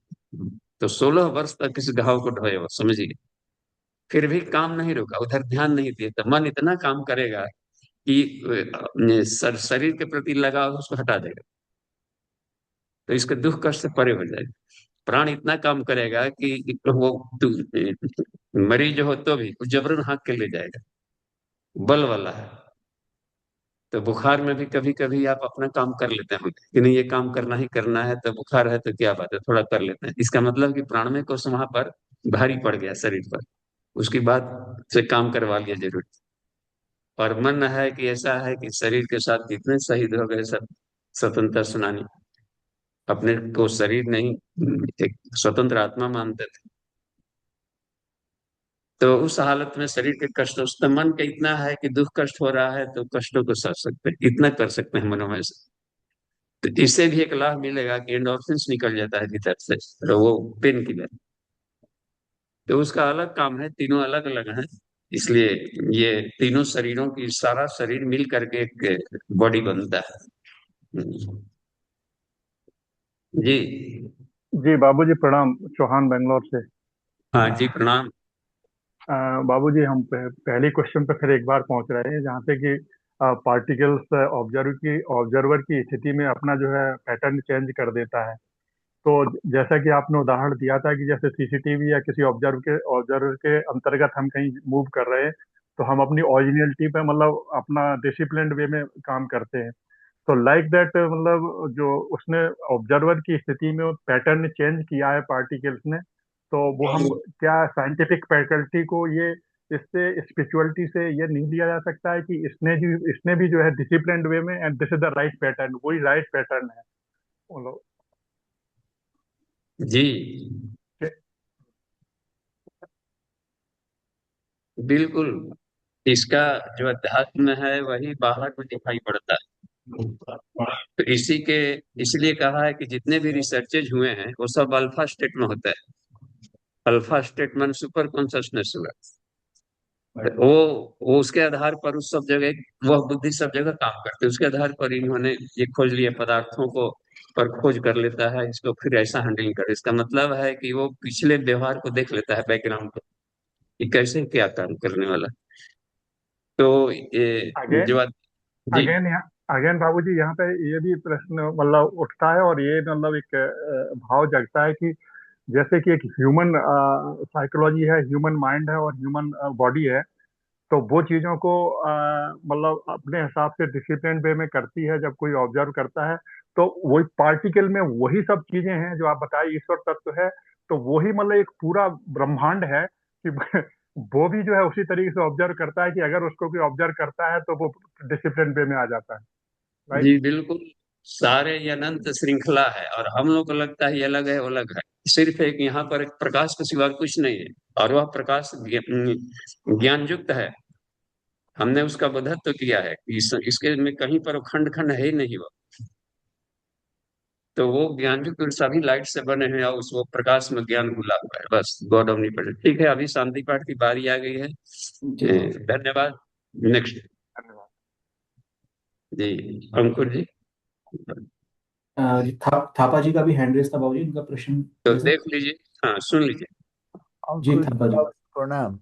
तो 16 वर्ष तक इस घाव को ढोए वो, समझिए। फिर भी काम नहीं रुका, उधर ध्यान नहीं दिए, तो मन इतना काम करेगा कि शरीर के प्रति लगाव उसको हटा देगा, तो इसके दुख कष्ट से परे हो जाएगा। प्राण इतना काम करेगा कि वो मरीज हो तो भी वो जबरन हाँक के ले जाएगा, बल वाला है। तो बुखार में भी कभी कभी आप अपना काम कर लेते हैं कि नहीं, ये काम करना ही करना है, तो बुखार है तो क्या बात है, थोड़ा कर लेते हैं। इसका मतलब कि प्राणमय कोश वहां पर भारी पड़ गया शरीर पर, उसके बाद से काम करवा लिया जरूर। और मन है कि ऐसा है कि शरीर के साथ कितने शहीद हो गए सब, स्वतंत्रता सेनानी, अपने को शरीर नहीं, एक स्वतंत्र आत्मा मानते थे। तो उस हालत में शरीर के कष्ट, उस तो मन का इतना है कि दुख कष्ट हो रहा है तो कष्टों को सह सकते हैं, इतना कर सकते हैं मनोमय से। तो इससे भी एक लाभ मिलेगा कि एंडोर्फिन्स निकल जाता है भीतर से, तो वो पेन किलर। तो उसका अलग काम है, तीनों अलग अलग हैं। इसलिए ये तीनों शरीरों की, सारा शरीर मिल करके एक बॉडी बनता है। जी। जी बाबूजी प्रणाम, चौहान बेंगलोर से। हाँ जी, प्रणाम। बाबूजी हम पहले क्वेश्चन पे फिर एक बार पहुंच रहे हैं, जहाँ पे कि पार्टिकल्स ऑब्जर्वर की स्थिति में अपना जो है पैटर्न चेंज कर देता है। तो जैसा कि आपने उदाहरण दिया था कि जैसे सीसीटीवी या किसी ऑब्जर्वर के अंतर्गत हम कहीं मूव कर रहे हैं, तो हम अपनी ओरिजिनलिटी पे मतलब अपना डिसिप्लिन्ड वे में काम करते हैं। तो लाइक दैट मतलब जो उसने ऑब्जर्वर की स्थिति में पैटर्न चेंज किया है पार्टिकल्स ने, तो वो हम क्या साइंटिफिक फैकल्टी को ये इससे स्पिरिचुअलिटी से ये नहीं लिया जा सकता है कि इसने भी जो है डिसिप्लिन्ड वे में, and this is the right pattern, वही राइट पैटर्न है। बोलो। जी, बिल्कुल। इसका जो अध्यात्म है वही बाहर में दिखाई पड़ता है। तो इसलिए कहा है कि जितने भी रिसर्चेज हुए हैं वो सब अल्फा स्टेट में होता है। अल्फा स्टेट में सुपर कॉन्शसनेस हुआ। वो उसके आधार पर उस सब जगह वह बुद्धि सब जगह काम करते है, उसके आधार पर इन्होंने ये खोज लिया पदार्थों को, पर खोज कर लेता है इसको, फिर ऐसा हैंडलिंग कर। इसका मतलब है कि वो पिछले व्यवहार को देख लेता है, बैकग्राउंड को, कि कैसे क्या काम करने वाला। तो ये अगेन जो जी। अगेन अगेन बाबूजी, यहाँ पे ये भी प्रश्न मतलब उठता है, और ये मतलब एक भाव जगता है कि जैसे कि एक ह्यूमन साइकोलॉजी है, ह्यूमन माइंड है और ह्यूमन बॉडी है। तो वो चीजों को मतलब अपने हिसाब से डिसिप्लिन वे में करती है जब कोई ऑब्जर्व करता है। तो वही पार्टिकल में वही सब चीजें हैं जो आप बताए, ईश्वर तत्व है। तो वही मतलब एक पूरा ब्रह्मांड है कि वो भी जो है उसी तरीके से ऑब्जर्व करता है कि अगर उसको कोई ऑब्जर्व करता है तो वो डिसिप्लिन वे में आ जाता है। राइट। जी बिल्कुल। सारे ये अनंत श्रृंखला है और हम लोग को लगता है ये अलग है वो अलग है। सिर्फ एक यहाँ पर एक प्रकाश के सिवा कुछ नहीं है, और वह प्रकाश ज्ञान युक्त है। हमने उसका बोधत्व किया है। इसके में कहीं पर वो खंड खंड है ही नहीं वो। तो वो ज्ञान युक्त सभी लाइट से बने हैं और उस वो प्रकाश में ज्ञान घुला हुआ है, बस गॉड ओमनीप्रेजेंट। ठीक है, अभी शांति पाठ की बारी आ गई है। जी बाबू। धन्यवाद। नेक्स्ट। धन्यवाद। जी अंकुर जी। थापा जी का भी हैंड रेस था बाबू जी, उनका प्रश्न तो कैसे? देख लीजिए, हाँ सुन लीजिए। जी अंकुर थापा जी। प्रणाम।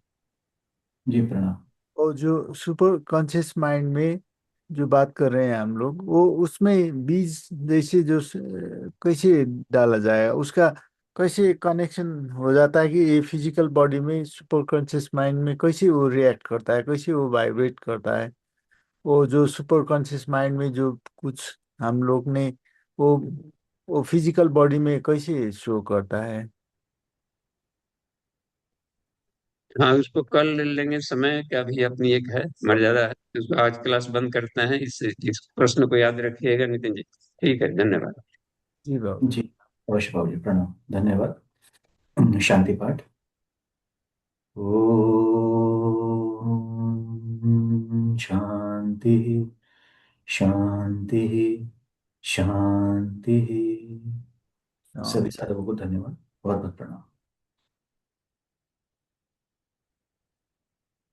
जी प्रणाम। और जो सुपर कॉन्शियस माइंड में जो बात कर रहे हैं हम लोग, वो उसमें बीज जैसे जो कैसे डाला जाए, उसका कैसे कनेक्शन हो जाता है कि ये फिजिकल बॉडी में सुपर कॉन्शियस माइंड में कैसे वो रिएक्ट करता है, कैसे वो वाइब्रेट करता है। वो जो सुपर कॉन्शियस माइंड में जो कुछ हम लोग ने वो वो फिजिकल बॉडी में कैसे शो करता है। हाँ उसको कल ले लेंगे, समय का भी अपनी एक है मर्यादा है। उसको आज क्लास बंद करते हैं। इस प्रश्न को याद रखिएगा नितिन जी। ठीक है, धन्यवाद। जी बाबू। जी अवश्य बाबू जी, प्रणाम, धन्यवाद। शांति पाठ। ओम शांति शांति शांति। सभी शांति। साधकों को धन्यवाद, बहुत बहुत प्रणाम।